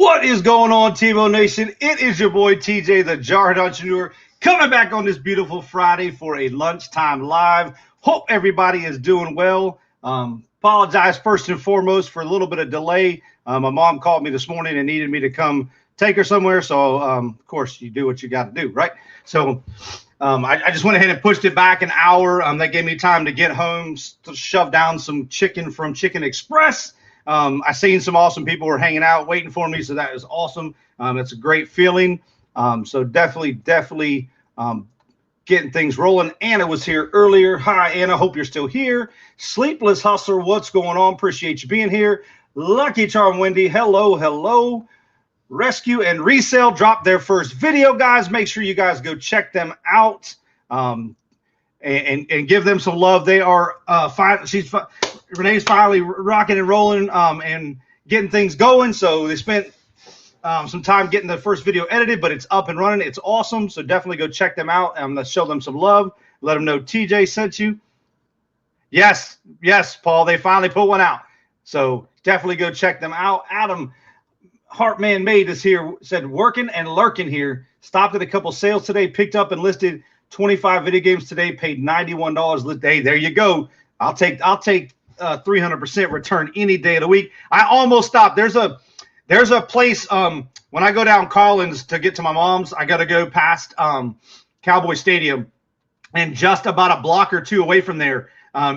What is going on, TMO Nation? It is your boy TJ, the Jarhead Entrepreneur, coming back on this beautiful Friday for a lunchtime live. Hope everybody is doing well. Apologize first and foremost for a little bit of delay. My mom called me this morning and needed me to come take her somewhere. So, of course, you do what you got to do, right? So I just went ahead and pushed it back an hour. That gave me time to get home, to shove down some chicken from Chicken Express. I seen some awesome people were hanging out, waiting for me, so that was awesome. It's a great feeling. So definitely getting things rolling. Anna was here earlier. Hi, Anna. Hope you're still here. Sleepless Hustler, what's going on? Appreciate you being here. Lucky Charm Wendy, hello. Rescue and Resell dropped their first video, guys. Make sure you guys go check them out and give them some love. They are Renee's finally rocking and rolling and getting things going. So they spent some time getting the first video edited, but it's up and running. It's awesome. So definitely go check them out. I'm going to show them some love. Let them know TJ sent you. Yes, Paul. They finally put one out. So definitely go check them out. Adam Heartman Made is here. Said working and lurking here. Stopped at a couple sales today. Picked up and listed 25 video games today. Paid $91. Hey, there you go. I'll take 300% return any day of the week. I almost stopped. There's a place when I go down Collins to get to my mom's, I got to go past Cowboy Stadium, and just about a block or two away from there,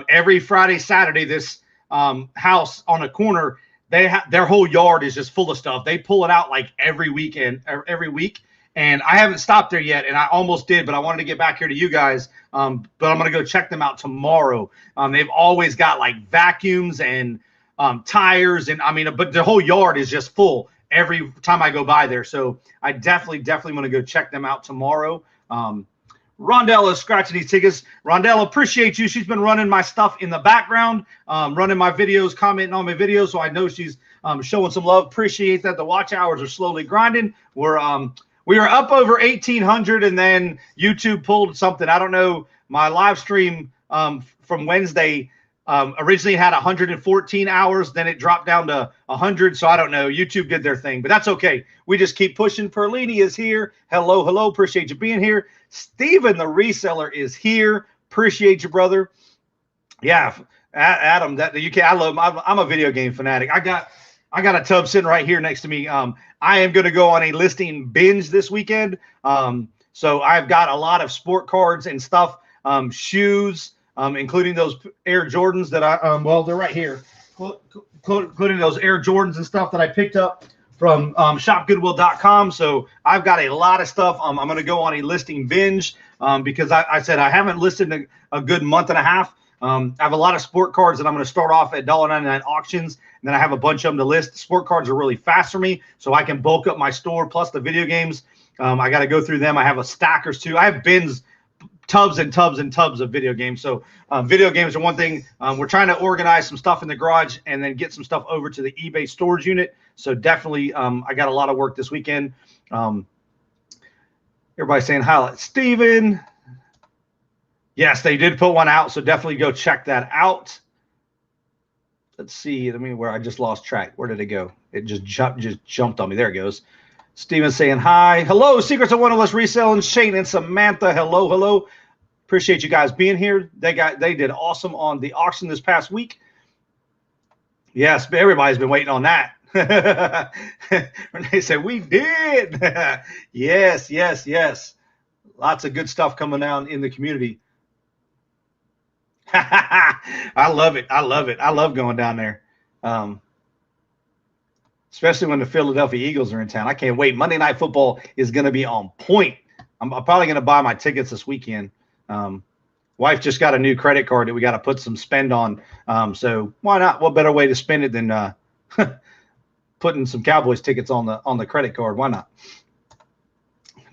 every Friday, Saturday, this house on a corner, their whole yard is just full of stuff. They pull it out like every week. And I haven't stopped there yet, and I almost did, but I wanted to get back here to you guys. But I'm going to go check them out tomorrow. They've always got like vacuums and tires, and but the whole yard is just full every time I go by there. So I definitely want to go check them out tomorrow. Rondell is scratching these tickets. Rondell, appreciate you. She's been running my stuff in the background, running my videos, commenting on my videos, so I know she's showing some love. Appreciate that. The watch hours are slowly grinding. We are up over 1,800, and then YouTube pulled something. I don't know. My live stream from Wednesday originally had 114 hours. Then it dropped down to 100. So I don't know. YouTube did their thing, but that's okay. We just keep pushing. Perlini is here. Hello. Appreciate you being here. Steven, the reseller, is here. Appreciate you, brother. Yeah, Adam, I'm a video game fanatic. I got a tub sitting right here next to me. I am going to go on a listing binge this weekend. So I've got a lot of sport cards and stuff, shoes, including those Air Jordans that they're right here, including those Air Jordans and stuff that I picked up from shopgoodwill.com. So I've got a lot of stuff. I'm going to go on a listing binge because I said I haven't listed in a good month and a half. I have a lot of sport cards that I'm going to start off at $1.99 auctions, and then I have a bunch of them to list. Sport cards are really fast for me, so I can bulk up my store, plus the video games. I got to go through them. I have a stackers too. I have bins, tubs and tubs and tubs of video games. So video games are one thing. We're trying to organize some stuff in the garage and then get some stuff over to the eBay storage unit. So definitely I got a lot of work this weekend. Everybody's saying hi, Steven. Yes, they did put one out, so definitely go check that out. Let's see. Where I just lost track. Where did it go? It just jumped on me. There it goes. Steven's saying hi. Hello, Secrets of One of Us Reselling. Shane and Samantha. Hello. Appreciate you guys being here. They did awesome on the auction this past week. Yes, but everybody's been waiting on that. Renee said we did. Yes. Lots of good stuff coming down in the community. I love it. I love going down there. Especially when the Philadelphia Eagles are in town. I can't wait. Monday Night Football is going to be on point. I'm probably going to buy my tickets this weekend. Wife just got a new credit card that we got to put some spend on. So why not? What better way to spend it than putting some Cowboys tickets on the credit card? Why not?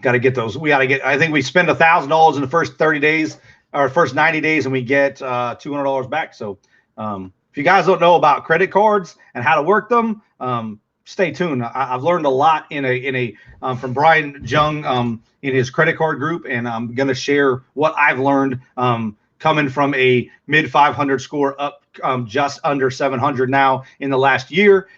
Got to get those. I think we spend $1,000 in the first 30 days or first 90 days, and we get $200 back. So if you guys don't know about credit cards and how to work them, stay tuned. I've learned a lot from Brian Jung in his credit card group, and I'm going to share what I've learned coming from a mid 500 score up just under 700 now in the last year.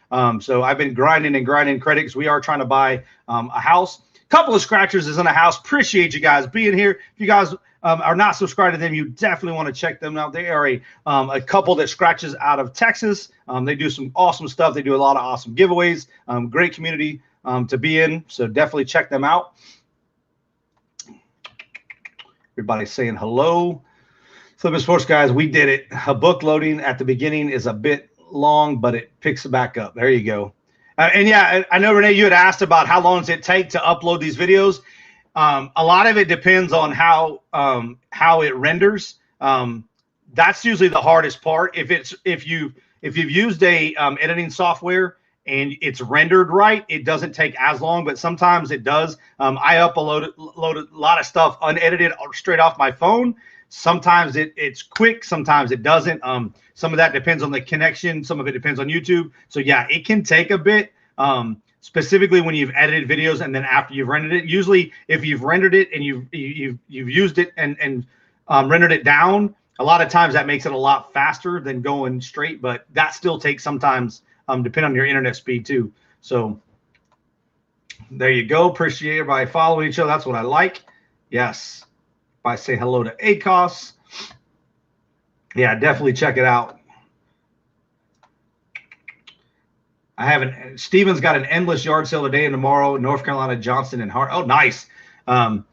So I've been grinding credit because we are trying to buy a house. Couple of scratchers is in a house. Appreciate you guys being here. If you guys are not subscribed to them, you definitely want to check them out. They are a couple that scratches out of Texas. They do some awesome stuff. They do a lot of awesome giveaways. Great community to be in. So definitely check them out. Everybody's saying hello. Flipping Sports guys, we did it. A book loading at the beginning is a bit long, but it picks back up. There you go. And yeah, I know, Renee, you had asked about how long does it take to upload these videos. A lot of it depends on how it renders. That's usually the hardest part. If you've used a editing software and it's rendered right, it doesn't take as long, but sometimes it does. I loaded a lot of stuff unedited straight off my phone. Sometimes it's quick, sometimes it doesn't. Some of that depends on the connection. Some of it depends on YouTube. So yeah, it can take a bit, specifically when you've edited videos and then after you've rendered it. Usually if you've rendered it and you've used it and rendered it down, a lot of times that makes it a lot faster than going straight, but that still takes sometimes, depending on your internet speed too. So there you go. Appreciate everybody following each other. That's what I like. Yes. By say hello to ACOS. Yeah, definitely check it out. Steven's got an endless yard sale today and tomorrow. North Carolina, Johnston, and Hart. Oh, nice. I'm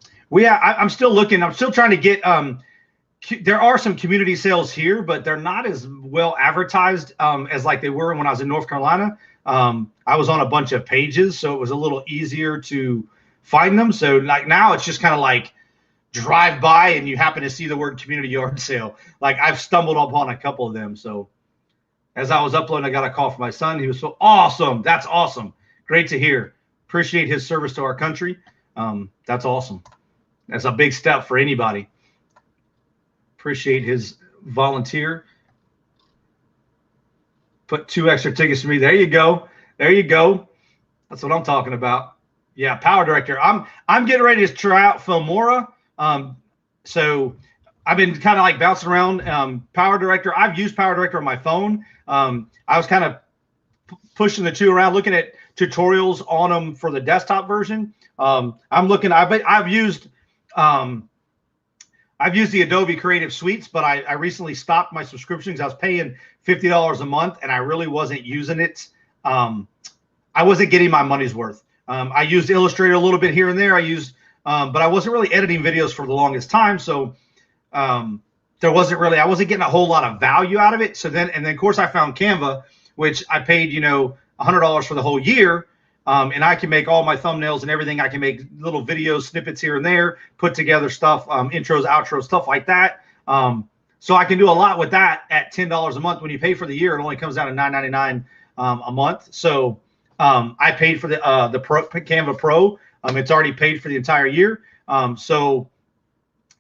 still looking. I'm still trying to get. There are some community sales here, but they're not as well advertised as like they were when I was in North Carolina. I was on a bunch of pages, so it was a little easier to find them. So like now it's just kind of like drive by and you happen to see the word community yard sale. Like I've stumbled upon a couple of them. So as I was uploading, I got a call from my son. He was so awesome. That's awesome. Great to hear. Appreciate his service to our country. That's awesome. That's a big step for anybody. Appreciate his volunteer. Put 2 extra tickets for me. There you go. There you go. That's what I'm talking about. Yeah, Power Director. I'm getting ready to try out Filmora. So I've been kind of like bouncing around. Power Director. I've used Power Director on my phone. I was kind of pushing the two around, looking at tutorials on them for the desktop version. I've used the Adobe Creative Suites, but I recently stopped my subscription because I was paying $50 a month and I really wasn't using it. I wasn't getting my money's worth. I used Illustrator a little bit here and there. But I wasn't really editing videos for the longest time. So I wasn't getting a whole lot of value out of it. So then of course I found Canva, which I paid, $100 for the whole year. And I can make all my thumbnails and everything. I can make little video snippets here and there, put together stuff, intros, outros, stuff like that. So I can do a lot with that at $10 a month. When you pay for the year, it only comes out to $9.99 a month. So I paid for the Canva Pro. It's already paid for the entire year. So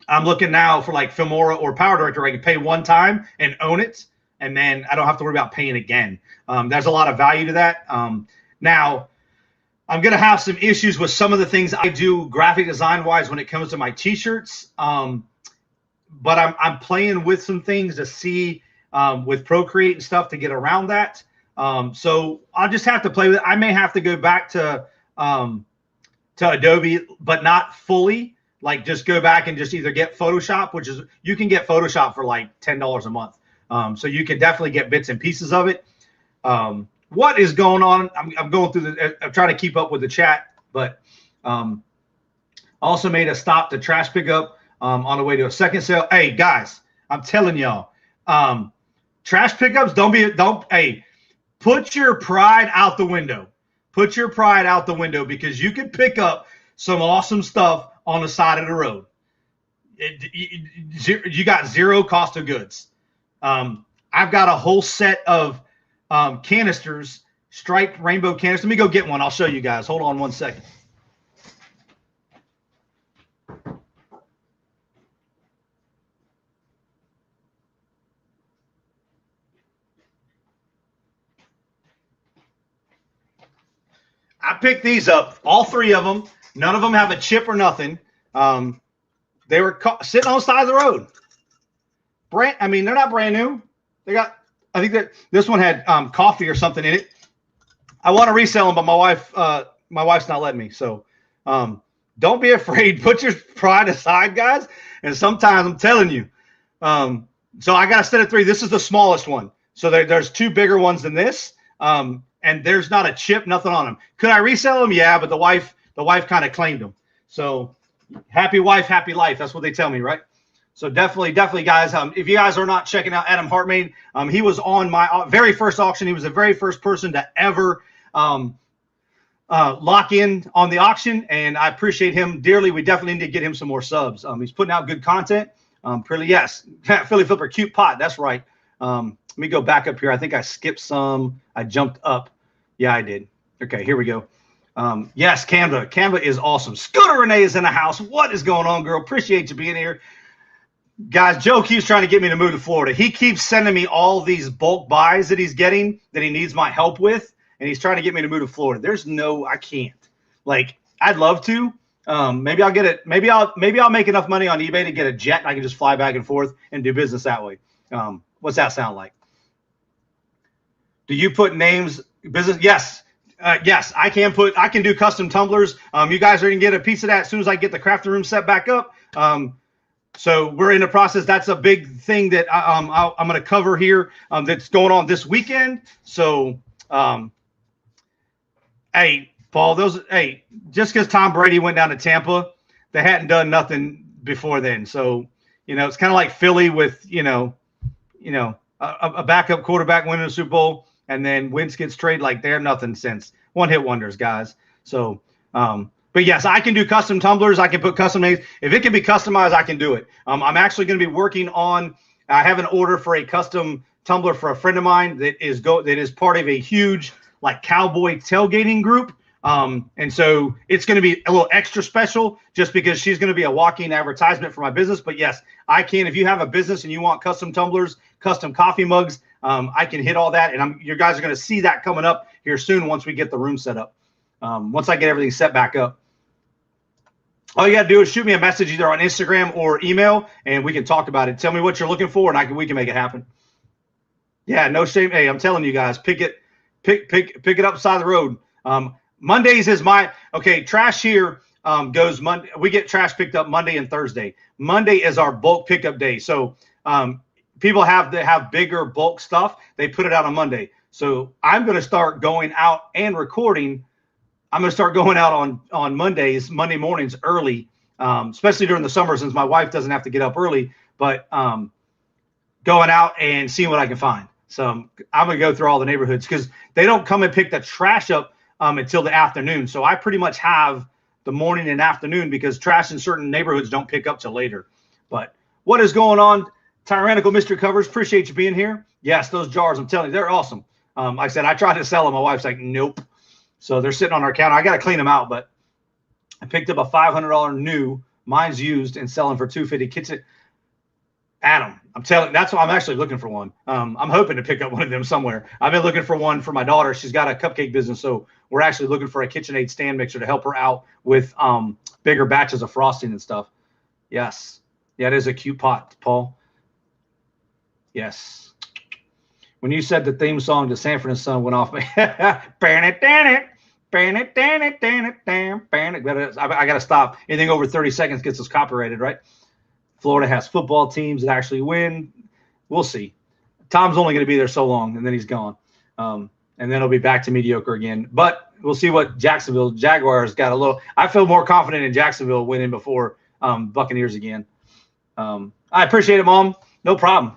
I'm looking now for like Filmora or Power Director. I can pay one time and own it, and then I don't have to worry about paying again. There's a lot of value to that. Now, I'm going to have some issues with some of the things I do graphic design wise when it comes to my t-shirts. But I'm playing with some things to see with Procreate and stuff to get around that. So I'll just have to play with it. I may have to go back to Adobe, but not fully. Like just go back and just either get Photoshop, which is you can get Photoshop for like $10 a month. So you can definitely get bits and pieces of it. What is going on? I'm going through I'm trying to keep up with the chat, but also made a stop to trash pickup on the way to a second sale. Hey guys, I'm telling y'all, trash pickups hey, put your pride out the window. Put your pride out the window because you can pick up some awesome stuff on the side of the road. You got zero cost of goods. I've got a whole set of canisters, striped rainbow canisters. Let me go get one. I'll show you guys. Hold on one second. I picked these up, all three of them. None of them have a chip or nothing. They were sitting on the side of the road. I mean, they're not brand new. They got, I think that this one had coffee or something in it. I want to resell them, but my wife's not letting me. So don't be afraid. Put your pride aside, guys. And sometimes I'm telling you. So I got a set of 3. This is the smallest one. So there's 2 bigger ones than this. And there's not a chip, nothing on them. Could I resell them? Yeah, but the wife kind of claimed them. So happy wife, happy life. That's what they tell me, right? So definitely, guys. If you guys are not checking out Adam Hartmain, he was on my very first auction. He was the very first person to ever lock in on the auction, and I appreciate him dearly. We definitely need to get him some more subs. He's putting out good content. Pretty, yes. Philly Flipper, cute pot. That's right. Let me go back up here. I think I skipped some. I jumped up. Yeah, I did. Okay, here we go. Yes, Canva. Canva is awesome. Scooter Renee is in the house. What is going on, girl? Appreciate you being here. Guys, Joe keeps trying to get me to move to Florida. He keeps sending me all these bulk buys that he's getting that he needs my help with, and he's trying to get me to move to Florida. There's no, I can't. Like, I'd love to. Maybe I'll get it. Maybe I'll make enough money on eBay to get a jet, and I can just fly back and forth and do business that way. What's that sound like? Do you put names business? Yes. Yes, I can do custom tumblers. You guys are gonna get a piece of that as soon as I get the crafting room set back up. So we're in the process. That's a big thing that I'm going to cover here that's going on this weekend. So, hey, Paul, just because Tom Brady went down to Tampa, they hadn't done nothing before then. So, it's kind of like Philly with, a backup quarterback winning a Super Bowl, and then Wentz gets traded like they're nothing since. One-hit wonders, guys. So, but yes, I can do custom tumblers. I can put custom names. If it can be customized, I can do it. I'm actually going to be working on. I have an order for a custom tumbler for a friend of mine that is part of a huge like cowboy tailgating group. And so it's going to be a little extra special just because she's going to be a walking advertisement for my business. But yes, I can. If you have a business and you want custom tumblers, custom coffee mugs, I can hit all that. And you guys are going to see that coming up here soon once we get the room set up. Once I get everything set back up. All you got to do is shoot me a message either on Instagram or email, and we can talk about it. Tell me what you're looking for, and we can make it happen. Yeah, no shame. Hey, I'm telling you guys, pick it up side of the road. Mondays is trash here goes Monday. We get trash picked up Monday and Thursday. Monday is our bulk pickup day. So people have bigger bulk stuff. They put it out on Monday. So I'm going to start going out and recording. I'm going to start going out on Monday mornings early, especially during the summer since my wife doesn't have to get up early, but going out and seeing what I can find. So I'm going to go through all the neighborhoods because they don't come and pick the trash up until the afternoon. So I pretty much have the morning and afternoon because trash in certain neighborhoods don't pick up till later. But what is going on? Tyrannical Mystery Covers, appreciate you being here. Yes, those jars, I'm telling you, they're awesome. Like I said, I tried to sell them. My wife's like, nope. So they're sitting on our counter. I got to clean them out, but I picked up a $500 new. Mine's used and selling for $250 kitchen. Adam, I'm telling. That's why I'm actually looking for one. I'm hoping to pick up one of them somewhere. I've been looking for one for my daughter. She's got a cupcake business, so we're actually looking for a KitchenAid stand mixer to help her out with bigger batches of frosting and stuff. Yes, yeah, it is a cute pot, Paul. Yes. When you said the theme song to Sanford and Son went off, I got to stop. Anything over 30 seconds gets us copyrighted, right? Florida has football teams that actually win. We'll see. Tom's only going to be there so long, and then he's gone. And then he'll be back to mediocre again. But we'll see what Jacksonville Jaguars got a little. I feel more confident in Jacksonville winning before Buccaneers again. I appreciate it, Mom. No problem.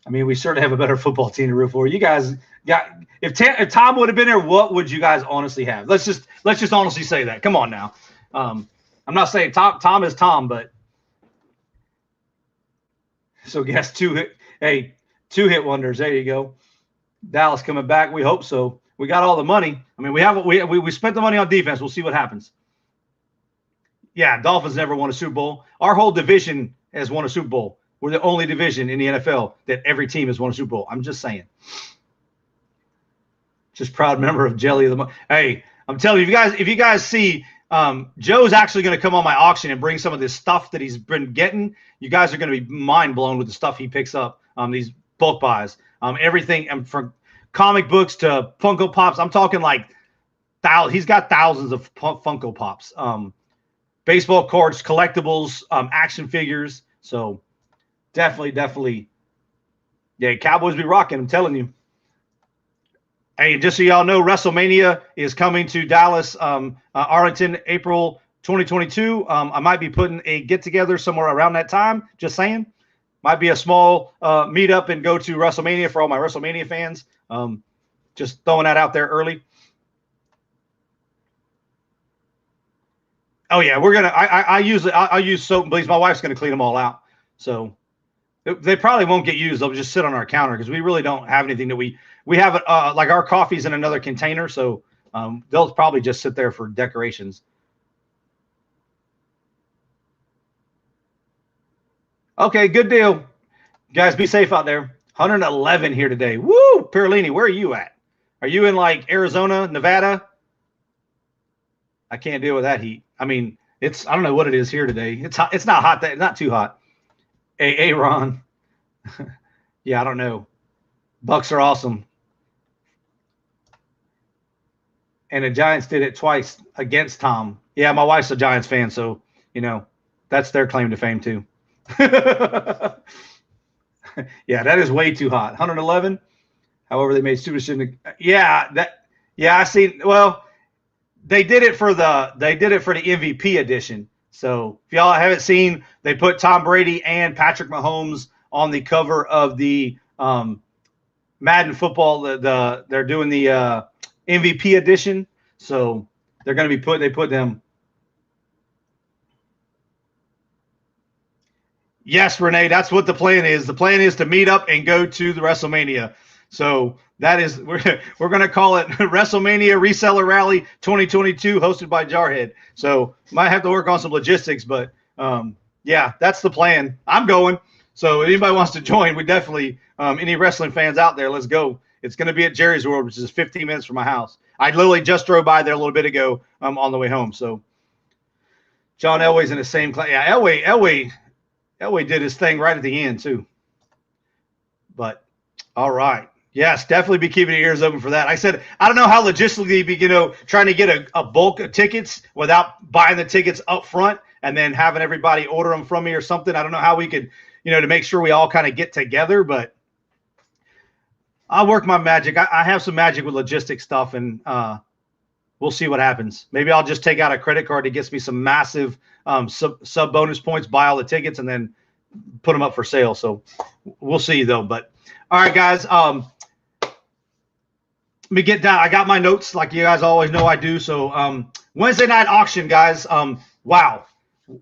I mean, we certainly have a better football team to root for. You guys got if Tom would have been there, what would you guys honestly have? Let's just honestly say that. Come on now. I'm not saying Tom is Tom, but so guess two hit wonders. There you go. Dallas coming back. We hope so. We got all the money. I mean, we spent the money on defense. We'll see what happens. Yeah, Dolphins never won a Super Bowl. Our whole division has won a Super Bowl. We're the only division in the NFL that every team has won a Super Bowl. I'm just saying. Just proud member of Jelly of the Month. Hey, I'm telling you, if you guys see Joe's actually going to come on my auction and bring some of this stuff that he's been getting. You guys are going to be mind blown with the stuff he picks up. These bulk buys, everything from comic books to Funko Pops. I'm talking like he's got thousands of Funko Pops, baseball cards, collectibles, action figures. So definitely, yeah, Cowboys be rocking. I'm telling you. Hey, just so y'all know, WrestleMania is coming to Dallas, Arlington, April 2022. I might be putting a get-together somewhere around that time. Just saying. Might be a small meetup and go to WrestleMania for all my WrestleMania fans. Just throwing that out there early. Oh, yeah, we're going to – I'll use soap and bleach. My wife's going to clean them all out. So they probably won't get used. They'll just sit on our counter because we really don't have anything that we have like our coffee's in another container, so they'll probably just sit there for decorations. Okay, good deal. You guys be safe out there. 111 here today. Woo! Perlini, where are you at? Are you in like Arizona, Nevada? I can't deal with that heat. I mean, I don't know what it is here today. It's hot. It's not hot. Not too hot. Hey, Ron. Yeah, I don't know. Bucks are awesome. And the Giants did it twice against Tom. Yeah, my wife's a Giants fan, so, that's their claim to fame too. Yeah, that is way too hot. 111. However, they made stupid shit. Yeah, I see. Well, they did it for the MVP edition. So if y'all haven't seen, they put Tom Brady and Patrick Mahomes on the cover of the Madden football. They're doing the MVP edition, so they're going to be they put them. Yes, Renee, that's what the plan is. The plan is to meet up and go to the WrestleMania. So that is we're going to call it WrestleMania Reseller Rally 2022, hosted by Jarhead. So might have to work on some logistics, but yeah, that's the plan. I'm going. So if anybody wants to join, we definitely any wrestling fans out there, let's go. It's going to be at Jerry's World, which is 15 minutes from my house. I literally just drove by there a little bit ago on the way home. So John Elway's in the same class. Yeah, Elway did his thing right at the end too. But all right. Yes, definitely be keeping your ears open for that. I said, I don't know how logistically be, trying to get a bulk of tickets without buying the tickets up front and then having everybody order them from me or something. I don't know how we could, to make sure we all kind of get together, but I'll work my magic. I have some magic with logistic stuff, and we'll see what happens. Maybe I'll just take out a credit card that gets me some massive sub bonus points, buy all the tickets, and then put them up for sale. So we'll see, though. But all right, guys. Let me get down. I got my notes like you guys always know I do. So Wednesday night auction, guys. Wow.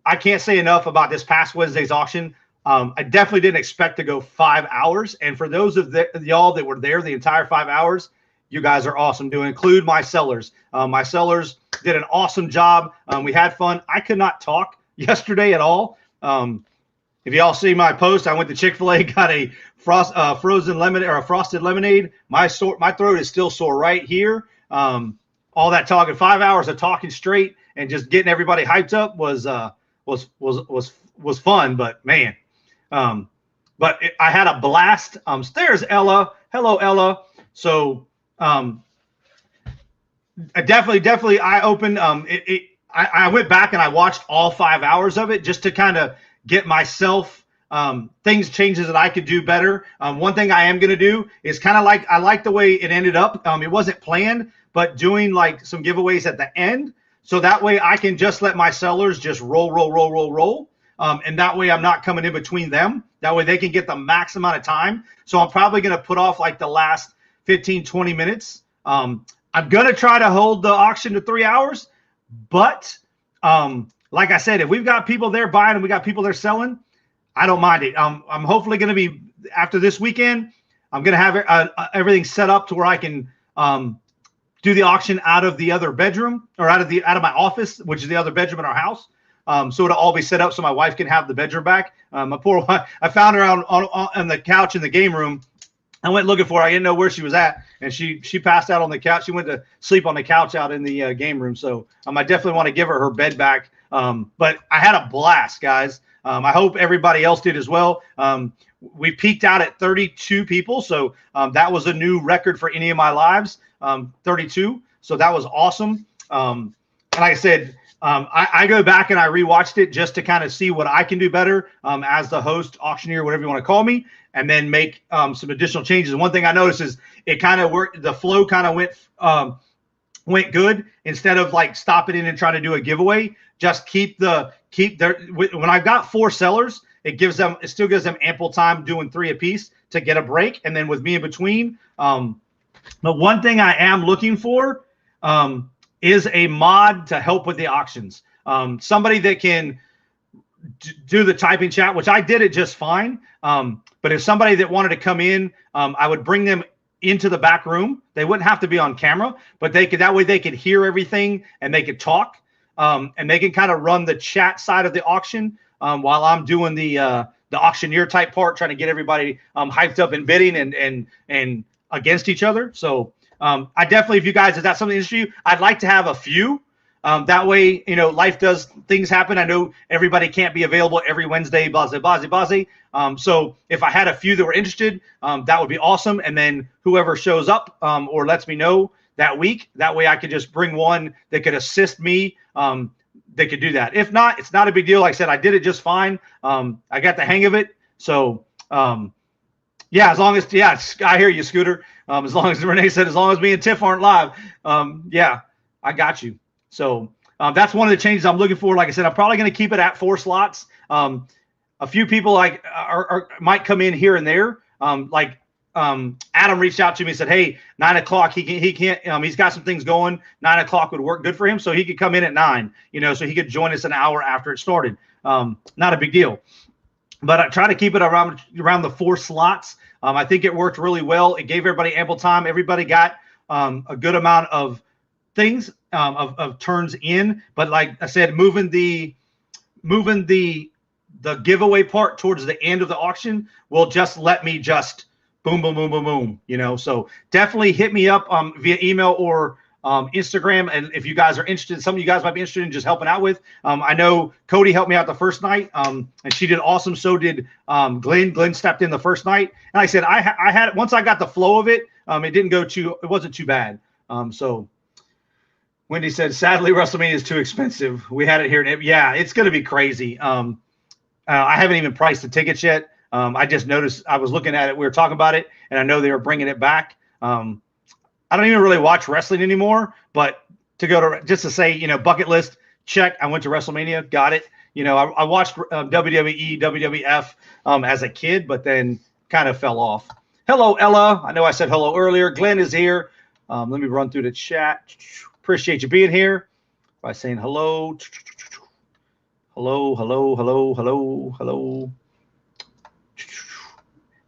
I can't say enough about this past Wednesday's auction. I definitely didn't expect to go 5 hours. And for those of y'all that were there the entire 5 hours, you guys are awesome. To include my sellers. My sellers did an awesome job. We had fun. I could not talk yesterday at all. If y'all see my post, I went to Chick-fil-A, got a frozen lemonade or a frosted lemonade. My throat is still sore right here. All that talking, 5 hours of talking straight and just getting everybody hyped up was fun. But man. I had a blast. There's Ella. Hello, Ella. So, definitely eye-opened. I went back and I watched all 5 hours of it just to kind of get myself changes that I could do better. One thing I am going to do is kind of I like the way it ended up. It wasn't planned, but doing like some giveaways at the end. So that way I can just let my sellers just roll. And that way I'm not coming in between them. That way they can get the max amount of time. So I'm probably going to put off like the last 15, 20 minutes. I'm going to try to hold the auction to 3 hours. But like I said, if we've got people there buying and we got people there selling, I don't mind it. I'm hopefully going to be, after this weekend, I'm going to have everything set up to where I can do the auction out of the other bedroom or out of my office, which is the other bedroom in our house. So it'll all be set up so my wife can have the bedroom back. My poor wife, I found her on the couch in the game room, I went looking for her. I didn't know where she was at, and she passed out on the couch. She went to sleep on the couch out in the game room. So I definitely want to give her bed back. But I had a blast, guys. I hope everybody else did as well. We peaked out at 32 people, so that was a new record for any of my lives. 32. So that was awesome. And like I said, I go back and I rewatched it just to kind of see what I can do better as the host, auctioneer, whatever you want to call me, and then make some additional changes. And one thing I noticed is it kind of worked. The flow kind of went good. Instead of like stopping in and trying to do a giveaway, just keep their. When I've got 4 sellers, it still gives them ample time doing 3 apiece to get a break, and then with me in between. But one thing I am looking for is a mod to help with the auctions. Somebody that can do the typing chat, which I did it just fine. But if somebody that wanted to come in, I would bring them into the back room. They wouldn't have to be on camera, but that way they could hear everything and they could talk, and they can kind of run the chat side of the auction while I'm doing the auctioneer type part, trying to get everybody hyped up and bidding and against each other. So I definitely, if you guys, is that something interesting you? I'd like to have a few. That way, life does, things happen. I know everybody can't be available every Wednesday, blah. So if I had a few that were interested, that would be awesome. And then whoever shows up or lets me know that week, that way I could just bring one that could assist me. They could do that. If not, it's not a big deal. Like I said, I did it just fine. I got the hang of it. So yeah, as long as, I hear you, Scooter. As long as Renee said, as long as me and Tiff aren't live, yeah, I got you. So that's one of the changes I'm looking for. Like I said, I'm probably going to keep it at 4 slots. A few people might come in here and there. Adam reached out to me and said, "Hey, 9 o'clock. He can't. He's got some things going. 9 o'clock would work good for him, so he could come in at 9. So he could join us an hour after it started. Not a big deal. But I try to keep it around the 4 slots. I think it worked really well. It gave everybody ample time. Everybody got a good amount of things of turns in. But like I said, moving the giveaway part towards the end of the auction will just let me just boom, boom, boom, boom, boom. So definitely hit me up via email or Instagram. And if you guys are interested, some of you guys might be interested in just helping out with. I know Cody helped me out the first night, and she did awesome. So did Glenn. Glenn stepped in the first night. And like I said, I had, once I got the flow of it, it wasn't too bad. So Wendy said, sadly, WrestleMania is too expensive. We had it here. Yeah, it's going to be crazy. I haven't even priced the tickets yet. I just noticed, I was looking at it. We were talking about it, and I know they were bringing it back. I don't even really watch wrestling anymore, but just to say, bucket list, check. I went to WrestleMania, got it. I watched WWE, WWF as a kid, but then kind of fell off. Hello, Ella. I know I said hello earlier. Glenn is here. Let me run through the chat. Appreciate you being here by saying hello. Hello, hello, hello, hello, hello.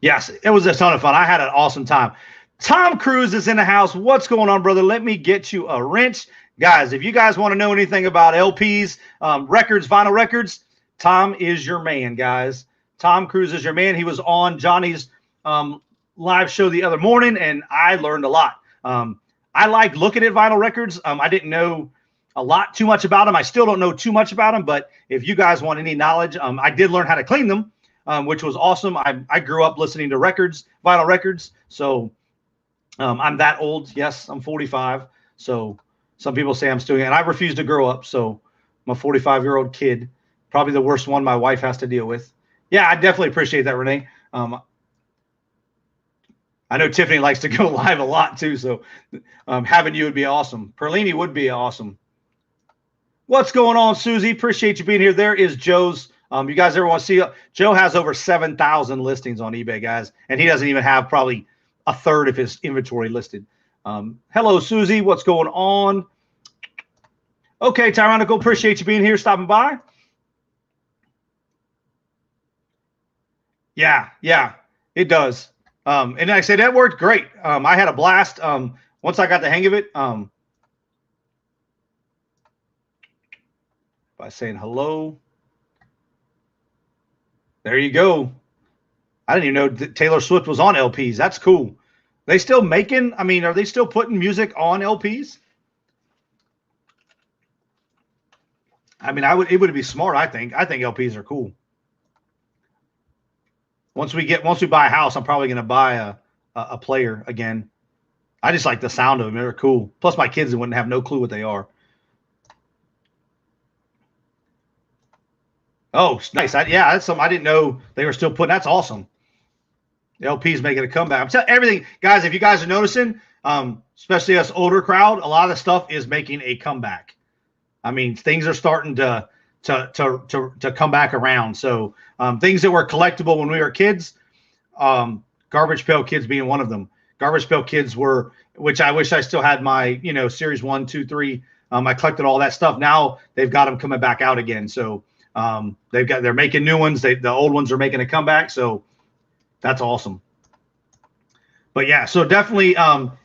Yes, it was a ton of fun. I had an awesome time. Tom Cruise is in the house. What's going on, brother? Let me get you a wrench. Guys, if you guys want to know anything about LPs, records, vinyl records, Tom is your man, guys. Tom Cruise is your man. He was on Johnny's live show the other morning, and I learned a lot. I like looking at vinyl records. I didn't know too much about them. I still don't know too much about them, but if you guys want any knowledge, I did learn how to clean them, which was awesome. I grew up listening to vinyl records. So I'm that old. Yes, I'm 45. So some people say I'm still young, and I refuse to grow up. So I'm a 45-year-old kid, probably the worst one my wife has to deal with. Yeah, I definitely appreciate that, Renee. I know Tiffany likes to go live a lot too, so having you would be awesome. Perlini would be awesome. What's going on, Susie? Appreciate you being here. There is Joe's. You guys ever want to see? Joe has over 7,000 listings on eBay, guys, and he doesn't even have probably a third of his inventory listed. Hello, Susie. What's going on? Okay, Tyrannical. Appreciate you being here, stopping by. Yeah, it does. And like I said, that worked great. I had a blast. Once I got the hang of it, by saying hello. There you go. I didn't even know that Taylor Swift was on LPs. That's cool. They still making, I mean, are they still putting music on LPs? I mean, it would be smart, I think. I think LPs are cool. Once we buy a house, I'm probably going to buy a player again. I just like the sound of them. They're cool. Plus my kids wouldn't have no clue what they are. Oh, nice. Yeah, that's something I didn't know they were still putting. That's awesome. The LP's making a comeback. I'm telling everything, guys, if you guys are noticing, especially us older crowd, a lot of the stuff is making a comeback. I mean, things are starting to come back around. So things that were collectible when we were kids, Garbage Pail Kids being one of them. Garbage Pail Kids were, which I wish I still had my, series 1, 2, 3. I collected all that stuff. Now they've got them coming back out again. So they're making new ones. The old ones are making a comeback. So that's awesome. But yeah, so definitely,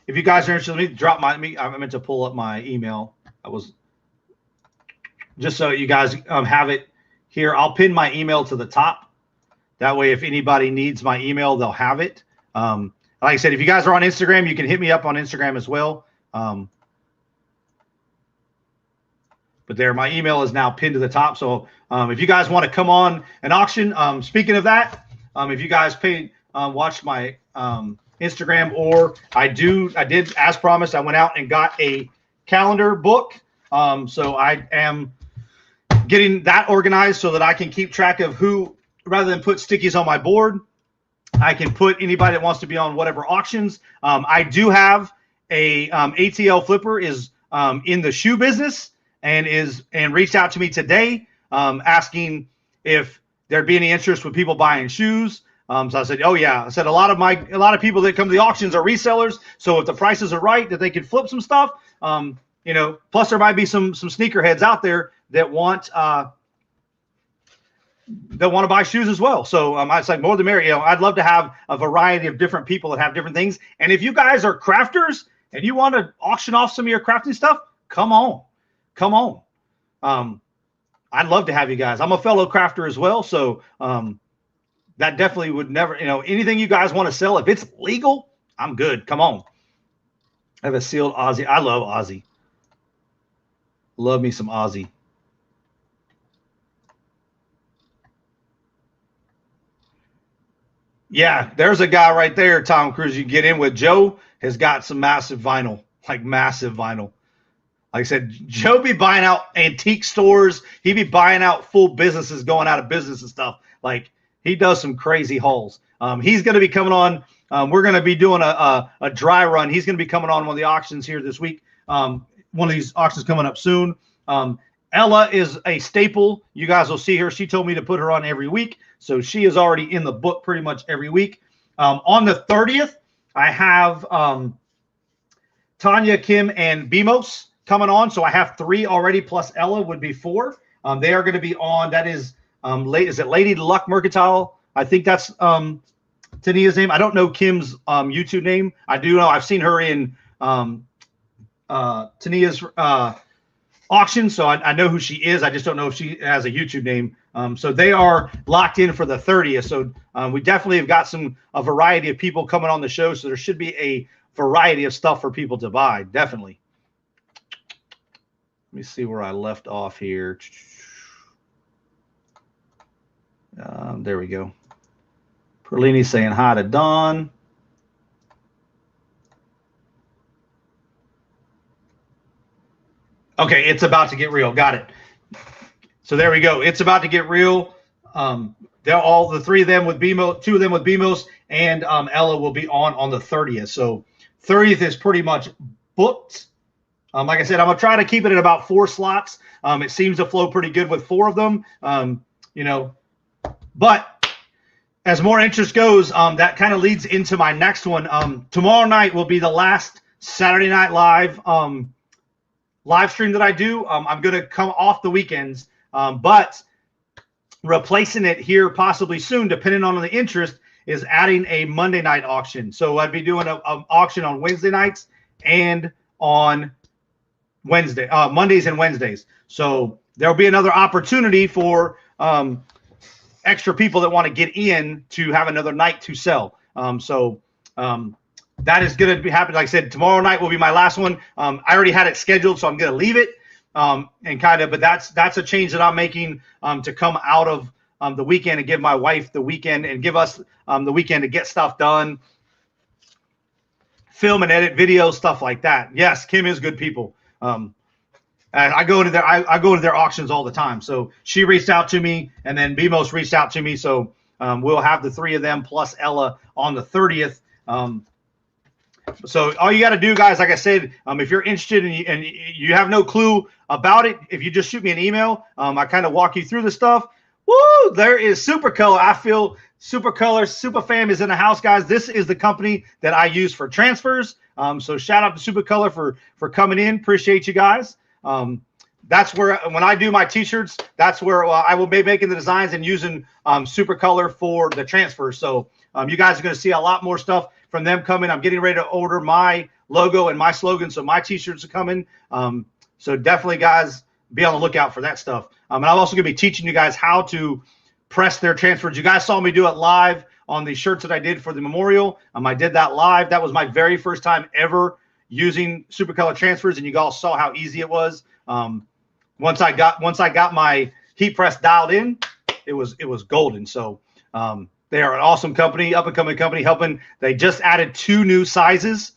if you guys are interested, let me drop I meant to pull up my email. I was just so you guys have it here. I'll pin my email to the top. That way, if anybody needs my email, they'll have it. Like I said, if you guys are on Instagram, you can hit me up on Instagram as well. But there, my email is now pinned to the top. So if you guys want to come on an auction, speaking of that, if you guys watch my Instagram, or I did, as promised, I went out and got a calendar book. So I am getting that organized so that I can keep track of who, rather than put stickies on my board, I can put anybody that wants to be on whatever auctions. I do have a ATL Flipper is in the shoe business and reached out to me today asking if there'd be any interest with people buying shoes. So I said, oh yeah. I said a lot of people that come to the auctions are resellers. So if the prices are right, that they could flip some stuff. Plus there might be some sneakerheads out there that want to buy shoes as well. So I was like, more the merrier. I'd love to have a variety of different people that have different things. And if you guys are crafters and you want to auction off some of your crafting stuff, come on. I'd love to have you guys. I'm a fellow crafter as well. So that definitely would never, anything you guys want to sell, if it's legal, I'm good. Come on. I have a sealed Aussie. I love Aussie. Love me some Aussie. Yeah, there's a guy right there, Tom Cruise, you get in with. Joe has got some massive vinyl, like massive vinyl. Like I said, Joe be buying out antique stores. He be buying out full businesses going out of business and stuff. Like, he does some crazy hauls. He's going to be coming on. We're going to be doing a dry run. He's going to be coming on one of the auctions here this week. One of these auctions coming up soon. Ella is a staple. You guys will see her. She told me to put her on every week. So she is already in the book pretty much every week. On the 30th, I have Tanya, Kim, and Bimos coming on. So I have 3 already, plus Ella would be 4. They are going to be on. That is is it Lady Luck Mercantile? I think that's Tania's name. I don't know Kim's YouTube name. I do know I've seen her in Tania's auction, so I know who she is. I just don't know if she has a YouTube name. So they are locked in for the 30th. So we definitely have got a variety of people coming on the show. So there should be a variety of stuff for people to buy. Definitely. Let me see where I left off here. There we go. Perlini saying hi to Don. Okay, it's about to get real. Got it. So there we go. It's about to get real. They're all the 3 of them with BMO, 2 of them with BMOS, and Ella will be on the 30th. So 30th is pretty much booked. Like I said, I'm gonna try to keep it at about 4 slots. It seems to flow pretty good with 4 of them. But as more interest goes, that kind of leads into my next one. Tomorrow night will be the last Saturday Night Live live stream that I do. I'm going to come off the weekends, but replacing it here possibly soon, depending on the interest, is adding a Monday night auction. So I'd be doing an auction on Wednesday nights and on Mondays and Wednesdays. So there'll be another opportunity for extra people that want to get in to have another night to sell. That is going to be happening. Like I said, tomorrow night will be my last one. I already had it scheduled, so I'm going to leave it. But that's a change that I'm making to come out of the weekend and give my wife the weekend and give us the weekend to get stuff done, film and edit videos, stuff like that. Yes, Kim is good people. I go to their auctions all the time. So she reached out to me, and then BMOS reached out to me. So we'll have the three of them plus Ella on the 30th. So all you got to do, guys, like I said, if you're interested and you have no clue about it, if you just shoot me an email, I kind of walk you through the stuff. Woo! There is Supercolor. I feel Supercolor, Superfam is in the house, guys. This is the company that I use for transfers. So shout out to Supercolor for coming in. Appreciate you guys. That's where, when I do my t-shirts, that's where I will be making the designs and using Supercolor for the transfers. So you guys are going to see a lot more stuff from them coming. I'm getting ready to order my logo and my slogan, so my t-shirts are coming. So definitely, guys, be on the lookout for that stuff. And I'm also going to be teaching you guys how to press their transfers. You guys saw me do it live on the shirts that I did for the memorial. I did that live. That was my very first time ever using Supercolor transfers, and you guys saw how easy it was. Once I got my heat press dialed in, it was golden. So they are an awesome company, up and coming company, helping. They just added 2 new sizes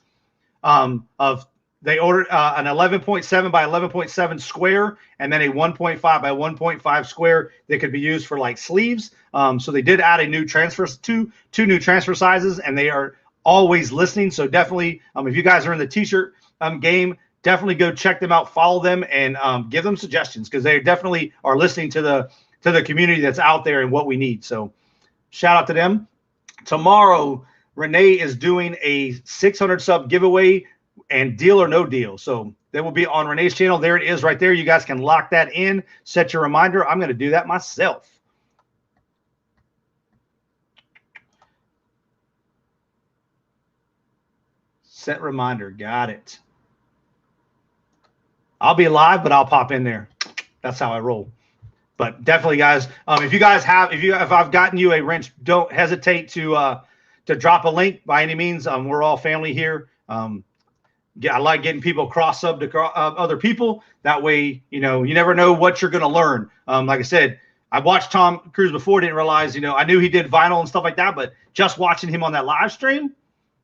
they ordered an 11.7 by 11.7 square, and then a 1.5 by 1.5 square that could be used for like sleeves. So they did add a new two new transfer sizes, and they are always listening. So definitely, if you guys are in the t-shirt game, definitely go check them out, follow them, and give them suggestions, because they definitely are listening to the community that's out there and what we need. So shout out to them. Tomorrow, Renee is doing a 600 sub giveaway and deal or no deal. So that will be on Renee's channel. There it is right there. You guys can lock that in, set your reminder. I'm going to do that myself. Set reminder. Got it. I'll be live, but I'll pop in there. That's how I roll. But definitely, guys, if I've gotten you a wrench, don't hesitate to drop a link by any means. We're all family here. I like getting people cross sub to other people. That way, you never know what you're going to learn. Like I said, I watched Tom Cruise before, didn't realize, I knew he did vinyl and stuff like that, but just watching him on that live stream,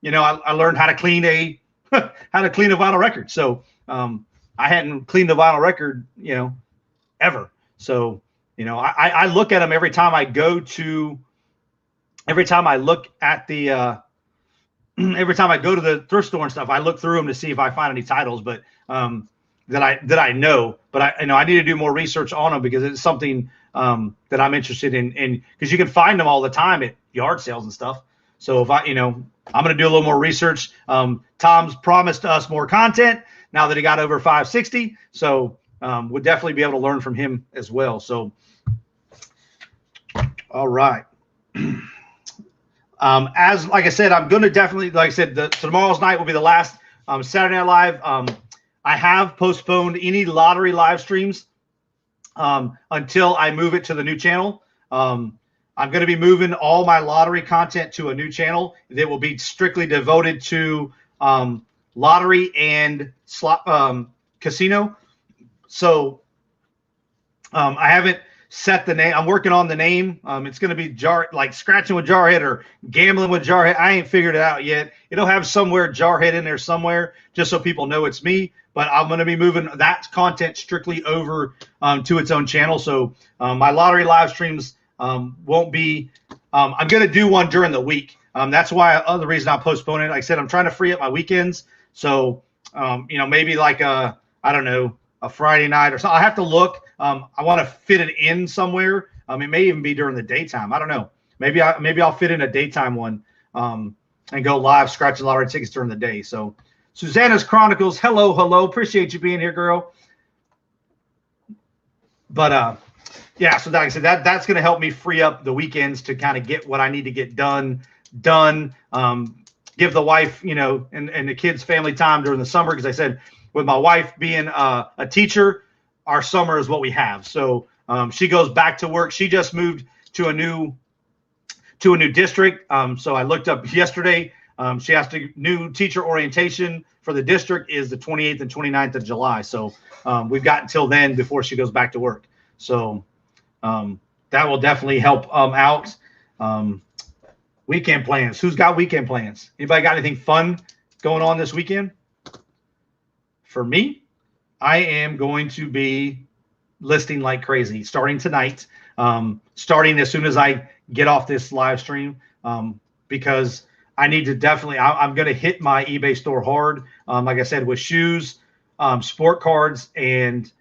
I learned how to clean a vinyl record. So I hadn't cleaned a vinyl record, ever. So, I look at them every time I look at the every time I go to the thrift store and stuff, I look through them to see if I find any titles, but that I know. But I need to do more research on them, because it's something that I'm interested in, because you can find them all the time at yard sales and stuff. So if I'm going to do a little more research. Tom's promised us more content now that he got over 560. So we'll definitely be able to learn from him as well. So, all right. Like I said, I'm going to definitely, like I said, tomorrow's night will be the last Saturday Night Live. I have postponed any lottery live streams until I move it to the new channel. I'm going to be moving all my lottery content to a new channel that will be strictly devoted to lottery and slot casino. So I haven't set the name. I'm working on the name. It's going to be Scratching with Jarhead or Gambling with Jarhead. I ain't figured it out yet. It'll have somewhere Jarhead in there somewhere, just so people know it's me. But I'm going to be moving that content strictly over to its own channel. So my lottery live streams won't be. I'm going to do one during the week. That's why the reason I'm postponing it. Like I said, I'm trying to free up my weekends. So maybe like I don't know, a Friday night or something. I have to look. I want to fit it in somewhere. It may even be during the daytime. I don't know. Maybe I'll fit in a daytime one and go live scratching lottery tickets during the day. So Susanna's Chronicles, hello. Appreciate you being here, girl. But yeah, so like I said, that's going to help me free up the weekends to kind of get what I need to get done. Give the wife, and the kids family time during the summer, because I said, with my wife being a teacher, our summer is what we have. So she goes back to work. She just moved to a new district. So I looked up yesterday. She has to new teacher orientation for the district is the 28th and 29th of July. So we've got until then before she goes back to work. So that will definitely help out. Weekend plans. Who's got weekend plans? Anybody got anything fun going on this weekend? For me, I am going to be listing like crazy starting tonight, starting as soon as I get off this live stream, because I need to definitely, I'm going to hit my eBay store hard. Like I said, with shoes, sport cards, and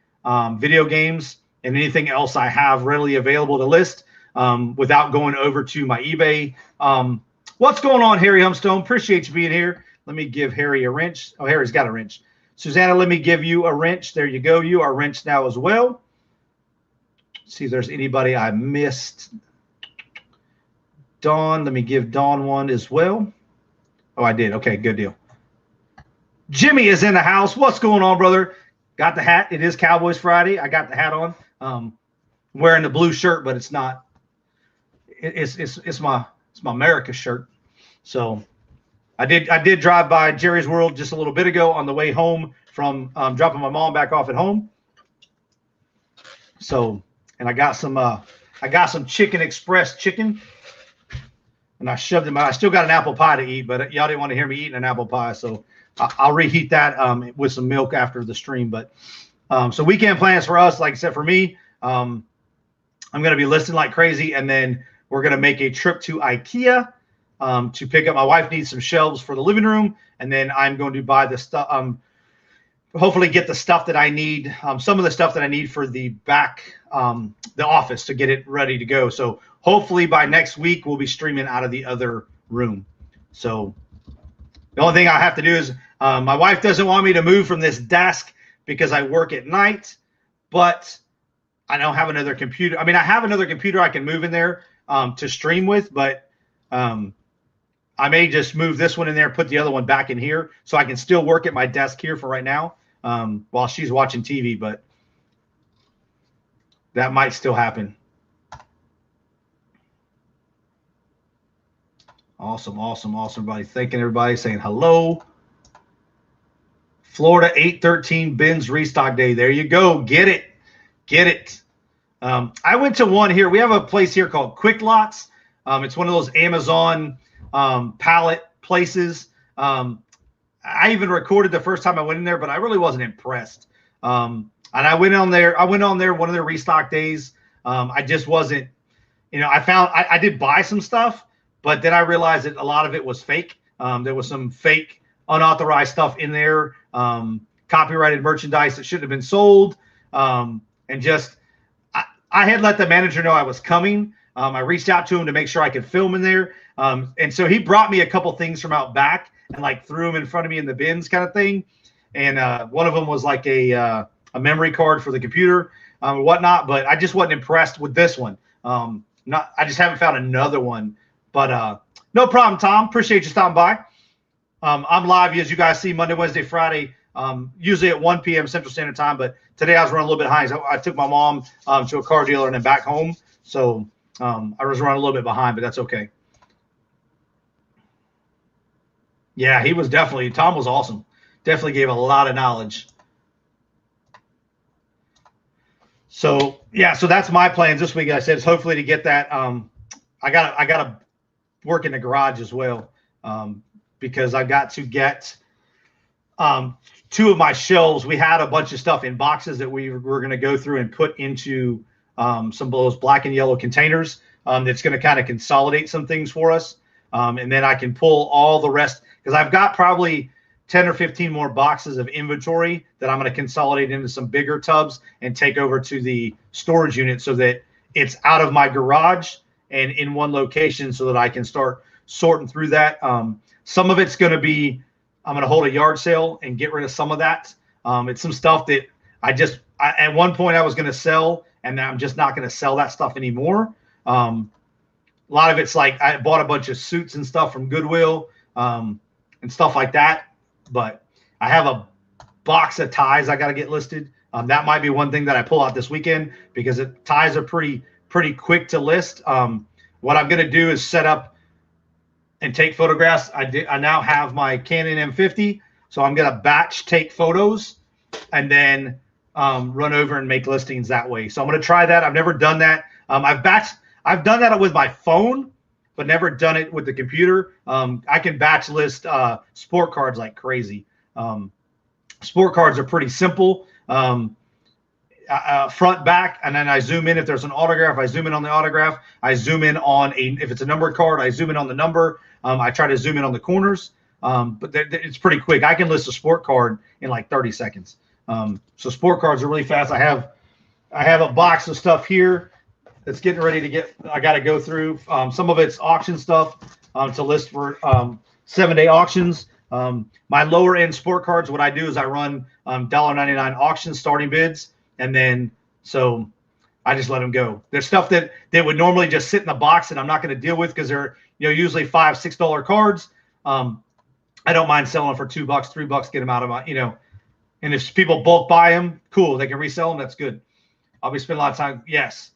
video games, and anything else I have readily available to list without going over to my eBay. What's going on, Harry Humstone? Appreciate you being here. Let me give Harry a wrench. Oh, Harry's got a wrench. Susanna, let me give you a wrench. There you go. You are wrenched now as well. See if there's anybody I missed. Dawn, let me give Dawn one as well. Oh, I did. Okay, good deal. Jimmy is in the house. What's going on, brother? Got the hat. It is Cowboys Friday. I got the hat on. Wearing the blue shirt, but it's not. It's my America shirt. So I did drive by Jerry's World just a little bit ago on the way home from dropping my mom back off at home. So, and I got some Chicken Express chicken, and I shoved it. I still got an apple pie to eat, but y'all didn't want to hear me eating an apple pie, so I'll reheat that with some milk after the stream. But so weekend plans for us, like I said, for me, I'm going to be listing like crazy, and then we're going to make a trip to IKEA to pick up. My wife needs some shelves for the living room, and then I'm going to buy the stuff. Hopefully, get the stuff that I need. Some of the stuff that I need for the back, the office, to get it ready to go. So hopefully by next week we'll be streaming out of the other room. So the only thing I have to do is my wife doesn't want me to move from this desk because I work at night, but I don't have another computer. I mean, I have another computer I can move in there to stream with, but I may just move this one in there, put the other one back in here, so I can still work at my desk here for right now while she's watching TV, but that might still happen. Awesome, awesome, awesome, everybody. Thanking everybody, saying hello. Florida 8/13 bins restock day. There you go. Get it. Get it. I went to one here. We have a place here called Quick Lots. It's one of those Amazon pallet places. I even recorded the first time I went in there, but I really wasn't impressed. And I went on there. one of their restock days. I just wasn't, I did buy some stuff, but then I realized that a lot of it was fake. There was some fake unauthorized stuff in there, copyrighted merchandise that shouldn't have been sold. And just, I had let the manager know I was coming. I reached out to him to make sure I could film in there. And so he brought me a couple things from out back and like threw them in front of me in the bins kind of thing. And one of them was like a memory card for the computer or whatnot. But I just wasn't impressed with this one. I just haven't found another one. But no problem, Tom. Appreciate you stopping by. I'm live, as you guys see, Monday, Wednesday, Friday, usually at 1 p.m. Central Standard Time. But today I was running a little bit behind. So I took my mom to a car dealer and then back home. So I was running a little bit behind, but that's okay. Yeah, he was Tom was awesome. Definitely gave a lot of knowledge. So, yeah, so that's my plans this week. I said, is hopefully to get that. I got to work in the garage as well because I got to get two of my shelves. We had a bunch of stuff in boxes that we were going to go through and put into some of those black and yellow containers that's going to kind of consolidate some things for us. And then I can pull all the rest because I've got probably 10 or 15 more boxes of inventory that I'm going to consolidate into some bigger tubs and take over to the storage unit so that it's out of my garage and in one location so that I can start sorting through that. Some of it's going to be, I'm going to hold a yard sale and get rid of some of that. It's some stuff that at one point I was going to sell, and I'm just not going to sell that stuff anymore. A lot of it's like I bought a bunch of suits and stuff from Goodwill and stuff like that. But I have a box of ties I got to get listed. That might be one thing that I pull out this weekend because ties are pretty pretty quick to list. What I'm going to do is set up and take photographs. I now have my Canon M50, so I'm going to batch take photos and then run over and make listings that way. So I'm going to try that. I've never done that. I've done that with my phone, but never done it with the computer. I can batch list sport cards like crazy. Sport cards are pretty simple. Front, back, and then I zoom in if there's an autograph. I zoom in on the autograph. I zoom in on if it's a numbered card, I zoom in on the number. I try to zoom in on the corners, but it's pretty quick. I can list a sport card in like 30 seconds. So sport cards are really fast. I have a box of stuff here that's getting ready to get. I got to go through. Some of it's auction stuff to list for 7-day auctions. My lower end sport cards, what I do is I run $1.99 auction starting bids. And then, so I just let them go. There's stuff that would normally just sit in the box that I'm not going to deal with because they're, usually $5, $6 cards. I don't mind selling them for $2, $3, get them out of my, and if people bulk buy them, cool. They can resell them. That's good. I'll be spending a lot of time. Yes.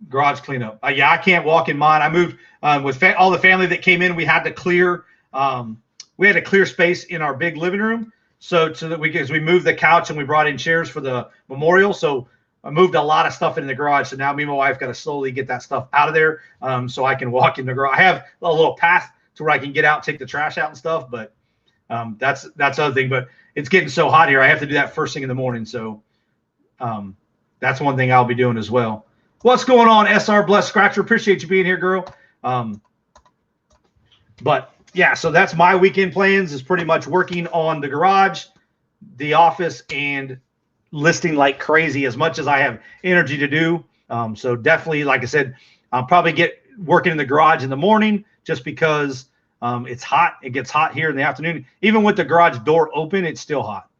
Garage cleanup. Yeah, I can't walk in mine. I moved with all the family that came in. We had to clear, space in our big living room. So that we moved the couch and we brought in chairs for the memorial. So I moved a lot of stuff in the garage. So now me and my wife got to slowly get that stuff out of there so I can walk in the garage. I have a little path to where I can get out, take the trash out and stuff. But that's other thing. But it's getting so hot here. I have to do that first thing in the morning. So that's one thing I'll be doing as well. What's going on, SR Bless Scratcher? Appreciate you being here, girl. But yeah, so that's my weekend plans is pretty much working on the garage, the office, and listing like crazy as much as I have energy to do. So definitely, like I said, I'll probably get working in the garage in the morning just because it's hot. It gets hot here in the afternoon. Even with the garage door open, it's still hot.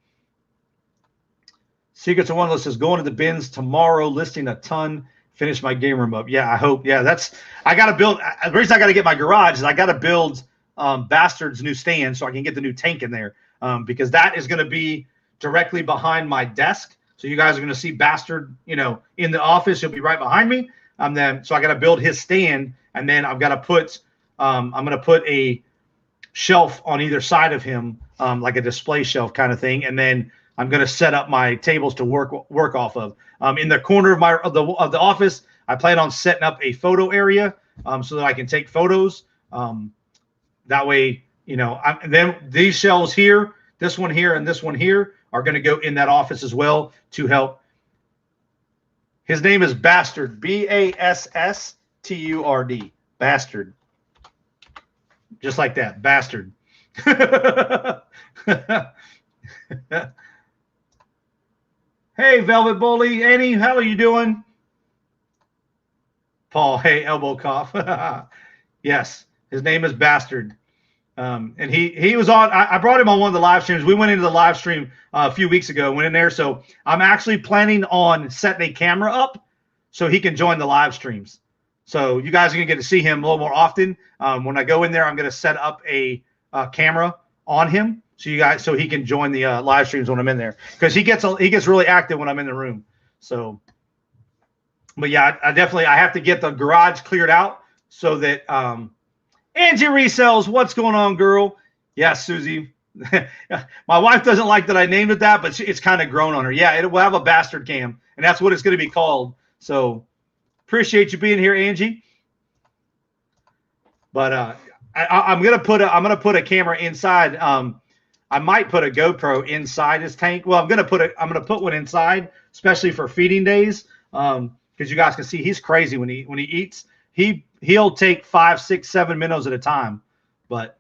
Secrets of One List is going to the bins tomorrow, listing a ton, finish my game room up. Yeah, I hope. Yeah, I got to build. The reason I got to get my garage is I got to build Bastard's new stand so I can get the new tank in there because that is going to be directly behind my desk. So you guys are going to see Bastard, in the office. He'll be right behind me. So I got to build his stand, and then I've got to put I'm going to put a shelf on either side of him, like a display shelf kind of thing, and then I'm going to set up my tables to work off of. In the corner of the office, I plan on setting up a photo area so that I can take photos. That way, and then these shelves here, this one here, and this one here are going to go in that office as well to help. His name is Bastard, Basssturd, Bastard. Just like that, Bastard. Hey, Velvet Bully, Annie, how are you doing? Paul, hey, elbow cough. Yes. His name is Bastard. And he was on, I brought him on one of the live streams. We went into the live stream a few weeks ago, went in there. So I'm actually planning on setting a camera up so he can join the live streams. So you guys are going to get to see him a little more often. When I go in there, I'm going to set up a camera on him so he can join the live streams when I'm in there because he gets really active when I'm in the room. So, but yeah, I have to get the garage cleared out so that, Angie Resells, what's going on, girl? Yes, Susie. My wife doesn't like that I named it that, but it's kind of grown on her. Yeah, it will have a Bastard cam, and that's what it's going to be called. So appreciate you being here, Angie. But I'm gonna put a camera inside. I might put a GoPro inside his tank. Well, I'm gonna put one inside, especially for feeding days, because you guys can see he's crazy when he eats. He'll take 5, 6, 7 minnows at a time. But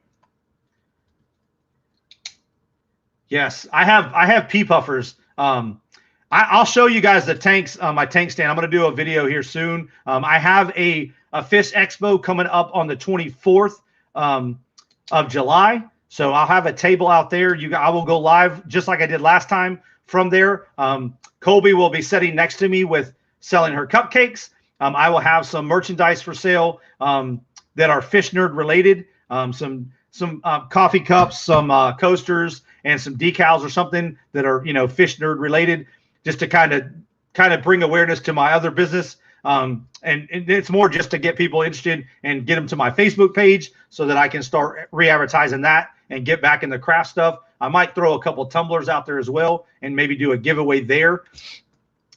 yes, I have pea puffers. I'll show you guys the tanks, my tank stand. I'm going to do a video here soon. I have a Fish Expo coming up on the 24th of July. So I'll have a table out there. I will go live just like I did last time from there. Colby will be sitting next to me with selling her cupcakes. I will have some merchandise for sale that are fish nerd related. Some coffee cups, some coasters, and some decals or something that are fish nerd related, just to kind of bring awareness to my other business. And it's more just to get people interested and get them to my Facebook page so that I can start re-advertising that and get back in the craft stuff. I might throw a couple tumblers out there as well and maybe do a giveaway there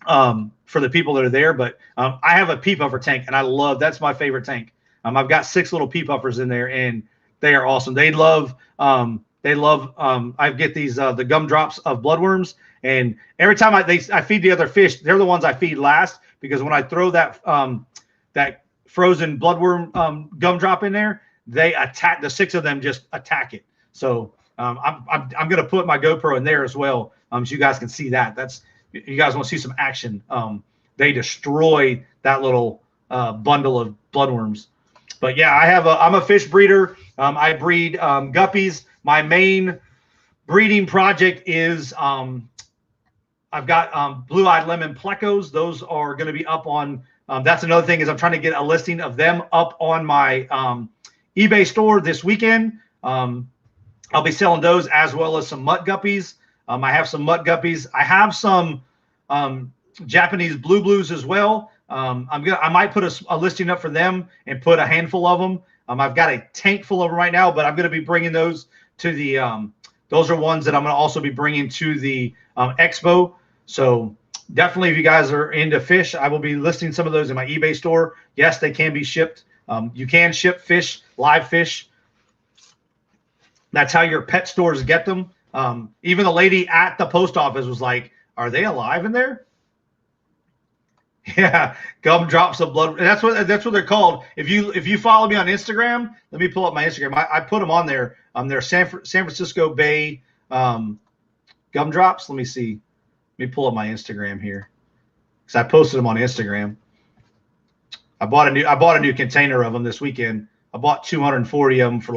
for the people that are there. But I have a pea puffer tank, and that's my favorite tank. I've got 6 little pea puffers in there, and they are awesome. I get these the gumdrops of bloodworms, and every time I feed the other fish, they're the ones I feed last, because when I throw that that frozen bloodworm gumdrop in there, they attack. The 6 of them just attack it. So I'm going to put my GoPro in there as well, so you guys can see that. You guys want to see some action. They destroy that little bundle of bloodworms. But yeah, I'm a fish breeder. I breed guppies. My main breeding project is I've got blue-eyed lemon plecos. Those are going to be up on. That's another thing, is I'm trying to get a listing of them up on my eBay store this weekend. I'll be selling those, as well as some mutt guppies. I have some mutt guppies. I have some Japanese blue blues as well. I might put a listing up for them and put a handful of them. I've got a tank full of them right now, but I'm going to be bringing those to the. Those are ones that I'm going to also be bringing to the expo. So definitely, if you guys are into fish, I will be listing some of those in my eBay store. Yes, they can be shipped. You can ship fish, live fish. That's how your pet stores get them. Even the lady at the post office was like, "Are they alive in there?" Yeah, gumdrops of blood. That's what they're called. If you follow me on Instagram, let me pull up my Instagram. I put them on there. They're San Francisco Bay gumdrops. Let me see. Let me pull up my Instagram here, because I posted them on Instagram. I bought a new container of them this weekend. I bought 240 of them for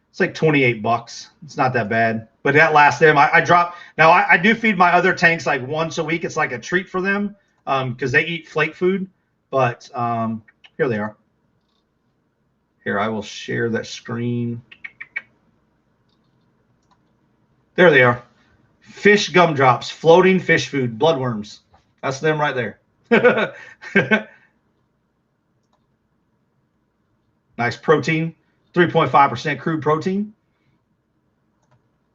it's like $28. It's not that bad, but that lasts them. I drop. Now I do feed my other tanks like once a week. It's like a treat for them, because they eat flake food. But here they are. Here, I will share that screen. There they are. Fish gumdrops, floating fish food, bloodworms. That's them right there. Nice protein, 3.5% crude protein.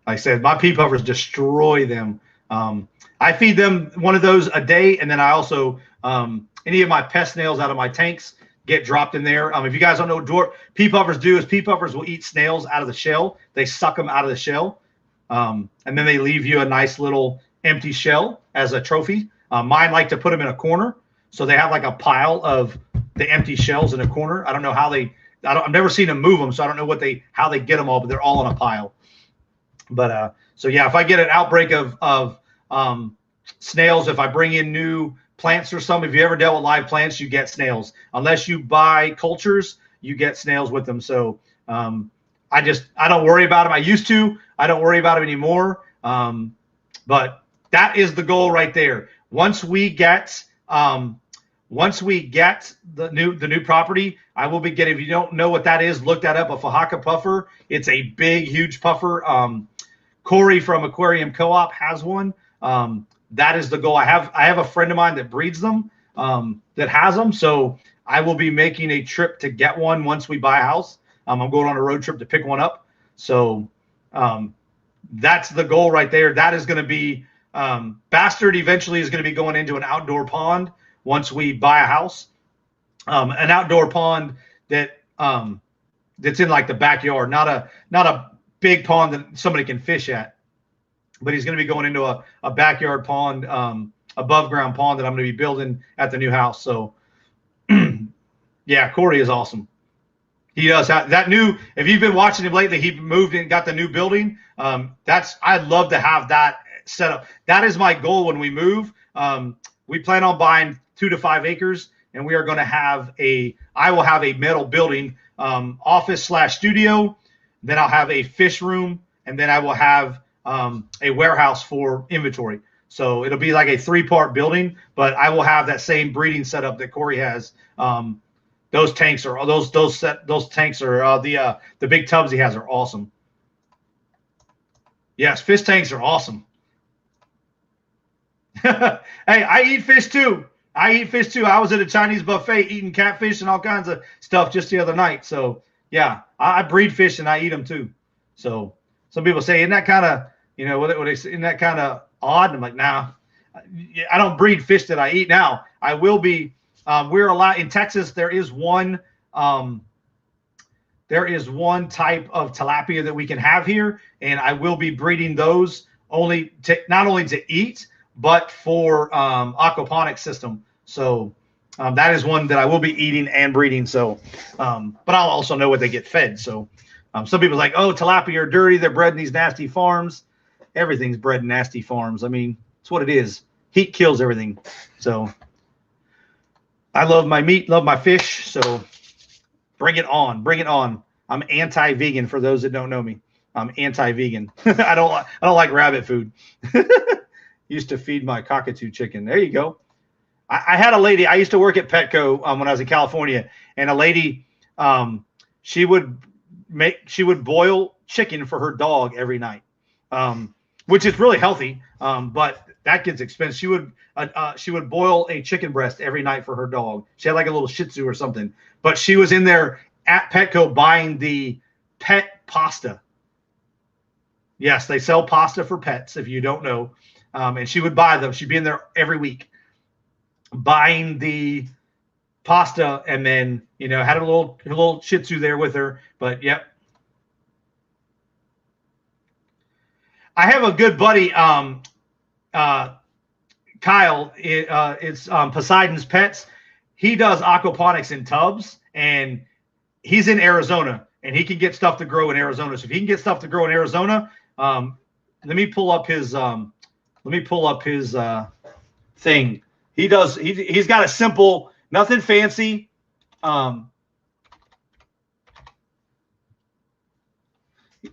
Like I said, my pea puffers destroy them. I feed them one of those a day, and then I also any of my pest snails out of my tanks get dropped in there. If you guys don't know what pea puffers do, is pea puffers will eat snails out of the shell. They suck them out of the shell, and then they leave you a nice little empty shell as a trophy. Mine like to put them in a corner, so they have like a pile of the empty shells in a corner. I don't know how I've never seen them move them, so I don't know how they get them all, but they're all in a pile. But so yeah, if I get an outbreak of snails, if I bring in new plants or something, if you ever dealt with live plants, you get snails. Unless you buy cultures, you get snails with them. So I don't worry about them. I used to. I don't worry about them anymore. But that is the goal right there. Once we get the new property, I will be getting. If you don't know what that is, look that up. A Fahaka puffer. It's a big, huge puffer. Corey from Aquarium Co-op has one. That is the goal. I have a friend of mine that breeds them, that has them. So I will be making a trip to get one once we buy a house. I'm going on a road trip to pick one up. So that's the goal right there. That is going to be Bastard eventually is going to be going into an outdoor pond once we buy a house. An outdoor pond that's in like the backyard, not a big pond that somebody can fish at. But he's going to be going into a backyard pond, above ground pond that I'm going to be building at the new house. So yeah, Corey is awesome. He does have that new. If you've been watching him lately, he moved and got the new building. I'd love to have that set up. That is my goal when we move. We plan on buying 2 to 5 acres, and we are going to have I will have a metal building, office/studio. Then I'll have a fish room, and then I will have a warehouse for inventory. So it'll be like a 3-part building, but I will have that same breeding setup that Corey has. Those tanks are the big tubs he has are awesome. Yes, fish tanks are awesome. Hey, I eat fish too. I eat fish too. I was at a Chinese buffet eating catfish and all kinds of stuff just the other night. So yeah, I breed fish and I eat them too. So some people say, isn't that kind of, what they say, isn't that kind of odd? I'm like, nah, I don't breed fish that I eat. Now I will be, we're allowed in Texas. There is one type of tilapia that we can have here, and I will be breeding those not only to eat, but for aquaponics system. So that is one that I will be eating and breeding. So, but I'll also know what they get fed. So some people are like, oh, tilapia are dirty. They're bred in these nasty farms. Everything's bred in nasty farms. I mean, it's what it is. Heat kills everything. So I love my meat, love my fish. So bring it on. Bring it on. I'm anti-vegan for those that don't know me. I'm anti-vegan. I don't like rabbit food. Used to feed my cockatoo chicken. There you go. I had a lady. I used to work at Petco when I was in California, and a lady, she would boil chicken for her dog every night, which is really healthy. But that gets expensive. She would boil a chicken breast every night for her dog. She had like a little Shih Tzu or something. But she was in there at Petco buying the pet pasta. Yes, they sell pasta for pets, if you don't know. And she would buy them. She'd be in there every week buying the pasta, and then, had a little Shih Tzu there with her. But, yep. I have a good buddy, Kyle. It's Poseidon's Pets. He does aquaponics in tubs, and he's in Arizona, and he can get stuff to grow in Arizona. So if he can get stuff to grow in Arizona, let me pull up his thing. He's got a simple, nothing fancy.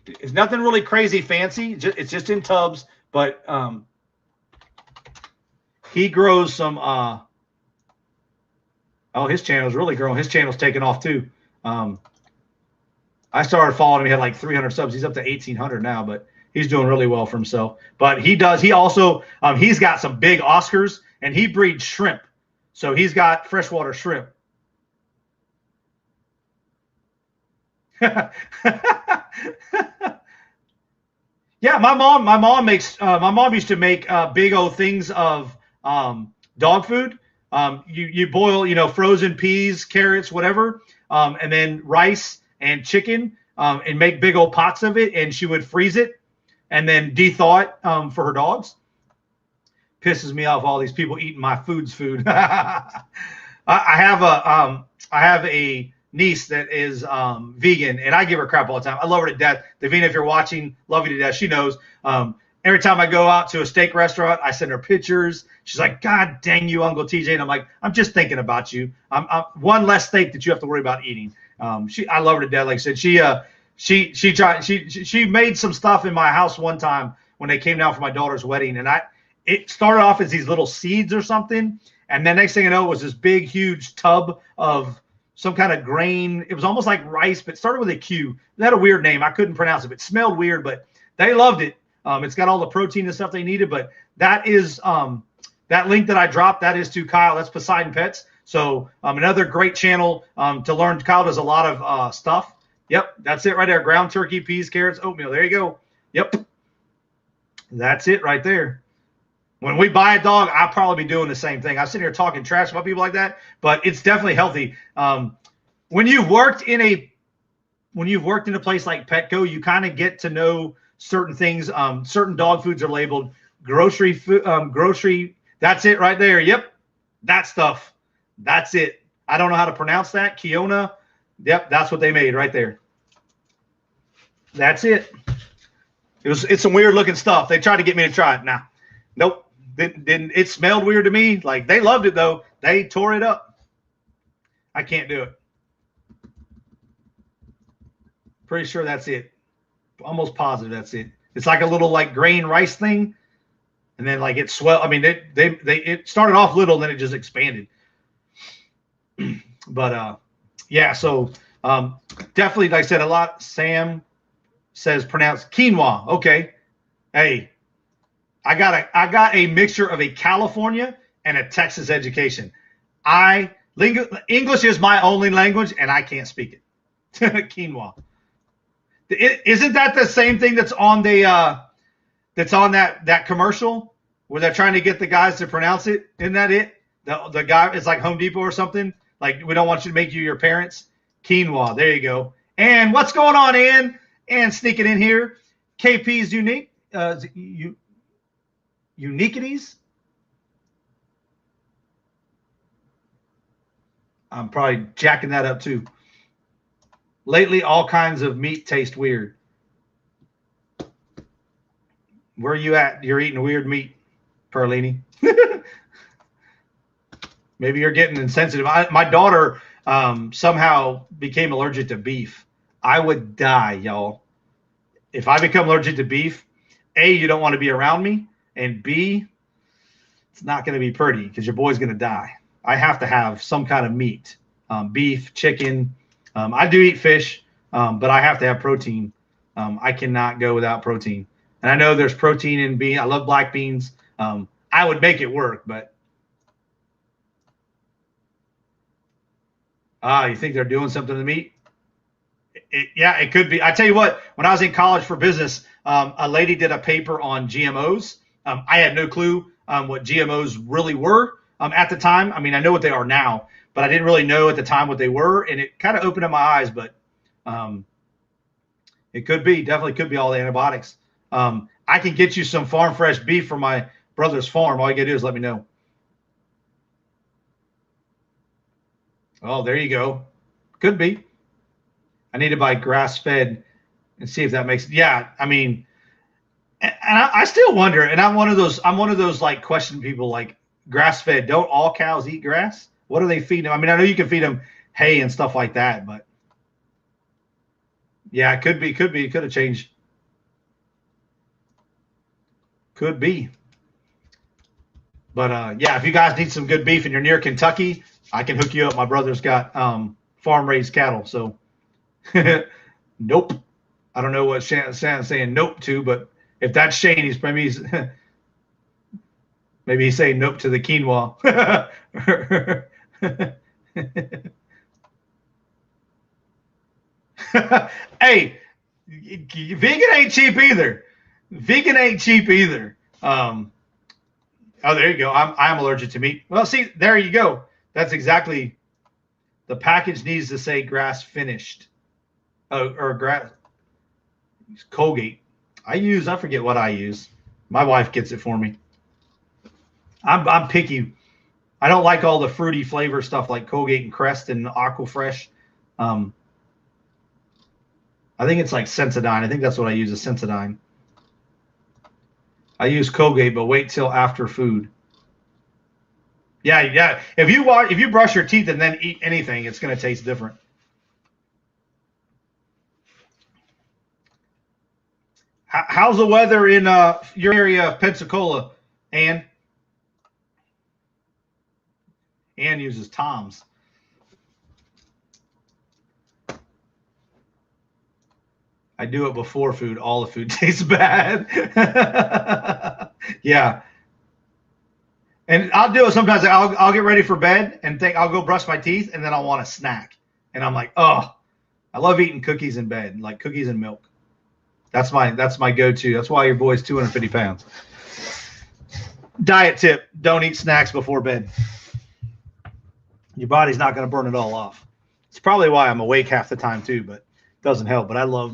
It's nothing really crazy fancy. It's just in tubs, but he grows some. His channel's really growing. His channel's taking off too. I started following him. He had like 300 subs. He's up to 1,800 now, but he's doing really well for himself. But he also he's got some big Oscars, and he breeds shrimp. So he's got freshwater shrimp. Yeah, my mom used to make big old things of dog food. You boil, frozen peas, carrots, whatever, and then rice and chicken, and make big old pots of it, and she would freeze it and then de-thaw it for her dogs. Pisses me off, all these people eating my food. I have a niece that is vegan, and I give her crap all the time. I love her to death. Davina, if you're watching, love you to death. She knows. Every time I go out to a steak restaurant, I send her pictures. She's like, God dang you, Uncle TJ. And I'm like, I'm just thinking about you. I'm one less steak that you have to worry about eating. I love her to death. Like I said, she made some stuff in my house one time when they came down for my daughter's wedding, and it started off as these little seeds or something, and then next thing I know, it was this big, huge tub of some kind of grain. It was almost like rice, but it started with a Q. It had a weird name. I couldn't pronounce it. It smelled weird, but they loved it. It's got all the protein and stuff they needed. But that is that link that I dropped. That is to Kyle. That's Poseidon Pets. So another great channel to learn. Kyle does a lot of stuff. Yep, that's it right there. Ground turkey, peas, carrots, oatmeal. There you go. Yep, that's it right there. When we buy a dog, I'll probably be doing the same thing. I sit here talking trash about people like that, but it's definitely healthy. When you've worked in a place like Petco, you kind of get to know certain things. Certain dog foods are labeled grocery food. That's it right there. Yep, that stuff. That's it. I don't know how to pronounce that. Kiona. Yep, that's what they made right there. That's it. It's some weird looking stuff. They tried to get me to try it. Nah, nope. Didn't it smelled weird to me? Like, they loved it though. They tore it up. I can't do it. Pretty sure that's it. Almost positive that's it. It's like a little like grain rice thing, and then like it swelled. I mean, it started off little, and then it just expanded. But yeah. So definitely, like I said, a lot. Sam says pronounced quinoa. Okay. Hey. I got a mixture of a California and a Texas education. English is my only language, and I can't speak it. Quinoa. Isn't that the same thing that's on that commercial where they're trying to get the guys to pronounce it? Isn't that it? The guy, it's like Home Depot or something. Like, we don't want you to make you your parents. Quinoa. There you go. And what's going on, Ann? Ann sneaking in here. KP's unique. Uniquities. I'm probably jacking that up too. Lately, all kinds of meat taste weird. Where are you at? You're eating weird meat, Perlini. Maybe you're getting insensitive. My daughter somehow became allergic to beef. I would die, y'all. If I become allergic to beef, A, you don't want to be around me, and B, it's not going to be pretty because your boy's going to die. I have to have some kind of meat, beef, chicken. I do eat fish, but I have to have protein. I cannot go without protein. And I know there's protein in beans. I love black beans. I would make it work, but you think they're doing something to meat? Yeah, it could be. I tell you what, when I was in college for business, a lady did a paper on GMOs. I had no clue what GMOs really were at the time. I mean, I know what they are now, but I didn't really know at the time what they were, and it kind of opened up my eyes. But it could be, definitely could be all the antibiotics. I can get you some farm fresh beef from my brother's farm. All you gotta do is let me know. Oh, there you go. Could be. I need to buy grass-fed and see if that makes. Yeah, I mean, and I still wonder. And I'm one of those like question people, like, grass-fed. Don't all cows eat grass? What do they feed them? I mean, I know you can feed them hay and stuff like that, but yeah, it could be. Could have changed. Could be. But yeah, if you guys need some good beef and you're near Kentucky, I can hook you up. My brother's got farm-raised cattle, so nope. I don't know what Shannon's saying nope to, but if that's Shane, maybe he's saying nope to the quinoa. Hey, vegan ain't cheap either. Vegan ain't cheap either. Oh, there you go. I'm allergic to meat. Well, see, there you go. That's exactly. The package needs to say grass finished. Or grass. Colgate. I forget what I use. My wife gets it for me. I'm picky. I don't like all the fruity flavor stuff like Colgate and Crest and Aquafresh. I think it's like Sensodyne. I think that's what I use, is Sensodyne. I use Colgate, but wait till after food. Yeah. If you brush your teeth and then eat anything, it's going to taste different. How's the weather in your area of Pensacola, Ann? Ann uses Tom's. I do it before food. All the food tastes bad. Yeah. And I'll do it sometimes. I'll get ready for bed and think I'll go brush my teeth, and then I'll want a snack. And I'm like, oh, I love eating cookies in bed, like cookies and milk. That's my go-to. That's why your boy's 250 pounds. Diet tip: don't eat snacks before bed. Your body's not going to burn it all off. It's probably why I'm awake half the time too, but it doesn't help. But I love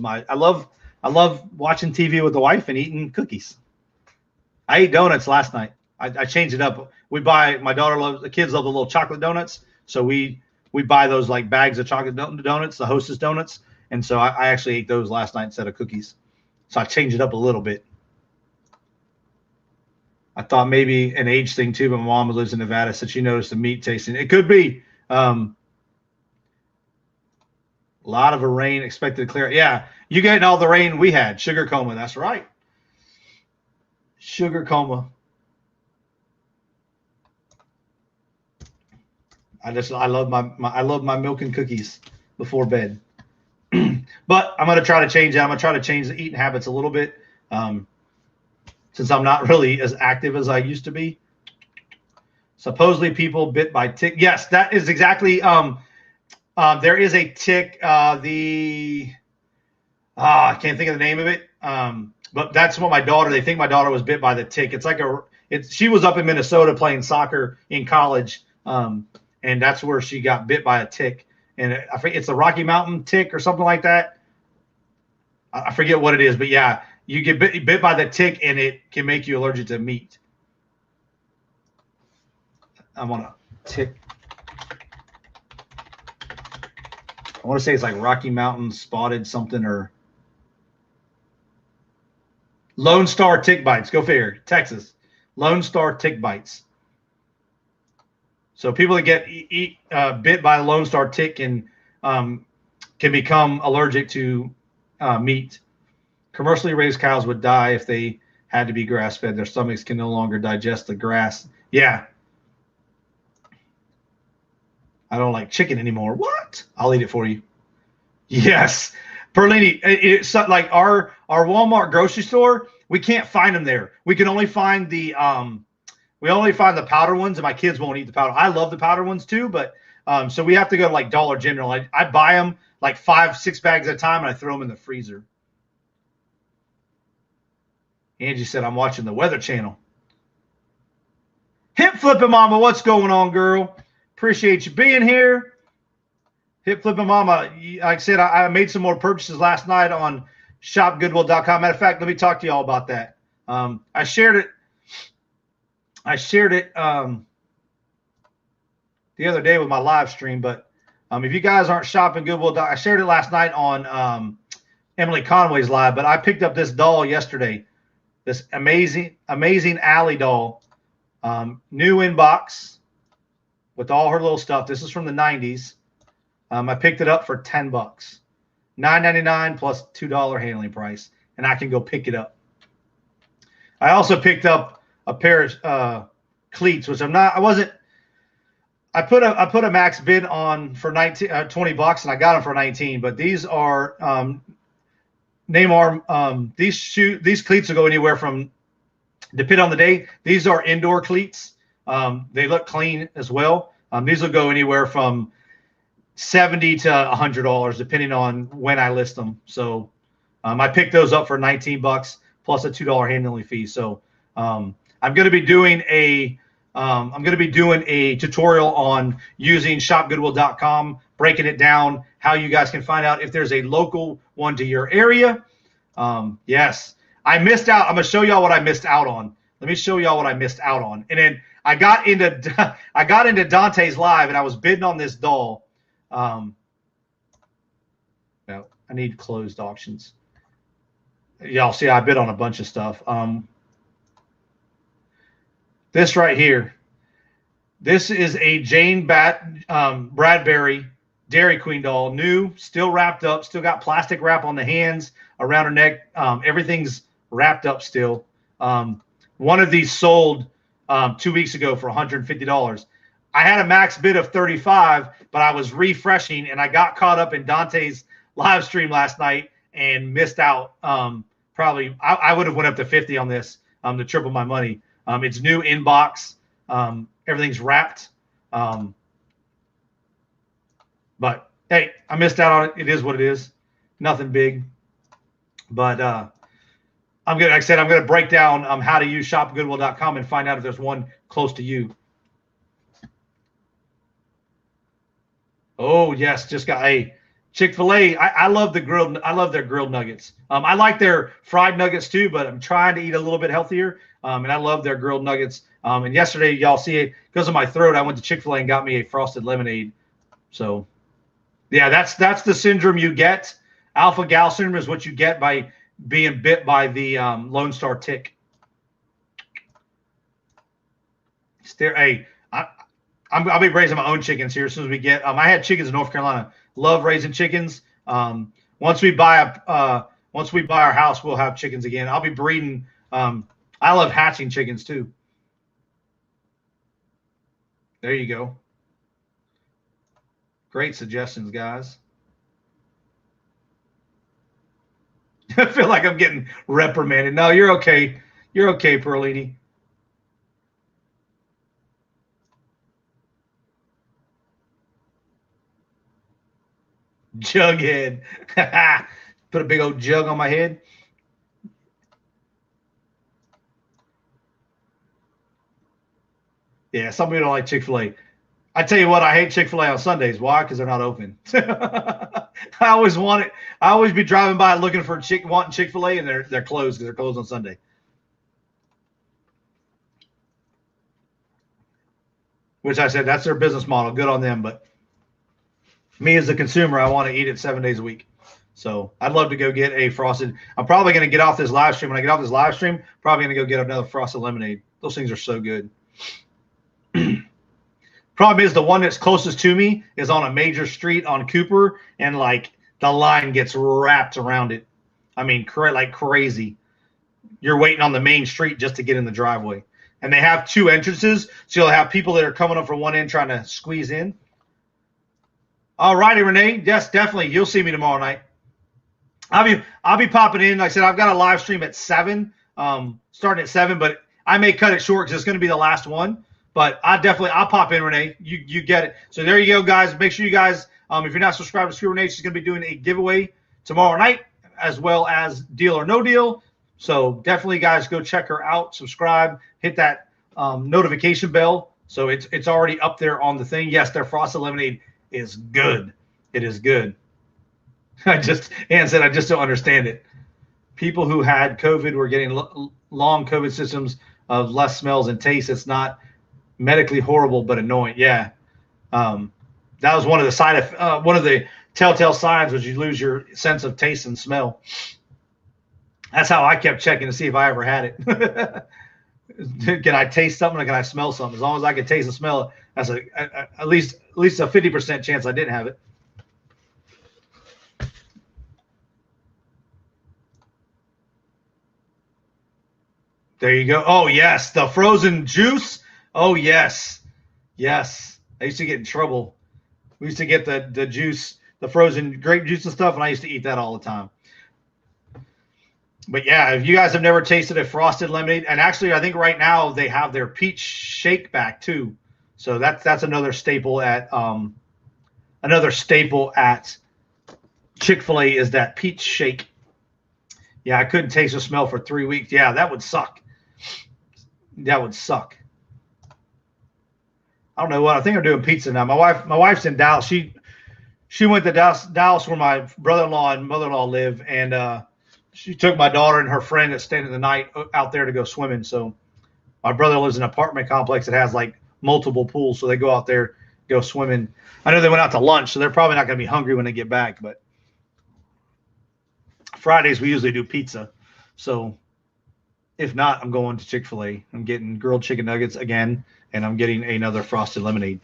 watching TV with the wife and eating cookies. I ate donuts last night. I changed it up. The kids love the little chocolate donuts, so we buy those like bags of chocolate donuts, the Hostess donuts, and so I actually ate those last night instead of cookies. So I changed it up a little bit. I thought maybe an age thing too, but my mom lives in Nevada, so she noticed the meat tasting. It could be. A lot of rain expected to clear. Yeah, you getting all the rain we had. Sugar coma, that's right. Sugar coma. I love my milk and cookies before bed. But I'm gonna try to change that. I'm gonna try to change the eating habits a little bit. Since I'm not really as active as I used to be. Supposedly people bit by tick. Yes, that is exactly. There is a tick. I can't think of the name of it. But that's what my daughter. They think my daughter was bit by the tick. It's like she was up in Minnesota playing soccer in college, and that's where she got bit by a tick. And I think it's the Rocky Mountain tick or something like that. I forget what it is, but yeah, you get bit by the tick, and it can make you allergic to meat. I'm on a tick. I want to say it's like Rocky Mountain spotted something or Lone Star tick bites. Go figure. Texas. Lone Star tick bites. So people that get bit by a Lone Star tick can become allergic to meat. Commercially raised cows would die if they had to be grass fed. Their stomachs can no longer digest the grass. Yeah. I don't like chicken anymore. What? I'll eat it for you. Yes. Perlini, it's like our Walmart grocery store, we can't find them there. We can only find the powder ones, and my kids won't eat the powder. I love the powder ones too, but so we have to go to like Dollar General. I buy them like 5-6 bags at a time, and I throw them in the freezer. Angie said, I'm watching the Weather Channel. Hip flipping mama, what's going on, girl? Appreciate you being here. Hip flipping mama, like I said, I made some more purchases last night on shopgoodwill.com. Matter of fact, let me talk to y'all about that. I shared it the other day with my live stream, but if you guys aren't shopping Goodwill, I shared it last night on Emily Conway's live, but I picked up this doll yesterday, this amazing Allie doll, new in box with all her little stuff. This is from the 90s. I picked it up for $10, $9.99 plus $2 handling price, and I can go pick it up. I also picked up a pair of cleats, which I put a max bid on for $20, and I got them for 19. But these are these cleats will go anywhere from, depending on the day. These are indoor cleats. They look clean as well. These will go anywhere from $70 to $100 depending on when I list them. So I picked those up for 19 bucks plus a $2 handling fee. So I'm going to be doing a tutorial on using shopgoodwill.com, breaking it down, how you guys can find out if there's a local one to your area. Yes, I missed out. I'm going to show y'all what I missed out on. Let me show y'all what I missed out on. And then I got into Dante's live, and I was bidding on this doll. No, I need closed auctions. Y'all see, I bid on a bunch of stuff. This right here, this is a Jane Bradbury Dairy Queen doll, new, still wrapped up, still got plastic wrap on the hands, around her neck. Everything's wrapped up still. One of these sold 2 weeks ago for $150. I had a max bid of $35, but I was refreshing, and I got caught up in Dante's live stream last night and missed out. Probably I would have went up to 50 on this to triple my money. It's new in box. Everything's wrapped. But hey, I missed out on it. It is what it is. Nothing big. But I'm gonna break down how to use shopgoodwill.com and find out if there's one close to you. Oh yes, just got a Chick-fil-A. I love the grilled. I love their grilled nuggets. I like their fried nuggets too, but I'm trying to eat a little bit healthier. And I love their grilled nuggets. And yesterday, y'all see it because of my throat. I went to Chick-fil-A and got me a frosted lemonade. So, yeah, that's the syndrome you get. Alpha gal syndrome is what you get by being bit by the Lone Star tick. Hey, I'll be raising my own chickens here as soon as we get. I had chickens in North Carolina. Love raising chickens. Once we buy our house, we'll have chickens again. I'll be breeding. I love hatching chickens too. There you go. Great suggestions, guys. I feel like I'm getting reprimanded. No, you're okay. You're okay, Perlini. Jughead. Put a big old jug on my head. Yeah, some people don't like Chick-fil-A. I tell you what, I hate Chick-fil-A on Sundays. Why? Because they're not open. I always want it. I always be driving by looking for wanting Chick-fil-A, and they're closed because they're closed on Sunday. Which I said, that's their business model. Good on them. But me as a consumer, I want to eat it 7 days a week. So I'd love to go get a frosted. I'm probably going to get off this live stream. When I get off this live stream, probably going to go get another frosted lemonade. Those things are so good. Problem is, the one that's closest to me is on a major street on Cooper, and like the line gets wrapped around it. I mean, like crazy. You're waiting on the main street just to get in the driveway. And they have 2 entrances, so you'll have people that are coming up from one end trying to squeeze in. All righty, Renee. Yes, definitely. You'll see me tomorrow night. I'll be popping in. Like I said, I've got a live stream at 7, starting at 7, but I may cut it short because it's going to be the last one. But I'll pop in, Renee. You get it. So there you go, guys. Make sure you guys, if you're not subscribed to Screw Renee, she's going to be doing a giveaway tomorrow night, as well as Deal or No Deal. So definitely, guys, go check her out. Subscribe. Hit that notification bell. So it's already up there on the thing. Yes, their frosted lemonade is good. It is good. Ann said, I just don't understand it. People who had COVID were getting long COVID systems of less smells and tastes. It's not medically horrible, but annoying. Yeah. That was one of the one of the telltale signs was you lose your sense of taste and smell. That's how I kept checking to see if I ever had it. Can I taste something or can I smell something? As long as I can taste and smell it, that's at least a 50% chance I didn't have it. There you go. Oh, yes. The frozen juice. Oh, yes. Yes. I used to get in trouble. We used to get the juice, the frozen grape juice and stuff, and I used to eat that all the time. But, yeah, if you guys have never tasted a frosted lemonade, and actually I think right now they have their peach shake back too. So that's another staple at Chick-fil-A is that peach shake. Yeah, I couldn't taste or smell for 3 weeks. Yeah, that would suck. That would suck. I don't know what. I think I'm doing pizza now. My wife's in Dallas. She went to Dallas where my brother-in-law and mother-in-law live, and she took my daughter and her friend that stayed the night out there to go swimming. So my brother lives in an apartment complex that has like multiple pools, so they go out there, go swimming. I know they went out to lunch, so they're probably not going to be hungry when they get back. But Fridays we usually do pizza. So if not, I'm going to Chick-fil-A. I'm getting grilled chicken nuggets again, and I'm getting another frosted lemonade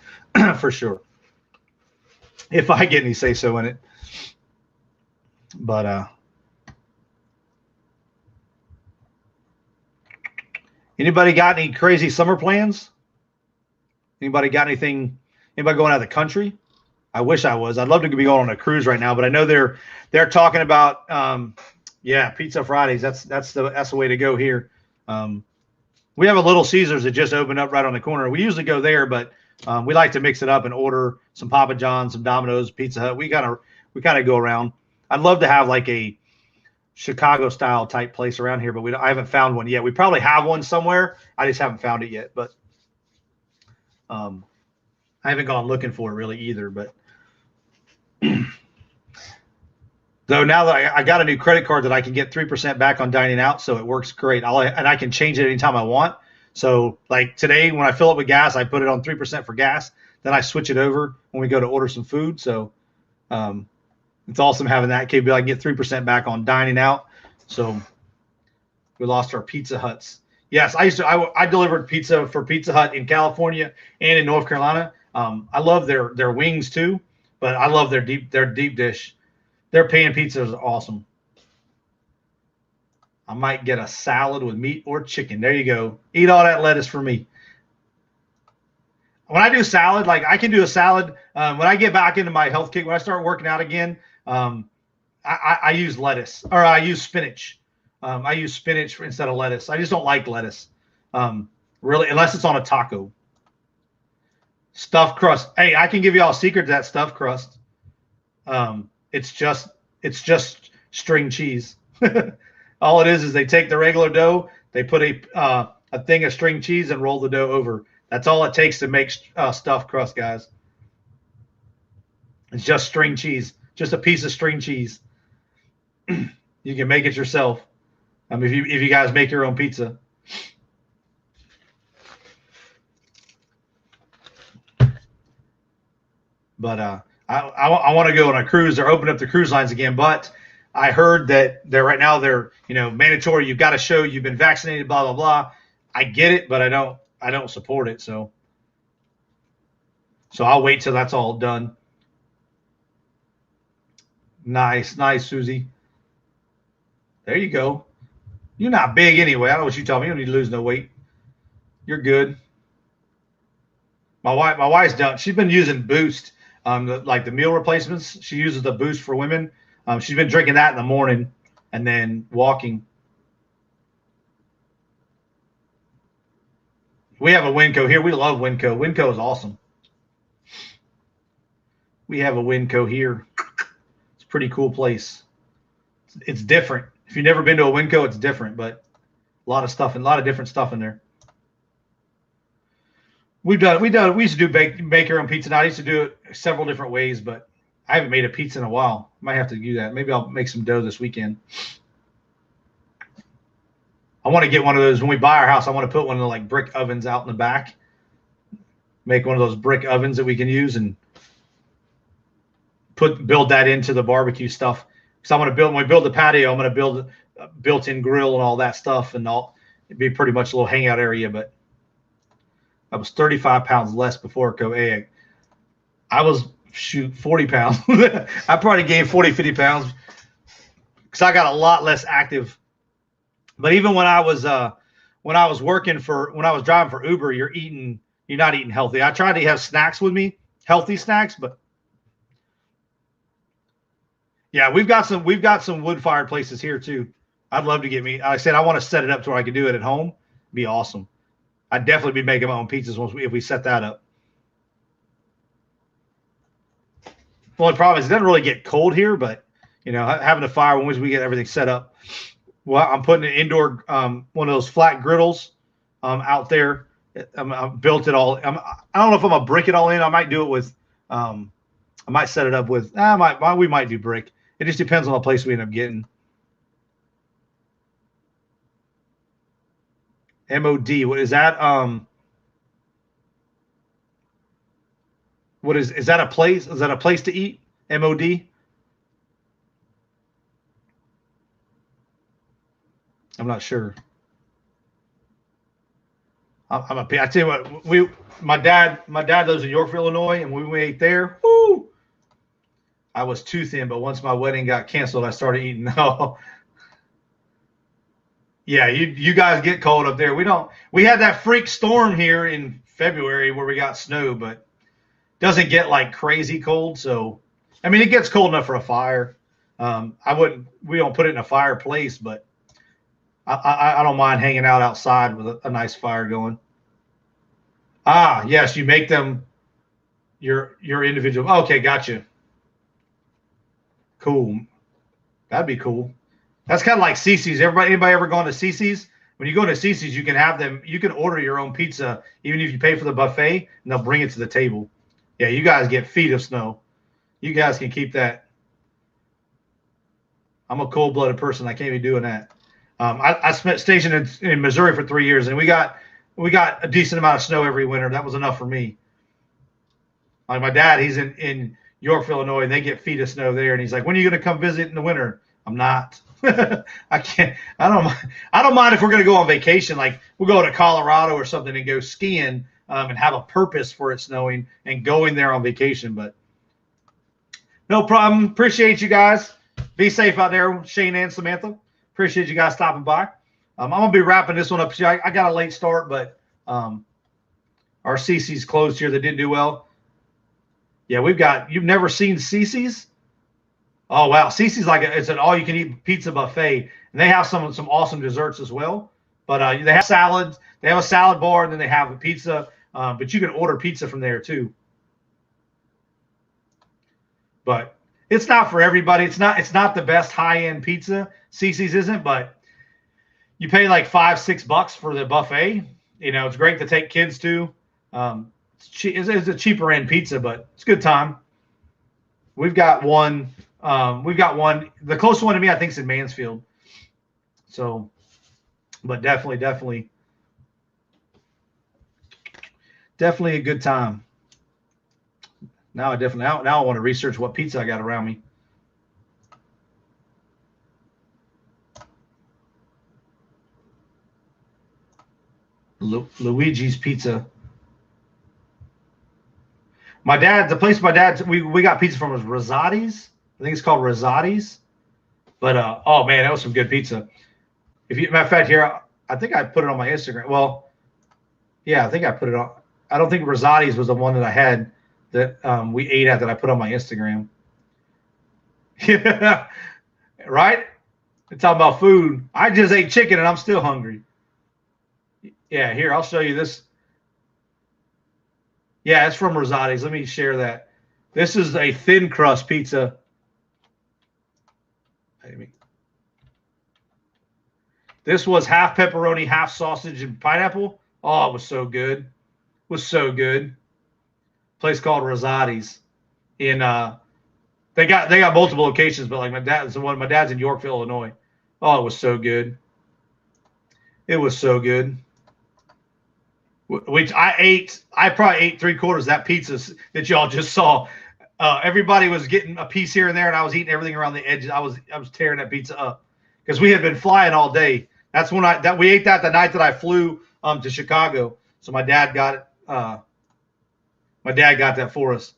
for sure. If I get any say-so in it. But anybody got any crazy summer plans? Anybody got anything? Anybody going out of the country? I wish I was. I'd love to be going on a cruise right now, but I know they're talking about Pizza Fridays. That's the way to go here. We have a Little Caesars that just opened up right on the corner. We usually go there, but we like to mix it up and order some Papa John's, some Domino's, Pizza Hut. We kind of go around. I'd love to have like a Chicago style type place around here, but I haven't found one yet. We probably have one somewhere. I just haven't found it yet, but I haven't gone looking for it really either. But though now that I got a new credit card that I can get 3% back on dining out, so it works great. And I can change it anytime I want. So like today, when I fill up with gas, I put it on 3% for gas. Then I switch it over when we go to order some food. So it's awesome having that capability. I can get 3% back on dining out. So we lost our Pizza Huts. Yes, I delivered pizza for Pizza Hut in California and in North Carolina. I love their wings too, but I love their deep dish. Their pan pizzas are awesome. I might get a salad with meat or chicken. There you go. Eat all that lettuce for me. When I do salad, like I can do a salad. When I get back into my health kick, when I start working out again, I use lettuce or I use spinach. I use spinach instead of lettuce. I just don't like lettuce, really, unless it's on a taco. Stuffed crust. Hey, I can give you all a secret to that stuffed crust. It's just string cheese. All it is they take the regular dough, they put a thing of string cheese and roll the dough over. That's all it takes to make stuffed crust, guys. It's just string cheese, just a piece of string cheese. You can make it yourself. If you guys make your own pizza. But I want to go on a cruise. They're opening up the cruise lines again, but I heard that right now they're mandatory. You've got to show you've been vaccinated. Blah blah blah. I get it, but I don't support it. So I'll wait till that's all done. Nice, Susie. There you go. You're not big anyway. I don't know what you tell me. You don't need to lose no weight. You're good. My wife's done. She's been using Boost, like the meal replacements. She uses the Boost for women. She's been drinking that in the morning and then walking. We have a Winco here. We love Winco. Winco is awesome. We have a Winco here. It's a pretty cool place. It's different. If you've never been to a Winco, it's different, but a lot of stuff and a lot of different stuff in there. We used to make our own pizza. Now I used to do it several different ways, but I haven't made a pizza in a while. Might have to do that. Maybe I'll make some dough this weekend. I want to get one of those when we buy our house. I want to put one of the like brick ovens out in the back. Make one of those brick ovens that we can use and build that into the barbecue stuff. Because I want to when we build the patio, I'm going to build a built-in grill and all that stuff, and it'd be pretty much a little hangout area. But I was 35 pounds less before COVID. I was 40 pounds. I probably gained 40, 50 pounds because I got a lot less active. But even when I was driving for Uber, you're not eating healthy. I tried to have snacks with me, healthy snacks, but yeah, we've got some wood-fired places here too. I'd love to get me. I said I want to set it up to where I can do it at home. It'd be awesome. I'd definitely be making my own pizzas if we set that up. The only problem is it doesn't really get cold here, but having a fire once we get everything set up. Well, I'm putting an indoor one of those flat griddles out there. I built it all. I don't know if I'm gonna brick it all in. I might do it with. I might set it up with. We might do brick. It just depends on the place we end up getting. MOD. What is that? What is that a place? Is that a place to eat? MOD? I'm not sure. I tell you what, my dad lives in Yorkville, Illinois, and when we ate there, whoo, I was too thin, but once my wedding got canceled, I started eating. Oh. Yeah, you guys get cold up there. We had that freak storm here in February where we got snow, but doesn't get like crazy cold. So, I mean, it gets cold enough for a fire. We don't put it in a fireplace, but I don't mind hanging out outside with a nice fire going. Ah, yes, you make them your individual. Okay, gotcha. Cool. That'd be cool. That's kind of like Cece's. Anybody ever gone to Cece's? When you go to Cece's, you can have them. You can order your own pizza, even if you pay for the buffet, and they'll bring it to the table. Yeah, you guys get feet of snow. You guys can keep that. I'm a cold-blooded person. I can't be doing that. I spent stationed in Missouri for 3 years, and we got a decent amount of snow every winter. That was enough for me. Like my dad, he's in Yorkville, Illinois, and they get feet of snow there, and he's like, "When are you going to come visit in the winter?" I'm not. I can't. I don't mind if we're going to go on vacation. Like we'll go to Colorado or something and go skiing and have a purpose for it snowing and going there on vacation. But no problem. Appreciate you guys. Be safe out there, Shane and Samantha. Appreciate you guys stopping by. I'm going to be wrapping this one up. I got a late start, but our Cece's closed here. They didn't do well. Yeah, you've never seen Cece's? Oh, wow. Cece's it's an all-you-can-eat pizza buffet, and they have some awesome desserts as well. But they have salads. They have a salad bar, and then they have a pizza. But you can order pizza from there too. But It's not for everybody. It's not the best high-end pizza. Cece's isn't, but you pay like $5-6 for the buffet. You know, it's great to take kids to. It's a cheaper end pizza, but it's a good time. We've got one. The closest one to me, I think, is in Mansfield. So, but definitely a good time. Now I want to research what pizza I got around me. Luigi's Pizza. The place my dad's, we got pizza from was Rosati's. I think it's called Rosati's. But oh man, that was some good pizza. Matter of fact, here, I think I put it on my Instagram. Well, yeah, I think I put it on. I don't think Rosati's was the one that I had that we ate at that I put on my Instagram. Yeah, right? It's talking about food. I just ate chicken and I'm still hungry. Yeah, here, I'll show you this. Yeah, it's from Rosati's. Let me share that. This is a thin crust pizza. This was half pepperoni, half sausage, and pineapple. Oh, it was so good. It was so good. Place called Rosati's. In they got multiple locations, but like my dad's in Yorkville, Illinois. Oh, it was so good. It was so good. Which I probably ate 3/4 of that pizza that y'all just saw. Everybody was getting a piece here and there, and I was eating everything around the edges. I was tearing that pizza up because we had been flying all day. That's when we ate that the night that I flew to Chicago. So my dad got it. My dad got that for us.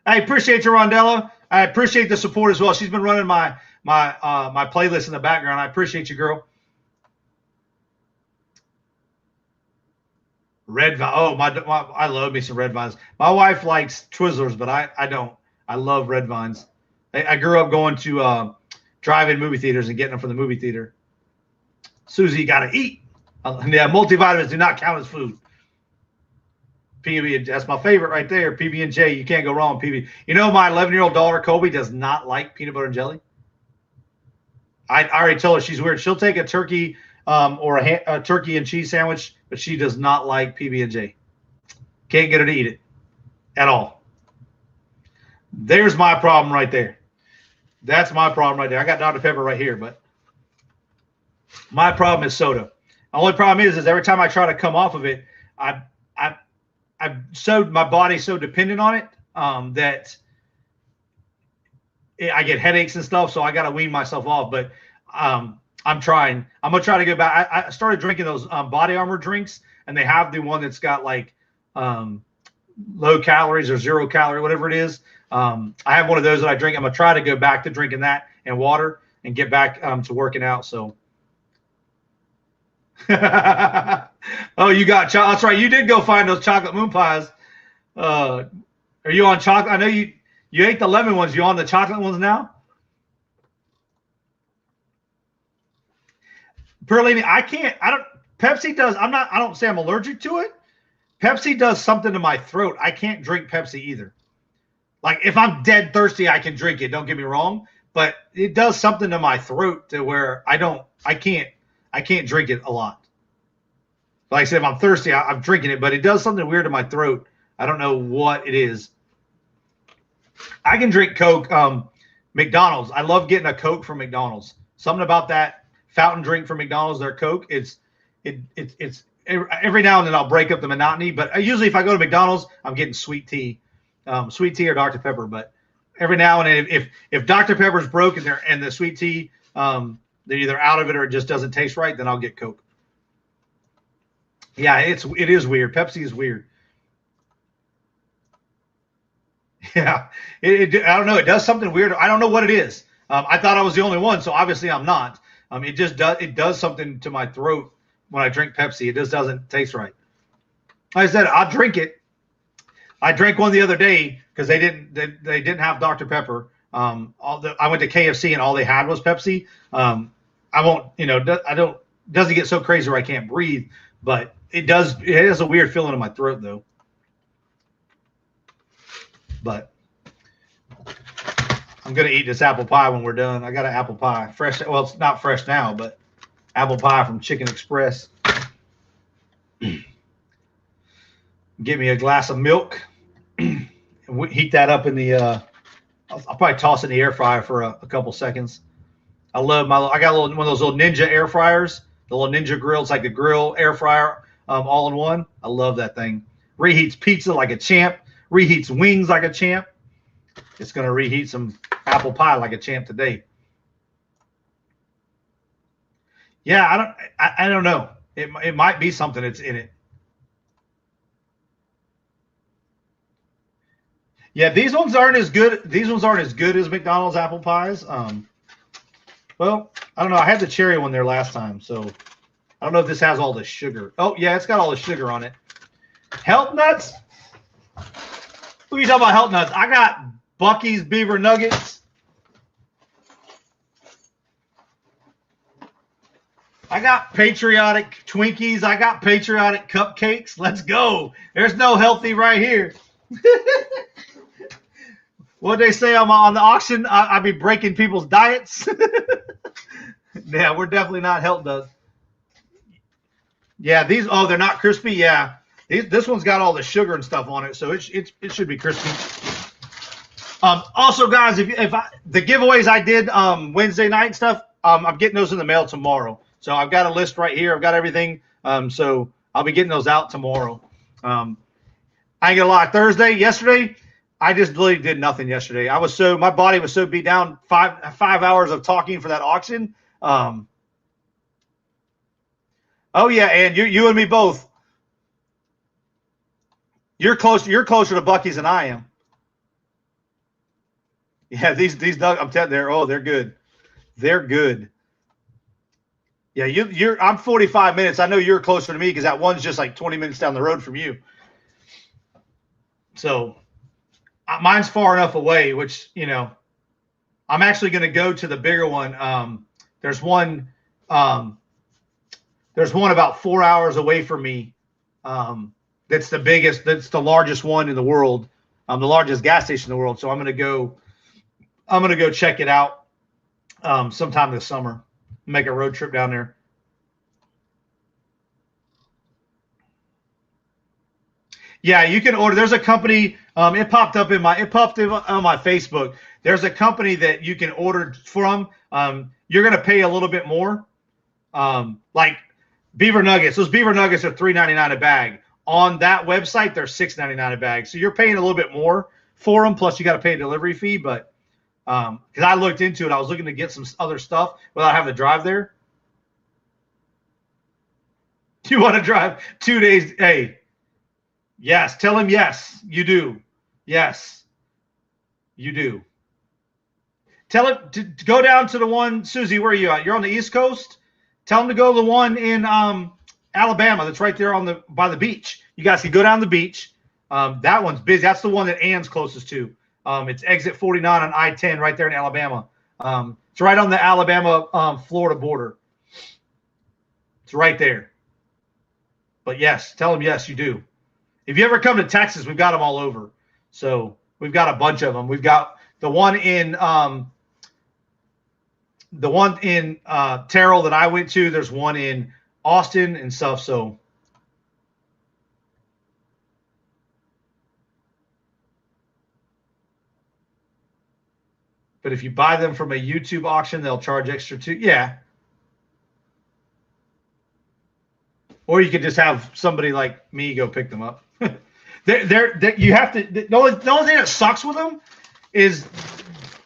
I appreciate you, Rondella. I appreciate the support as well. She's been running my playlist in the background. I appreciate you, girl. Red vine. Oh, I love me some red vines. My wife likes Twizzlers, but I don't. I love red vines. I grew up going to drive-in movie theaters and getting them from the movie theater. Susie, you got to eat. Yeah, multivitamins do not count as food. PB, that's my favorite right there. PB&J, you can't go wrong with PB. You know, my 11-year-old daughter, Colby, does not like peanut butter and jelly. I already told her she's weird. She'll take a turkey or a turkey and cheese sandwich, but she does not like PB&J. Can't get her to eat it at all. There's my problem right there. That's my problem right there. I got Dr. Pepper right here, but my problem is soda. The only problem is every time I try to come off of it, my body's so dependent on it that I get headaches and stuff. So I got to wean myself off. But I'm trying. I'm gonna try to go back. I started drinking those Body Armor drinks, and they have the one that's got like low calories or 0 calorie, whatever it is. I have one of those that I drink. I'm gonna try to go back to drinking that and water and get back to working out. So. Oh, you got chocolate. That's right. You did go find those chocolate moon pies. Are you on chocolate? I know you ate the lemon ones. You on the chocolate ones now? Perlini, Pepsi does. I don't say I'm allergic to it. Pepsi does something to my throat. I can't drink Pepsi either. Like if I'm dead thirsty, I can drink it. Don't get me wrong, but it does something to my throat to where I can't drink it a lot. Like I said, if I'm thirsty, I'm drinking it, but it does something weird to my throat. I don't know what it is. I can drink Coke. McDonald's. I love getting a Coke from McDonald's. Something about that fountain drink from McDonald's, their Coke. It's every now and then I'll break up the monotony, but usually if I go to McDonald's, I'm getting sweet tea or Dr. Pepper. But every now and then, if Dr. Pepper's broke and the sweet tea, they're either out of it or it just doesn't taste right, then I'll get Coke. Yeah, it is weird. Pepsi is weird. Yeah, I don't know. It does something weird. I don't know what it is. I thought I was the only one, so obviously I'm not. It does something to my throat when I drink Pepsi. It just doesn't taste right. Like I said, I'll drink it. I drank one the other day because they didn't have Dr. Pepper. I went to KFC and all they had was Pepsi. Doesn't get so crazy where I can't breathe, but it has a weird feeling in my throat though. But I'm going to eat this apple pie when we're done. I got an apple pie. Fresh. Well, it's not fresh now, but apple pie from Chicken Express. Get me a glass of milk. And heat that up in the I'll probably toss it in the air fryer for a couple seconds. I got one of those little Ninja air fryers, the little Ninja grill. It's like a grill air fryer all in one. I love that thing. Reheats pizza like a champ. Reheats wings like a champ. It's going to reheat some apple pie like a champ today. Yeah, I don't know. It might be something that's in it. Yeah, these ones aren't as good. These ones aren't as good as McDonald's apple pies. Well, I don't know. I had the cherry one there last time, so I don't know if this has all the sugar. Oh, yeah, it's got all the sugar on it. Health nuts? Who are you talking about health nuts? I got Bucky's Beaver Nuggets. I got patriotic Twinkies. I got patriotic cupcakes. Let's go. There's no healthy right here. What they say on the auction, I be breaking people's diets. Yeah, we're definitely not health nuts. Yeah, these, oh, they're not crispy. Yeah, this one's got all the sugar and stuff on it, so it should be crispy. Also, guys, the giveaways I did Wednesday night and stuff, I'm getting those in the mail tomorrow. So I've got a list right here. I've got everything. So I'll be getting those out tomorrow. I ain't gonna lie. Thursday, yesterday, I just really did nothing yesterday. My body was so beat down. 5 hours of talking for that auction. Oh yeah, and you and me both. You're closer to Bucky's than I am. Yeah, these I'm telling you, they're good. They're good. Yeah, I'm 45 minutes. I know you're closer to me because that one's just like 20 minutes down the road from you. So mine's far enough away, which, I'm actually going to go to the bigger one. There's one about 4 hours away from me. That's the biggest, that's the largest one in the world. The largest gas station in the world. So I'm going to go check it out sometime this summer. Make a road trip down there. Yeah, you can order. There's a company. It popped up on my Facebook. There's a company that you can order from. You're going to pay a little bit more. Like Beaver Nuggets. Those Beaver Nuggets are $3.99 a bag. On that website, they're $6.99 a bag. So you're paying a little bit more for them. Plus, you got to pay a delivery fee. But because I looked into it, I was looking to get some other stuff without having to drive there. You want to drive 2 days? Hey, yes. Tell him yes, you do. Yes, you do. Tell him to go down to the one, Susie, where are you at? You're on the East Coast? Tell him to go to the one in Alabama that's right there by the beach. You guys can go down the beach. That one's busy. That's the one that Ann's closest to. It's exit 49 on I-10 right there in Alabama. It's right on the Alabama-Florida border. It's right there. But yes, tell them yes, you do. If you ever come to Texas, we've got them all over. So we've got a bunch of them. We've got the one in Terrell that I went to. There's one in Austin and stuff. So but if you buy them from a YouTube auction, they'll charge extra too. Yeah. Or you could just have somebody like me go pick them up. You have to. The only thing that sucks with them is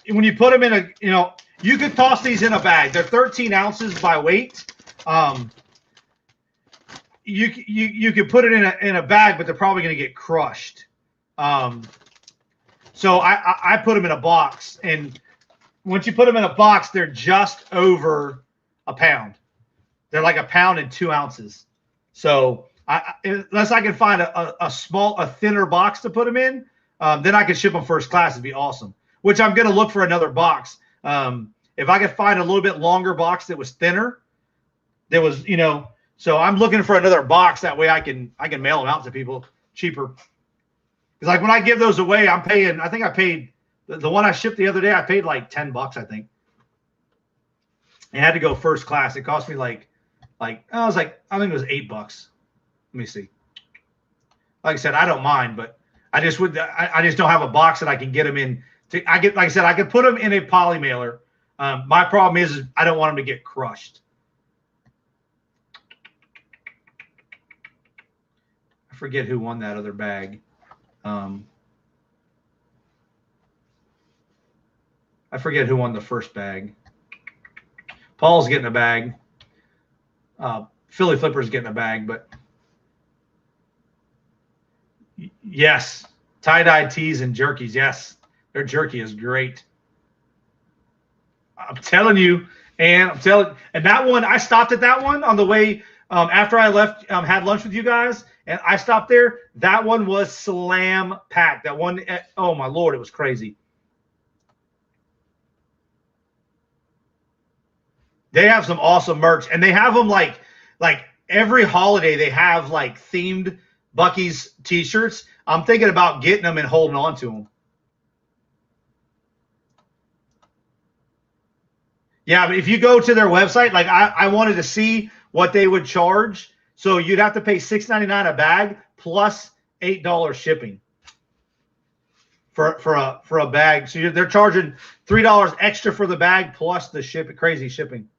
when you put them in you could toss these in a bag. They're 13 ounces by weight. You could put it in a bag, but they're probably going to get crushed. So I put them in a box, and once you put them in a box, they're just over a pound. They're like a pound and 2 ounces. So unless I can find a thinner box to put them in, then I can ship them first class. It'd be awesome. Which I'm going to look for another box. If I could find a little bit longer box that was thinner, so I'm looking for another box. That way I can mail them out to people cheaper. Because like when I give those away, I'm paying. I think I paid The one I shipped the other day, I paid like $10, I think. It had to go first class. It cost me I think it was $8. Let me see. Like I said, I don't mind, but I just don't have a box that I can get them in. Like I said, I could put them in a poly mailer. My problem is I don't want them to get crushed. I forget who won that other bag. I forget who won the first bag. Paul's getting a bag. Philly Flipper's getting a bag, but yes, tie-dye tees and jerkies. Yes, their jerky is great. I'm telling you, and that one, I stopped at that one on the way after I left, had lunch with you guys, and I stopped there. That one was slam packed. That one, oh my Lord, it was crazy. They have some awesome merch, and they have them like every holiday. They have like themed Buc-ee's t-shirts. I'm thinking about getting them and holding on to them. Yeah, but if you go to their website, like I wanted to see what they would charge. So you'd have to pay $6.99 a bag plus $8 shipping for a bag. So they're charging $3 extra for the bag plus the crazy shipping.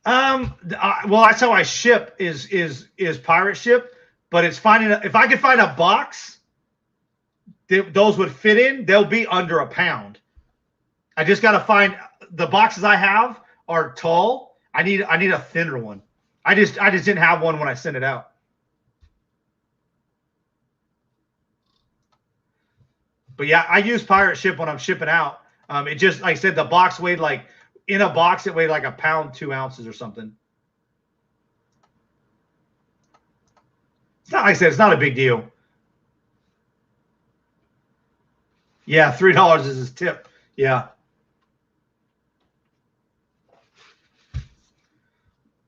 Well, that's how I ship is pirate ship, but it's finding if I could find a box those would fit in, they'll be under a pound. I just got to find the boxes I have are tall. I need a thinner one. I just didn't have one when I sent it out. But yeah, I use pirate ship when I'm shipping out. It just, like I said, the box weighed like, in a box, it weighed like 1 pound, 2 ounces or something. It's not, like I said, it's not a big deal. Yeah, $3 is his tip. Yeah.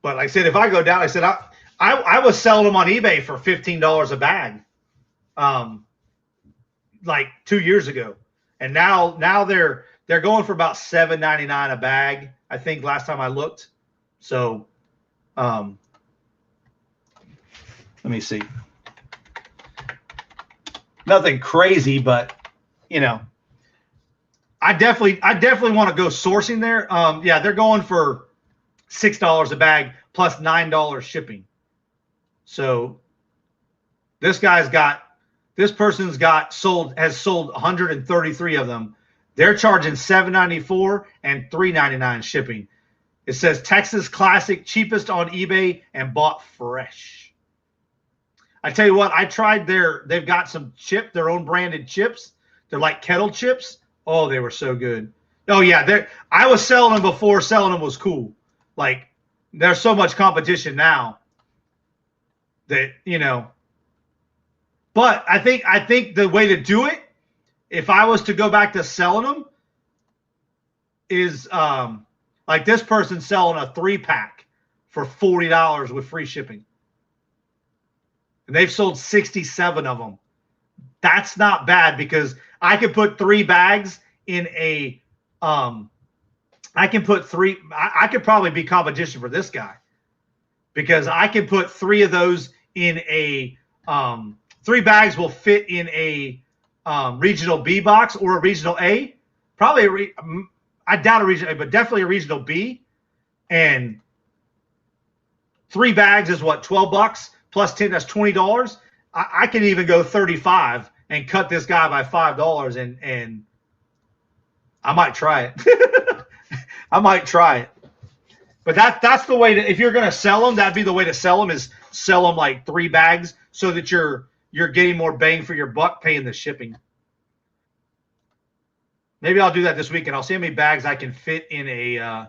But like I said, if I go down, I said, I was selling them on eBay for $15 a bag, like 2 years ago. And now they're going for about $7.99 a bag, I think, last time I looked. So, let me see. Nothing crazy, but you know, I definitely want to go sourcing there. Yeah, they're going for $6 a bag plus $9 shipping. So this person's has sold 133 of them. They're charging $7.94 and $3.99 shipping. It says Texas Classic, cheapest on eBay and bought fresh. I tell you what, I tried they've got some their own branded chips. They're like kettle chips. Oh, they were so good. Oh yeah, I was selling them before selling them was cool. Like there's so much competition now that, you know. But I think the way to do it, if I was to go back to selling them, is like this person selling a 3-pack for $40 with free shipping. And they've sold 67 of them. That's not bad because I could put 3 bags in a I could probably be competition for this guy because I can put 3 of those in a 3 bags will fit in a regional B box or a regional A. Probably I doubt a regional A, but definitely a regional B. And 3 bags is what, $12 plus 10, that's $20. I can even go 35 and cut this guy by $5 and I might try it. I might try it. But that's the way to, if you're going to sell them, that'd be the way to sell them, is sell them like 3 bags so that you're getting more bang for your buck paying the shipping. Maybe I'll do that this weekend. I'll see how many bags I can fit in a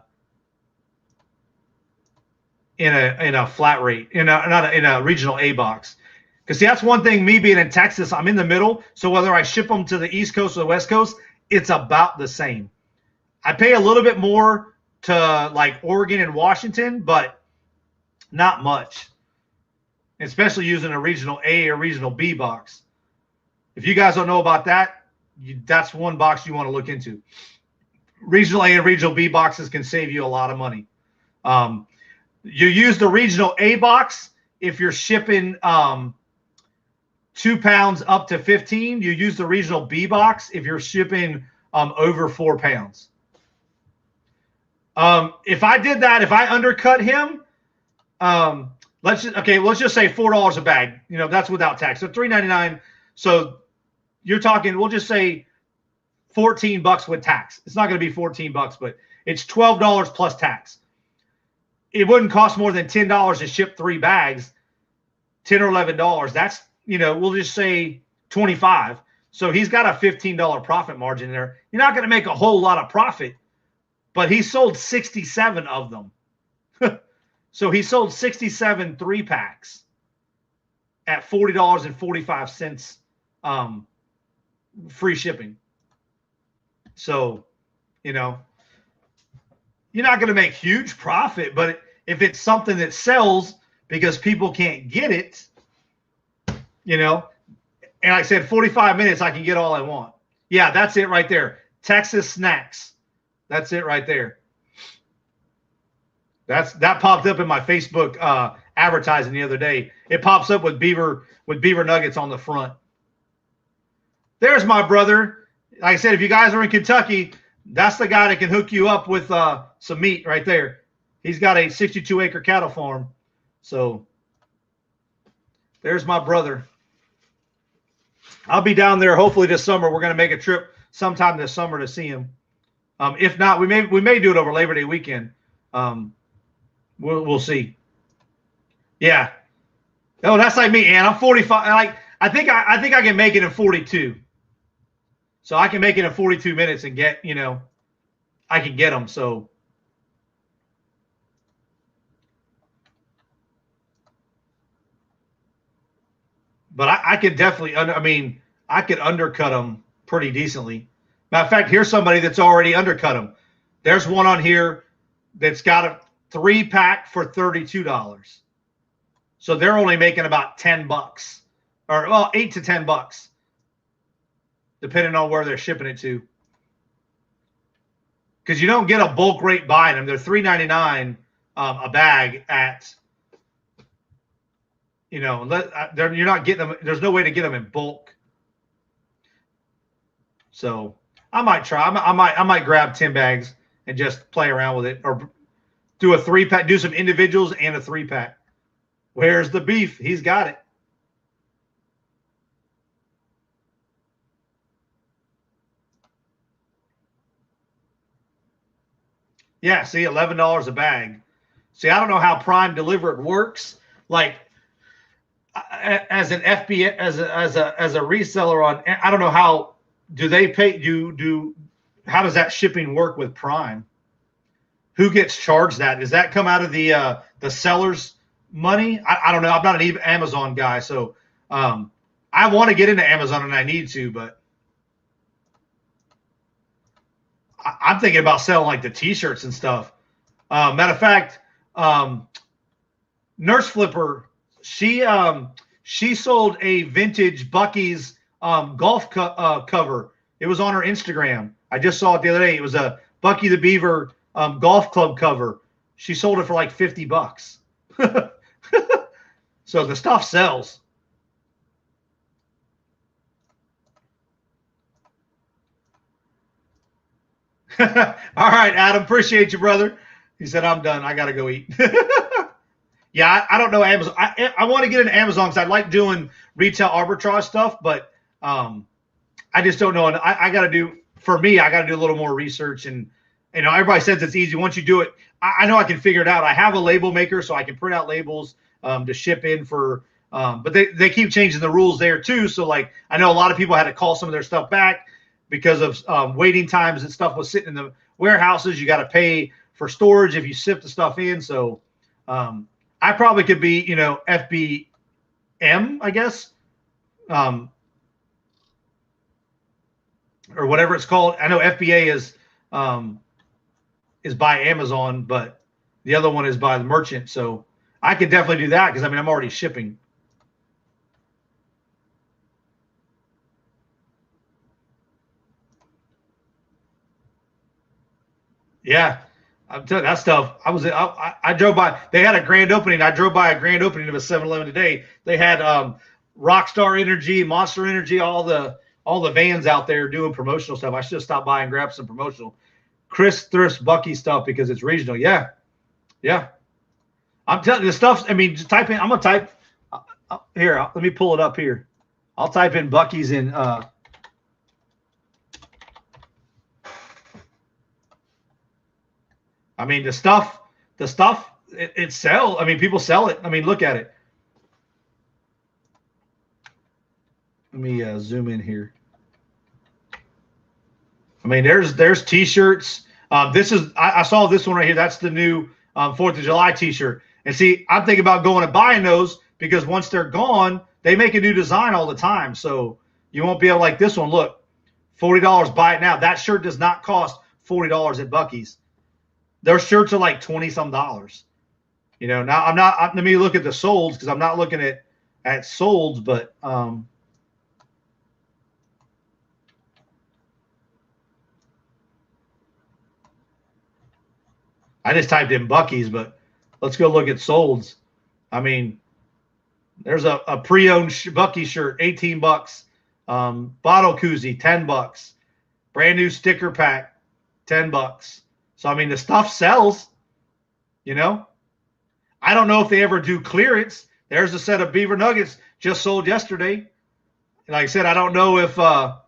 flat rate, in a regional A box. Because see, that's one thing, me being in Texas, I'm in the middle. So whether I ship them to the East Coast or the West Coast, it's about the same. I pay a little bit more to like Oregon and Washington, but not much. especially using a regional A or regional B box. If you guys don't know about that, that's one box you want to look into. Regional A and regional B boxes can save you a lot of money. You use the regional A box if you're shipping 2 pounds up to 15. You use the regional B box if you're shipping over 4 pounds. If I did that, if I undercut him, let's just say $4 a bag. You know, that's without tax. So $3.99. So you're talking, we'll just say $14 with tax. It's not going to be $14, but it's $12 plus tax. It wouldn't cost more than $10 to ship 3 bags, $10 or $11. That's, you know, we'll just say 25. So he's got a $15 profit margin there. You're not going to make a whole lot of profit, but he sold 67 of them. So he sold 67 3-packs at $40.45 free shipping. So, you know, you're not going to make huge profit, but if it's something that sells because people can't get it, you know, and like I said, 45 minutes, I can get all I want. Yeah, that's it right there. Texas snacks. That's it right there. That popped up in my Facebook advertising the other day. It pops up with beaver nuggets on the front. There's my brother. Like I said, if you guys are in Kentucky, that's the guy that can hook you up with some meat right there. He's got a 62-acre cattle farm. So there's my brother. I'll be down there hopefully this summer. We're going to make a trip sometime this summer to see him. If not, we may do it over Labor Day weekend. We'll see. Yeah. Oh, that's like me, Ann. I'm 45. I think I can make it in 42. So I can make it in 42 minutes and get, you know, I can get them. So but I could definitely, I could undercut them pretty decently. Matter of fact, here's somebody that's already undercut them. There's one on here that's got a 3-pack for $32. So they're only making about $10 or well, $8 to $10, depending on where they're shipping it to. Because you don't get a bulk rate buying them. They're $3.99 a bag at, you know, you're not getting them. There's no way to get them in bulk. So I might try. I might grab 10 bags and just play around with it, or do a 3-pack, do some individuals and a 3-pack. Where's the beef? He's got it. Yeah, see, $11 a bag. See, I don't know how Prime Delivered works. Like, as an FBA, as a reseller on, I don't know how do they pay. How does that shipping work with Prime? Who gets charged that? Does that come out of the seller's money? I don't know. I'm not an Amazon guy, so I want to get into Amazon and I need to, but I'm thinking about selling like the T-shirts and stuff. Matter of fact, Nurse Flipper, she sold a vintage Bucky's golf cover. It was on her Instagram. I just saw it the other day. It was a Bucky the Beaver golf club cover. She sold it for like $50. So the stuff sells. All right, Adam. Appreciate you, brother. He said, I'm done. I got to go eat. Yeah, I don't know Amazon. I want to get into Amazon because I like doing retail arbitrage stuff, but I just don't know. And I got to do, for me, I got to do a little more research. And, you know, everybody says it's easy. Once you do it, I know I can figure it out. I have a label maker, so I can print out labels to ship in for, but they keep changing the rules there too. So, like, I know a lot of people had to call some of their stuff back because of waiting times and stuff was sitting in the warehouses. You got to pay for storage if you ship the stuff in. So I probably could be, you know, FBM, I guess, or whatever it's called. I know FBA is by Amazon, but the other one is by the merchant. So I could definitely do that because, I mean, I'm already shipping. Yeah. I'm telling you, that stuff. I drove by. They had a grand opening. I drove by a grand opening of a 7-Eleven today. They had Rockstar Energy, Monster Energy, all the vans out there doing promotional stuff. I should have stopped by and grabbed some promotional Chris Thrift's Bucky stuff because it's regional. Yeah, yeah. I'm telling you the stuff. I mean, just type in. I'm gonna type here. Let me pull it up here. I'll type in Bucky's in. I mean, the stuff, it sells. I mean, people sell it. I mean, look at it. Let me zoom in here. I mean, there's T-shirts. I saw this one right here. That's the new 4th of July T-shirt. And see, I'm thinking about going and buying those because once they're gone, they make a new design all the time. So you won't be able like this one. Look, $40. Buy it now. That shirt does not cost $40 at Bucky's. Their shirts are like $20-some. You know, now let me look at the solds because I'm not looking at solds, but I just typed in Bucky's, but let's go look at solds. I mean, there's a pre-owned Bucky shirt, $18. Bottle koozie, $10. Brand new sticker pack, $10. So, I mean, the stuff sells, you know. I don't know if they ever do clearance. There's a set of Beaver Nuggets just sold yesterday. Like I said, I don't know if no,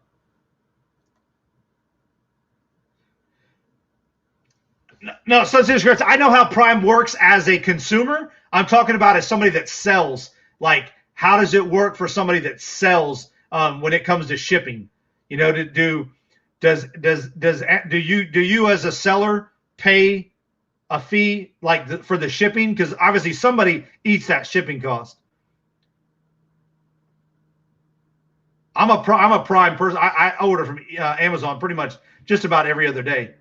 I know how Prime works as a consumer. I'm talking about as somebody that sells. Like, how does it work for somebody that sells when it comes to shipping? You know, do you as a seller pay a fee like for the shipping? Because obviously somebody eats that shipping cost. I'm a Prime person. I order from Amazon pretty much just about every other day.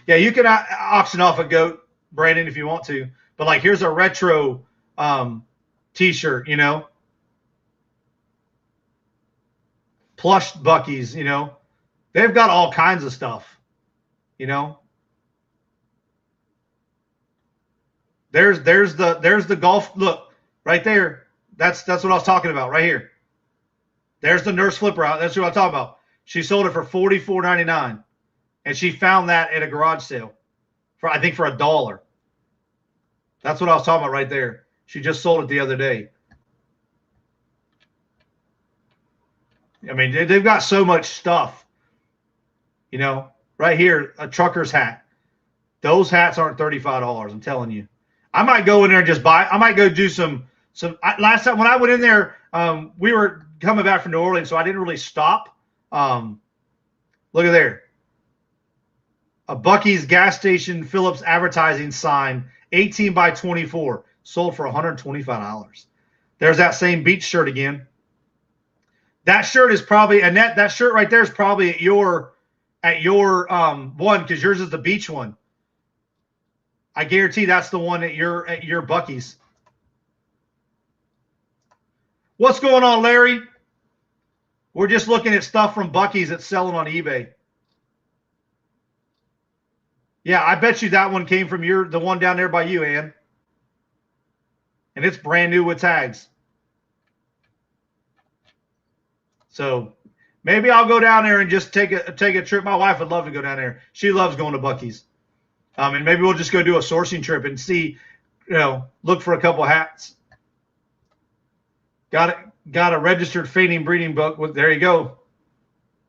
Yeah, you can auction off a goat, Brandon, if you want to. But like, here's a retro T-shirt, you know. Plush Bucky's, you know. They've got all kinds of stuff, you know. There's the golf. Look right there. That's what I was talking about right here. There's the nurse flipper out. That's what I'm talking about. She sold it for $44.99, and she found that at a garage sale for I think for $1. That's what I was talking about right there. She just sold it the other day. I mean, they've got so much stuff. You know, right here, a trucker's hat. Those hats aren't $35. I'm telling you. I might go in there and just buy. I might go do some. Last time when I went in there, we were coming back from New Orleans, so I didn't really stop. Look at there. A Bucky's gas station Phillips advertising sign, 18 by 24, sold for $125. There's that same beach shirt again. That shirt is probably, and that shirt right there is probably at your one, because yours is the beach one. I guarantee that's the one at your Bucky's. What's going on, Larry? We're just looking at stuff from Bucky's that's selling on eBay. Yeah, I bet you that one came from the one down there by you, Ann. And it's brand new with tags. So maybe I'll go down there and just take a trip. My wife would love to go down there. She loves going to Bucky's. And maybe we'll just go do a sourcing trip and see, you know, look for a couple hats. Got a registered feeding breeding book. There you go.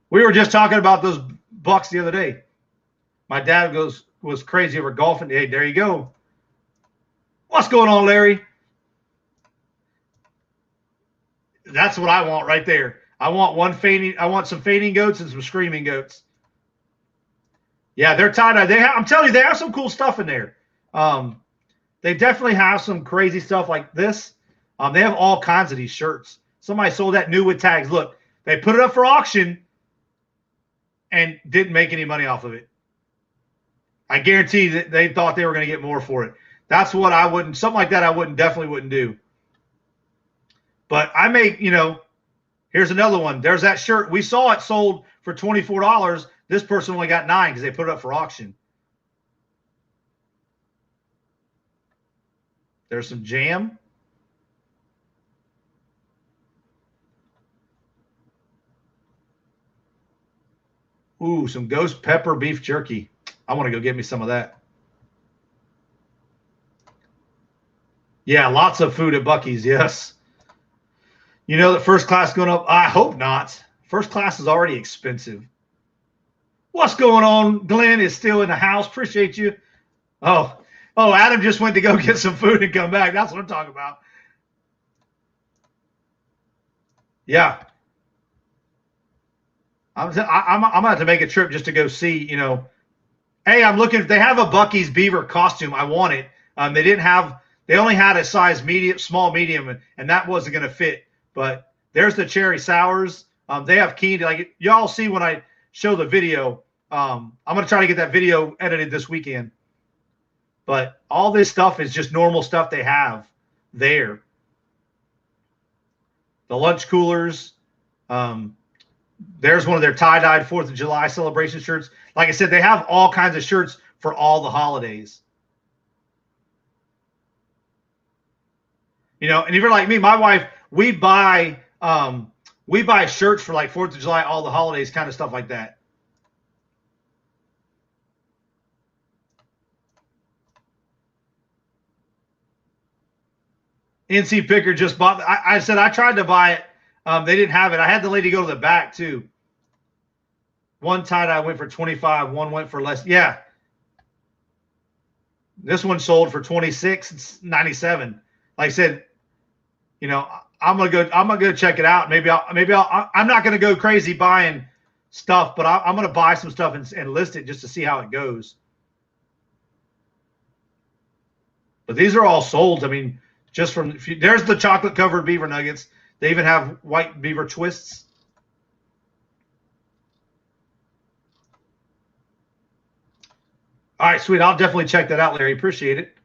We were just talking about those bucks the other day. My dad was crazy over golfing. Hey, there you go. What's going on, Larry? That's what I want right there. I want some fainting goats and some screaming goats. Yeah, they're tie-dye. I'm telling you, they have some cool stuff in there. They definitely have some crazy stuff like this. They have all kinds of these shirts. Somebody sold that new with tags. Look, they put it up for auction and didn't make any money off of it. I guarantee that they thought they were going to get more for it. That's what I wouldn't, something like that I definitely wouldn't do. But I make, you know, Here's another one. There's that shirt. We saw it sold for $24. This person only got 9 because they put it up for auction. There's some jam. Ooh, some ghost pepper beef jerky. I want to go get me some of that. Yeah, lots of food at Buc-ee's, yes. You know that first class going up? I hope not. First class is already expensive. What's going on? Glenn is still in the house. Appreciate you. Oh, Adam just went to go get some food and come back. That's what I'm talking about. Yeah. I'm going to have to make a trip just to go see, you know. Hey, I'm looking. They have a Buc-ee's beaver costume. I want it. They only had a size medium, small, medium, and that wasn't going to fit. But there's the cherry sours. They have candy. Like y'all see when I show the video. I'm going to try to get that video edited this weekend. But all this stuff is just normal stuff they have there. The lunch coolers. There's one of their tie-dyed 4th of July celebration shirts. Like I said, they have all kinds of shirts for all the holidays. You know, and if you're like me, my wife, we buy shirts for like 4th of July, all the holidays, kind of stuff like that. NC Picker just bought. I said I tried to buy it. They didn't have it. I had the lady go to the back too. One tie-dye went for 25. One went for less. Yeah. This one sold for 26. It's 97. Like I said, you know, I'm gonna go check it out. I'm not gonna go crazy buying stuff, but I'm gonna buy some stuff and list it just to see how it goes. But these are all sold. I mean, just from there's the chocolate covered beaver nuggets. They even have white beaver twists. All right, sweet. I'll definitely check that out, Larry. Appreciate it.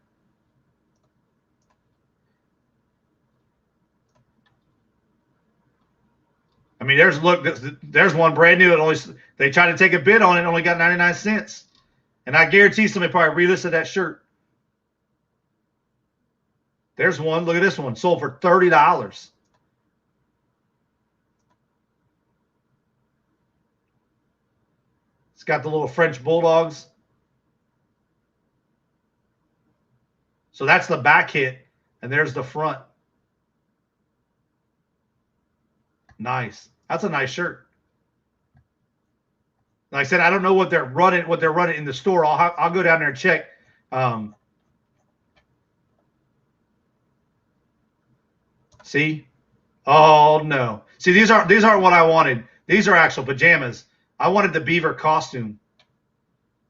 I mean, there's one brand new. They tried to take a bid on it, and only got 99 cents. And I guarantee somebody probably relisted that shirt. There's one. Look at this one. Sold for $30. It's got the little French bulldogs. So that's the back hit, and there's the front. Nice. That's a nice shirt. Like I said, I don't know what they're running in the store. I'll go down there and check. See? Oh no. See, these aren't what I wanted. These are actual pajamas. I wanted the beaver costume.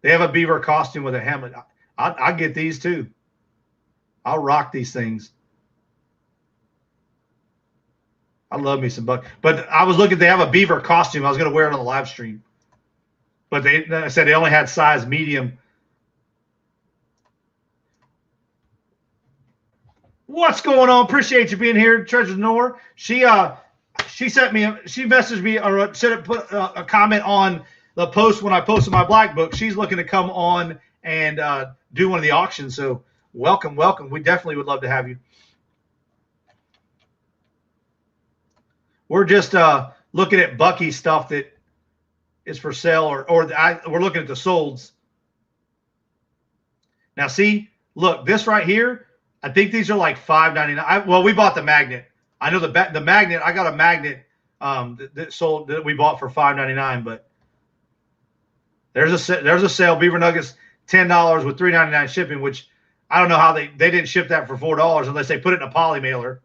They have a beaver costume with a helmet. I'll get these too. I'll rock these things. I love me some buck. But I was looking, they have a beaver costume. I was going to wear it on the live stream. But I said they only had size medium. What's going on? Appreciate you being here, Treasure Nor. She messaged me or put a comment on the post when I posted my black book. She's looking to come on and do one of the auctions. So welcome. We definitely would love to have you. We're just looking at Buc-ee stuff that is for sale, or we're looking at the solds. Now, see, look, this right here, I think these are like $5.99. Well, we bought the magnet. I know the magnet. I got a magnet that we bought for $5.99, but there's a sale. Beaver Nuggets, $10 with $3.99 shipping, which I don't know how they didn't ship that for $4 unless they put it in a poly mailer.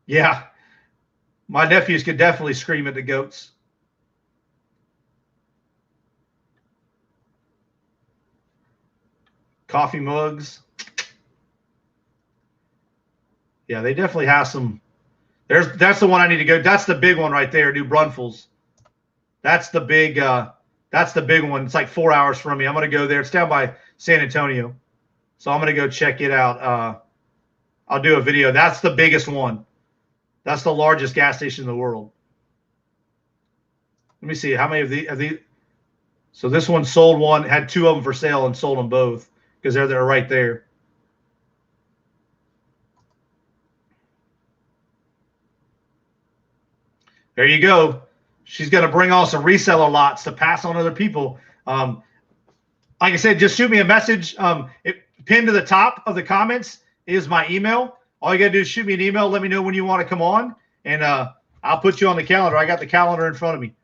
Yeah, my nephews could definitely scream at the goats. Coffee mugs. Yeah, they definitely have some. That's the one I need to go. That's the big one right there, New Braunfels. That's the big one. It's like 4 hours from me. I'm gonna go there. It's down by San Antonio. So I'm gonna go check it out. I'll do a video. That's the biggest one. That's the largest gas station in the world. Let me see how many of these. So this one sold one, had 2 of them for sale, and sold them both because they're right there. There you go. She's going to bring on some reseller lots to pass on to other people. Like I said, just shoot me a message. Pinned to the top of the comments is my email. All you got to do is shoot me an email. Let me know when you want to come on, and I'll put you on the calendar. I got the calendar in front of me.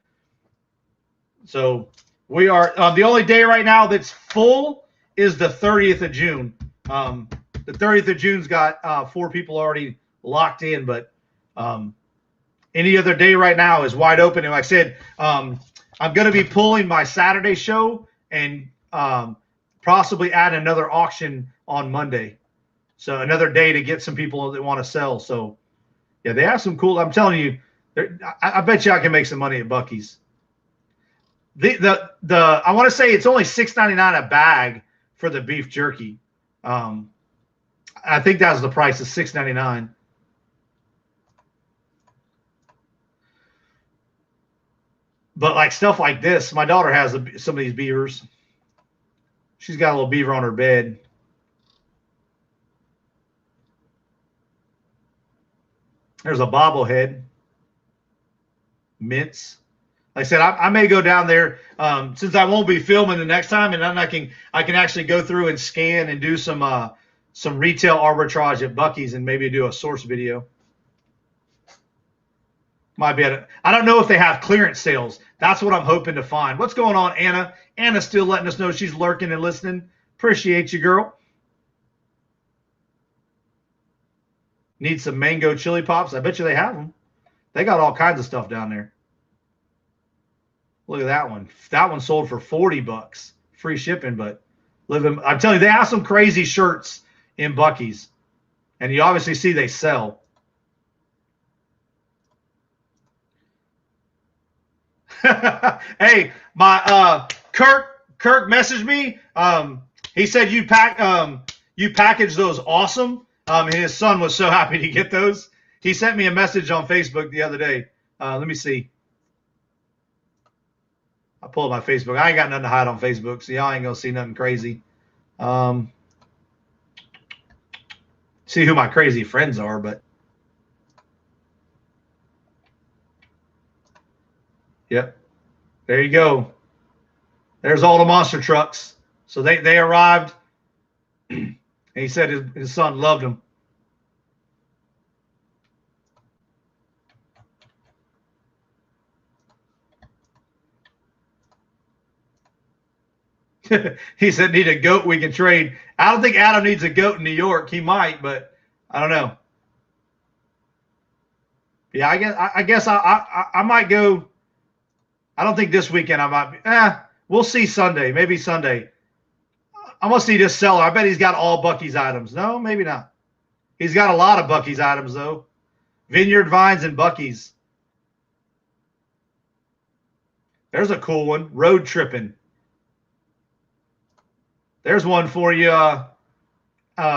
So we are the only day right now that's full is the 30th of June. The 30th of June's got 4 people already locked in, but any other day right now is wide open. And like I said, I'm going to be pulling my Saturday show and possibly add another auction on Monday. So another day to get some people that want to sell. So yeah, they have some cool. I'm telling you, I bet you I can make some money at Buc-ee's. I want to say it's only $6.99 a bag for the beef jerky. I think that's the price, is $6.99. But like stuff like this, my daughter has some of these beavers. She's got a little beaver on her bed. There's a bobblehead. Mints. Like I said, I may go down there since I won't be filming the next time, and then I can actually go through and scan and do some retail arbitrage at Buc-ee's and maybe do a source video. Might be I don't know if they have clearance sales. That's what I'm hoping to find. What's going on, Anna? Anna's still letting us know she's lurking and listening. Appreciate you, girl. Need some mango chili pops? I bet you they have them. They got all kinds of stuff down there. Look at that one. That one sold for $40. Free shipping, but I'm telling you, they have some crazy shirts in Buc-ee's. And you obviously see they sell. Hey, my Kirk messaged me. He said you packaged those awesome. And his son was so happy to get those. He sent me a message on Facebook the other day. Let me see. I pulled my Facebook. I ain't got nothing to hide on Facebook, so y'all ain't gonna see nothing crazy. See who my crazy friends are, but yep. There you go. There's all the monster trucks. So they arrived, and he said his son loved them. He said, need a goat we can trade. I don't think Adam needs a goat in New York. He might, but I don't know. Yeah, I guess I might go. I don't think this weekend I might be. We'll see Sunday. Maybe Sunday. I'm going to see this seller. I bet he's got all Buc-ee's items. No, maybe not. He's got a lot of Buc-ee's items, though. Vineyard Vines and Buc-ee's. There's a cool one. Road tripping. There's one for you,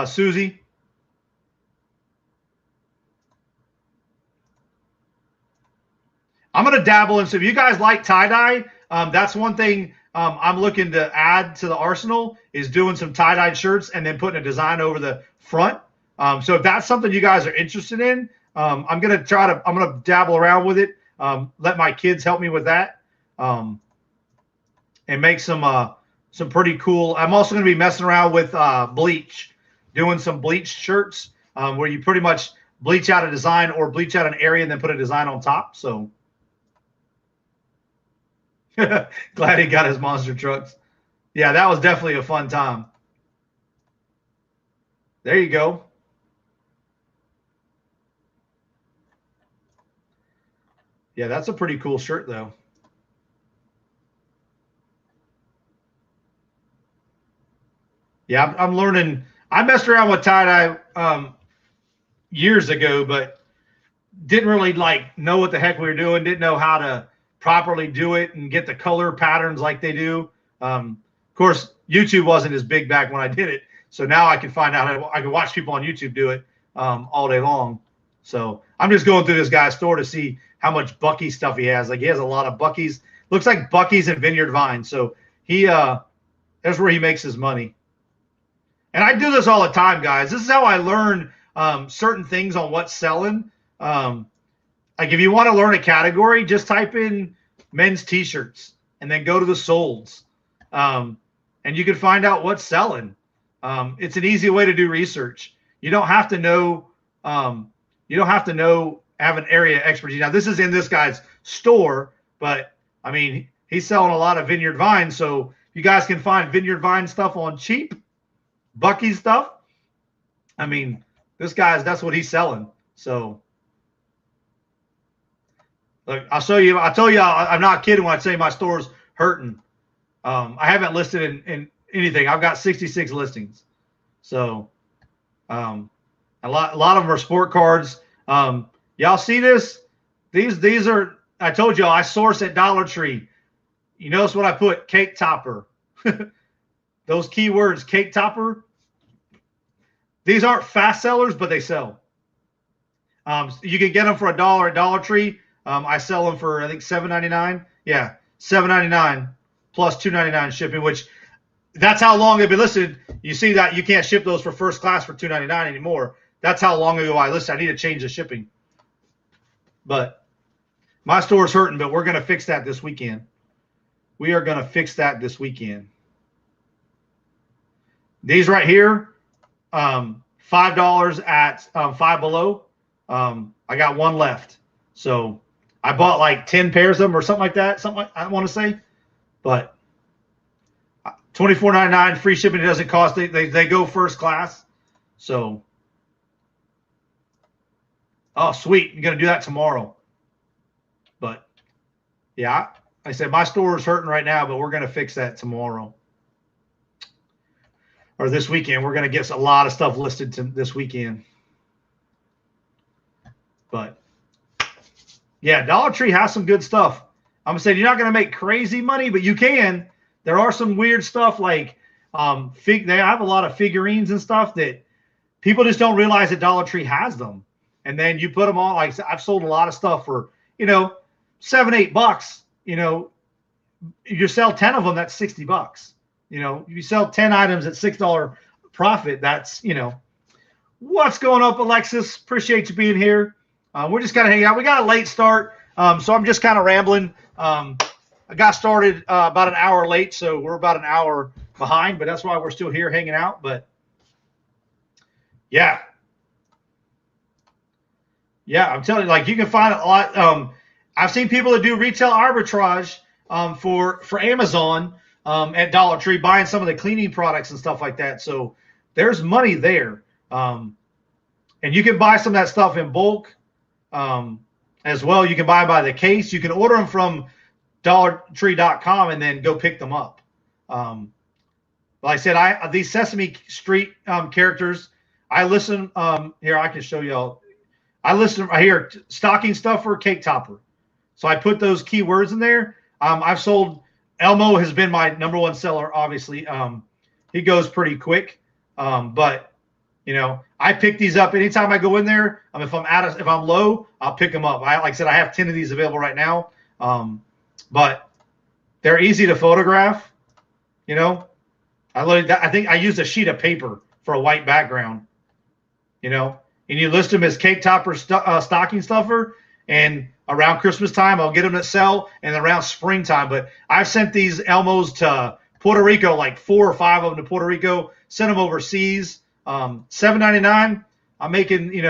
Susie. I'm going to dabble in. So if you guys like tie-dye, that's one thing I'm looking to add to the arsenal is doing some tie-dyed shirts and then putting a design over the front. So if that's something you guys are interested in, I'm going to dabble around with it. Let my kids help me with that. And make some pretty cool. I'm also going to be messing around with bleach, doing some bleached shirts where you pretty much bleach out a design or bleach out an area and then put a design on top. So glad he got his monster trucks. Yeah, that was definitely a fun time. There you go. Yeah, that's a pretty cool shirt, though. Yeah, I'm learning. I messed around with tie-dye years ago, but didn't really know what the heck we were doing. Didn't know how to properly do it and get the color patterns like they do. Of course, YouTube wasn't as big back when I did it, so now I can find out. I can watch people on YouTube do it, all day long. So I'm just going through this guy's store to see how much Bucky stuff he has. Like he has a lot of Bucky's. Looks like Bucky's and Vineyard Vines. So he that's where he makes his money. And I do this all the time, guys. This is how I learn certain things on what's selling. Like if you want to learn a category, just type in men's t-shirts and then go to the solds. And you can find out what's selling. It's an easy way to do research. You don't have to know, have an area expertise. Now this is in this guy's store, but I mean, he's selling a lot of Vineyard Vines. So you guys can find Vineyard Vine stuff on cheap, Bucky stuff. I mean, this guy's, that's what he's selling. So look, I'll show you. I told you I'm not kidding when I say my store's hurting. I haven't listed in anything. I've got 66 listings. So a lot of them are sport cards. Y'all see this? These are, I told y'all I source at Dollar Tree. You notice what I put? Cake topper. Those keywords, cake topper. These aren't fast sellers, but they sell. You can get them for $1 at Dollar Tree. I sell them for, I think, $7.99. Yeah, $7.99 plus $2.99 shipping, which that's how long they've been listed. You see that you can't ship those for first class for $2.99 anymore. That's how long ago I listed. I need to change the shipping. But my store's hurting, but we're going to fix that this weekend. We are going to fix that this weekend. These right here, $5 at Five Below. I got one left. So I bought like 10 pairs of them or something like that. Something like, I want to say. But $24.99 free shipping. It doesn't cost. They go first class. So, oh, sweet. You're going to do that tomorrow. But, yeah, I said my store is hurting right now, but we're going to fix that tomorrow. Or this weekend. We're going to get a lot of stuff listed this weekend. But, yeah, Dollar Tree has some good stuff. I'm saying you're not going to make crazy money, but you can. There are some weird stuff like they have a lot of figurines and stuff that people just don't realize that Dollar Tree has them. And then you put them on. Like I've sold a lot of stuff for, $7, $8. If you sell 10 of them, that's $60. If you sell 10 items at $6 profit, that's, what's going up, Alexis? Appreciate you being here. We're just kind of hanging out. We got a late start, so I'm just kind of rambling. I got started about an hour late, so we're about an hour behind, but that's why we're still here hanging out. But, yeah. Yeah, I'm telling you, like, you can find a lot. I've seen people that do retail arbitrage for Amazon at Dollar Tree, buying some of the cleaning products and stuff like that. So there's money there. And you can buy some of that stuff in bulk as well. You can buy by the case. You can order them from DollarTree.com and then go pick them up. Like I said, these Sesame Street characters, I listen. Here, I can show y'all. I listen right here, stocking stuffer, cake topper. So I put those keywords in there. I've sold. Elmo has been my #1 seller, obviously. He goes pretty quick, but I pick these up anytime I go in there. If I'm low, I'll pick them up. Like I said, I have 10 of these available right now, but they're easy to photograph. I think I used a sheet of paper for a white background. And you list them as cake topper, stocking stuffer, and around Christmas time, I'll get them to sell, and around springtime. But I've sent these Elmos to Puerto Rico, like 4 or 5 of them to Puerto Rico, sent them overseas. $7.99. I'm making,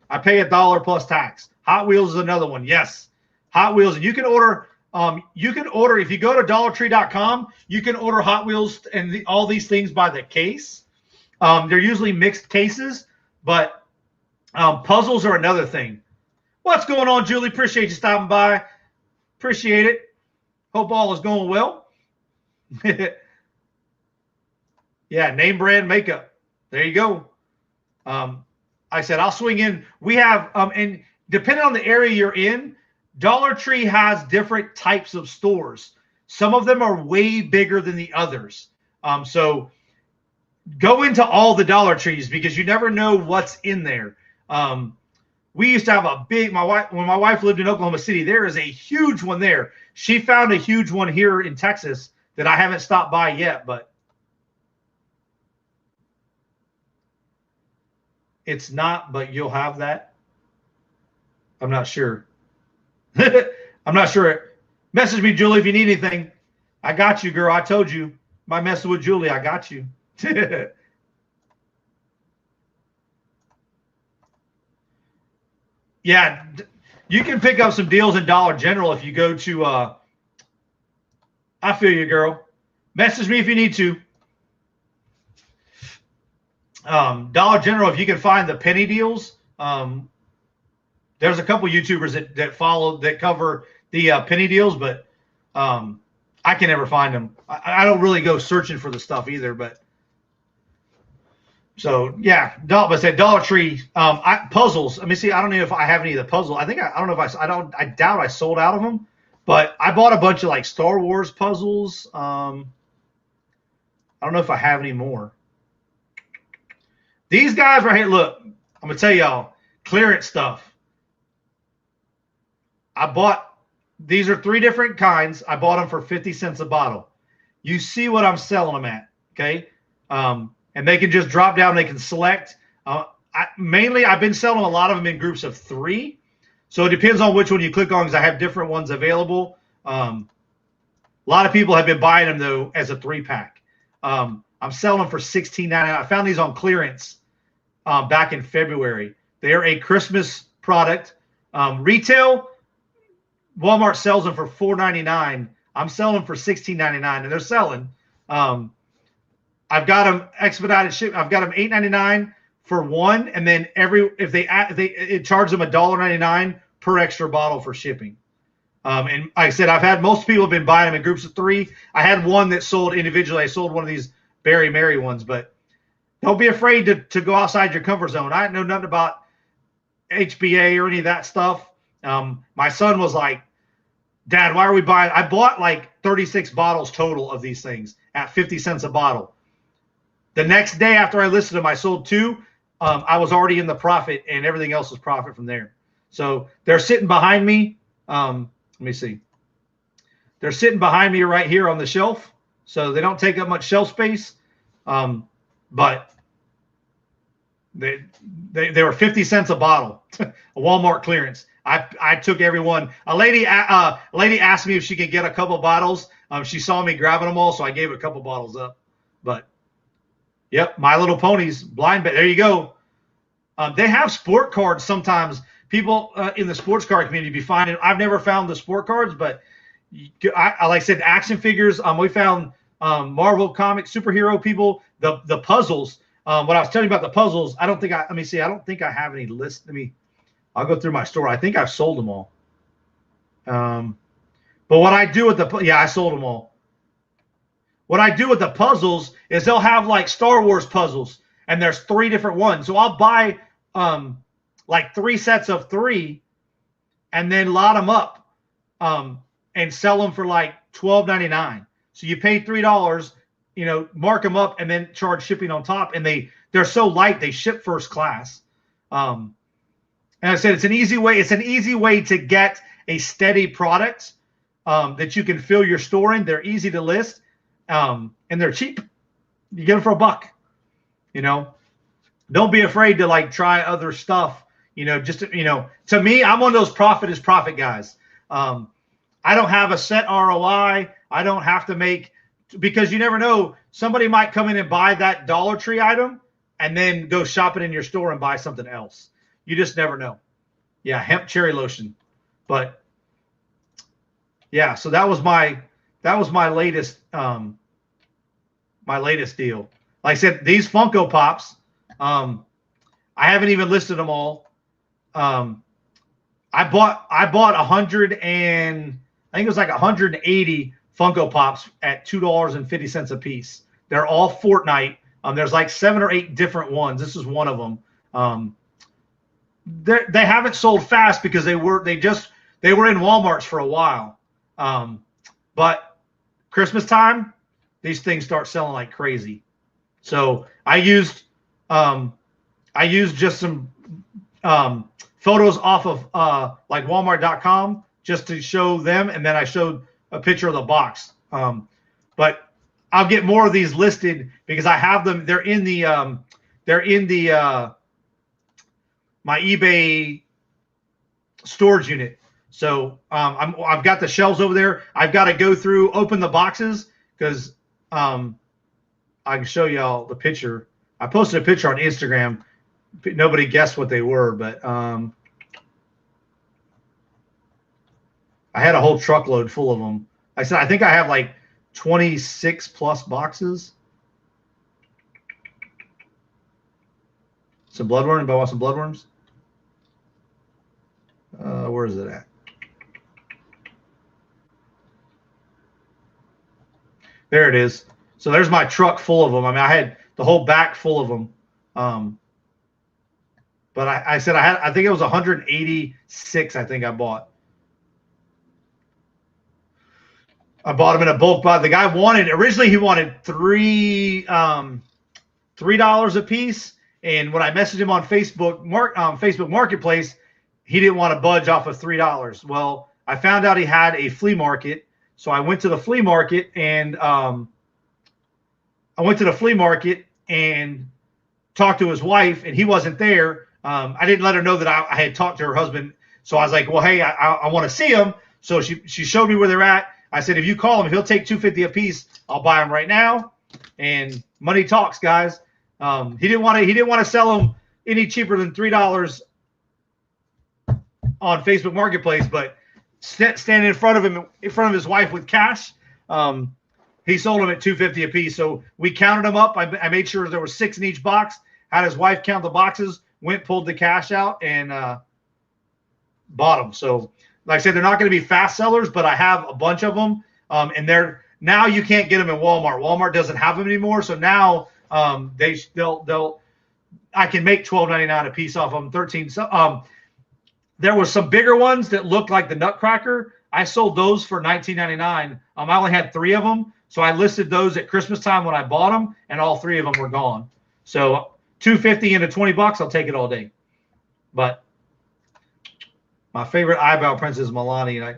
I pay $1 plus tax. Hot Wheels is another one. Yes. Hot Wheels. And you can order, if you go to DollarTree.com, you can order Hot Wheels and all these things by the case. They're usually mixed cases, but puzzles are another thing. What's going on, Julie? Appreciate you stopping by. Appreciate it. Hope all is going well. Yeah, name brand makeup. There you go. I said I'll swing in. We have, and depending on the area you're in, Dollar Tree has different types of stores. Some of them are way bigger than the others. So go into all the Dollar Trees because you never know what's in there. We used to have a big, when my wife lived in Oklahoma City, there is a huge one there. She found a huge one here in Texas that I haven't stopped by yet, but it's not, but you'll have that. I'm not sure. I'm not sure. Message me, Julie, if you need anything. I got you, girl. I told you. My message with Julie, I got you. Yeah, you can pick up some deals in Dollar General if you go to I feel you, girl. Message me if you need to. Dollar General, if you can find the penny deals. There's a couple YouTubers that cover the penny deals, but I can never find them. I don't really go searching for the stuff either, but so yeah, I said Dollar Tree puzzles. Let me see. I don't know if I have any of the puzzles. I don't know if I doubt I sold out of them, but I bought a bunch of like Star Wars puzzles. I don't know if I have any more. These guys right here, look, I'm gonna tell y'all, clearance stuff. These are 3 different kinds. I bought them for 50 cents a bottle. You see what I'm selling them at, okay? And they can just drop down. They can select. Mainly, I've been selling a lot of them in groups of 3. So it depends on which one you click on because I have different ones available. A lot of people have been buying them, though, as a 3-pack. I'm selling them for $16.99. I found these on clearance back in February. They're a Christmas product. Retail, Walmart sells them for $4.99. I'm selling them for $16.99, and they're selling. I've got them expedited ship. I've got them $8.99 for one, and then it charges them $1.99 per extra bottle for shipping. And like I said, I've had most people have been buying them in groups of 3. I had one that sold individually. I sold one of these Berry Mary ones, but don't be afraid to go outside your comfort zone. I know nothing about HBA or any of that stuff. My son was like, Dad, why are we buying? I bought like 36 bottles total of these things at 50 cents a bottle. The next day after I listed them, I sold 2. I was already in the profit, and everything else was profit from there. So they're sitting behind me. Let me see. They're sitting behind me right here on the shelf, so they don't take up much shelf space. But they were 50 cents a bottle, a Walmart clearance. I took every one. A lady asked me if she could get a couple bottles. She saw me grabbing them all, so I gave a couple bottles up. But yep, My Little Ponies blind bet. There you go. They have sport cards sometimes. People in the sports card community be finding. I've never found the sport cards, but like I said, action figures. We found Marvel comics, superhero people. The puzzles. What I was telling you about the puzzles. I don't think I. Let me see. I don't think I have any list. I'll go through my store. I think I've sold them all. But what I do with I sold them all. What I do with the puzzles is they'll have like Star Wars puzzles, and there's 3 different ones. So I'll buy like 3 sets of 3, and then lot them up and sell them for like $12.99. So you pay $3, mark them up, and then charge shipping on top. And they're so light they ship first class. And I said it's an easy way. It's an easy way to get a steady product that you can fill your store in. They're easy to list, and they're cheap. You get them for $1. Don't be afraid to like try other stuff. To me, I'm one of those profit is profit guys. I don't have a set ROI. I don't have to make, because you never know. Somebody might come in and buy that Dollar Tree item and then go shopping in your store and buy something else. You just never know. Yeah, hemp cherry lotion. But yeah, so that was my latest deal. Like I said, these Funko Pops, I haven't even listed them all. I bought 100 and I think it was like 180 Funko Pops at $2.50 a piece. They're all Fortnite. There's like 7 or 8 different ones. This is one of them. They haven't sold fast because they were in Walmarts for a while. But Christmas time, these things start selling like crazy. So I used just some photos off of like Walmart.com just to show them, and then I showed a picture of the box. But I'll get more of these listed because I have them. They're in the my eBay storage unit. So I've got the shelves over there. I've got to go through, open the boxes because I can show y'all the picture. I posted a picture on Instagram. Nobody guessed what they were, but I had a whole truckload full of them. I said I think I have like 26 plus boxes. Some bloodworms. Anybody want some bloodworms? Where is it at? There it is. So there's my truck full of them. I mean, I had the whole back full of them. But I said I think it was 186. I think I bought. I bought them in a bulk buy. The guy originally he wanted $3 a piece. And when I messaged him on Facebook Marketplace, he didn't want to budge off of $3. Well, I found out he had a flea market. So I went to the flea market and talked to his wife, and he wasn't there. I didn't let her know that I had talked to her husband. So I was like, well, hey, I want to see him. So she showed me where they're at. I said, if you call him, if he'll take $250 a piece, I'll buy them right now. And money talks, guys. He didn't want to sell them any cheaper than $3 on Facebook Marketplace, but standing in front of his wife with cash, he sold them at $250 a piece. So we counted them up. I made sure there were 6 in each box. Had his wife count the boxes. Pulled the cash out and bought them. So, like I said, they're not going to be fast sellers, but I have a bunch of them, and now you can't get them in Walmart. Walmart doesn't have them anymore. So now I can make $12.99 a piece off of them. 13. So there were some bigger ones that looked like the Nutcracker. I sold those for $19.99. I only had 3 of them, so I listed those at Christmas time when I bought them, and all 3 of them were gone. So $250 into $20, I'll take it all day. But my favorite eyebrow pencil is Milani,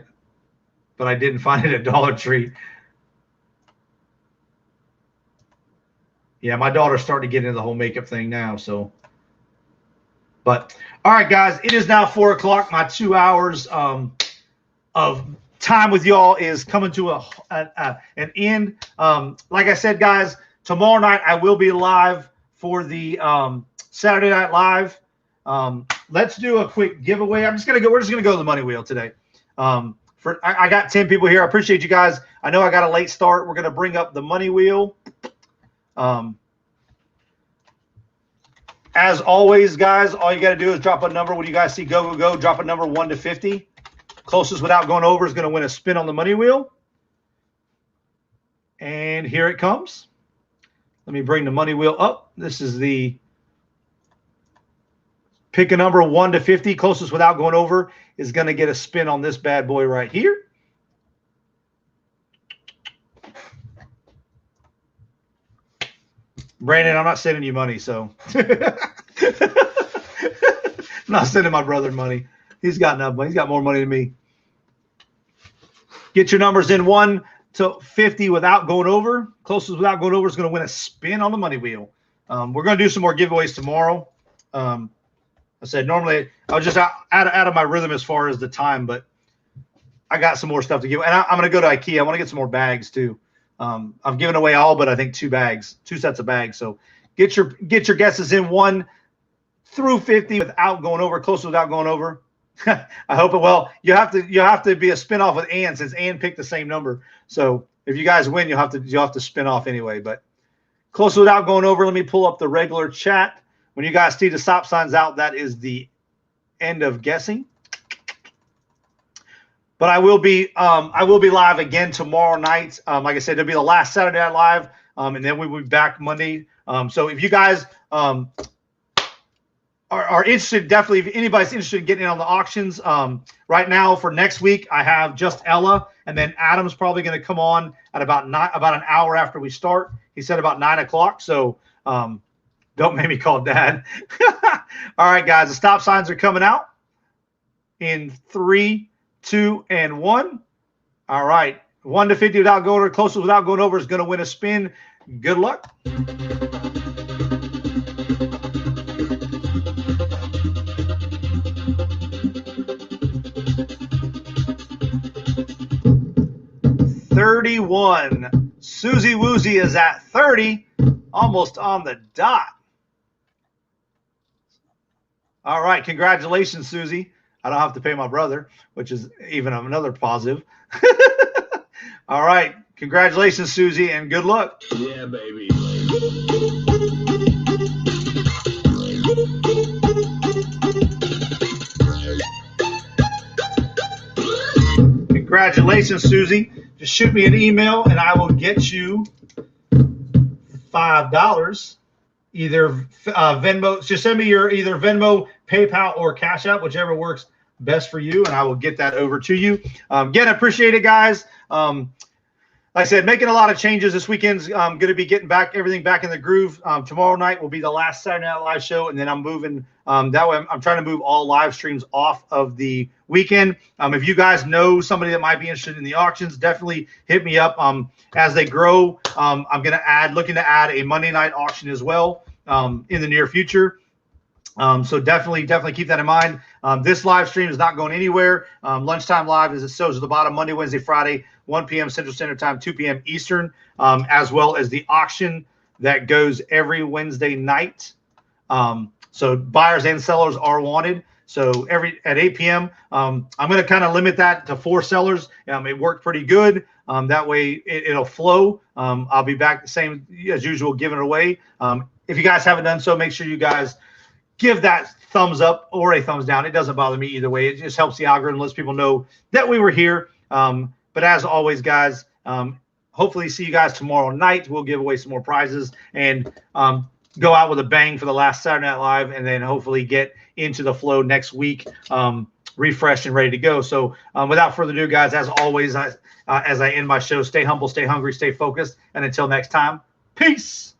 but I didn't find it at Dollar Tree. Yeah, my daughter's starting to get into the whole makeup thing now. So, but all right, guys, it is now 4 o'clock. My 2 hours of time with y'all is coming to an end. Like I said, guys, tomorrow night I will be live for the Saturday Night Live. Let's do a quick giveaway. We're just gonna go to the money wheel today. I got 10 people here. I appreciate you guys. I know I got a late start. We're gonna bring up the money wheel. As always, guys, all you got to do is drop a number. When you guys see go, go, go, drop a number 1 to 50. Closest without going over is going to win a spin on the money wheel. And here it comes. Let me bring the money wheel up. This is the pick a number 1 to 50. Closest without going over is going to get a spin on this bad boy right here. Brandon, I'm not sending you money, so I'm not sending my brother money. He's got enough money. He's got more money than me. Get your numbers in 1 to 50 without going over. Closest without going over is going to win a spin on the money wheel. We're going to do some more giveaways tomorrow. I said normally I was just out of my rhythm as far as the time, but I got some more stuff to give. And I'm going to go to IKEA. I want to get some more bags too. I've given away all but I think 2 sets of bags. So get your guesses in 1 through 50 without going over, close without going over. I hope it. Well, you have to be a spin off with Ann, since Ann picked the same number. So if you guys win, you'll have to spin off anyway. But close without going over. Let me pull up the regular chat. When you guys see the stop signs out, that is the end of guessing. But I will be live again tomorrow night. Like I said, it'll be the last Saturday Night Live, and then we will be back Monday. So if you guys are interested, definitely, if anybody's interested in getting in on the auctions, right now for next week, I have just Ella, and then Adam's probably going to come on at about an hour after we start. He said about 9 o'clock. So Don't make me call dad. All right, guys, the stop signs are coming out in 3, 2, and 1. All right, 1 to 50 without going over, closest without going over is going to win a spin. Good luck. $31. Susie Woozy is at 30, almost on the dot. All right, congratulations, Susie. I don't have to pay my brother, which is even another positive. All right, congratulations, Susie, and good luck. Yeah, baby. Congratulations, Susie. Just shoot me an email, and I will get you $5. Either Venmo, just send me your either Venmo, PayPal, or Cash App, whichever works best for you, and I will get that over to you. Again, I appreciate it, guys. Like I said, making a lot of changes this weekend's going to be getting everything back in the groove. Tomorrow night will be the last Saturday Night Live show, and then I'm moving. That way, I'm trying to move all live streams off of the weekend. If you guys know somebody that might be interested in the auctions, definitely hit me up. As they grow, I'm going to looking to add a Monday night auction as well in the near future. So definitely keep that in mind. This live stream is not going anywhere. Lunchtime live, as it shows at the bottom, Monday, Wednesday, Friday, 1 p.m. Central Standard Time, 2 p.m. Eastern, as well as the auction that goes every Wednesday night. So buyers and sellers are wanted. So at 8 p.m., I'm going to kind of limit that to 4 sellers. It worked pretty good. That way it'll flow. I'll be back the same as usual, giving it away. If you guys haven't done so, make sure you guys give that thumbs up or a thumbs down. It doesn't bother me either way. It just helps the algorithm, lets people know that we were here. But as always, guys, hopefully see you guys tomorrow night. We'll give away some more prizes and go out with a bang for the last Saturday Night Live, and then hopefully get into the flow next week, refreshed and ready to go. So without further ado, guys, as always, as I end my show, stay humble, stay hungry, stay focused. And until next time, peace.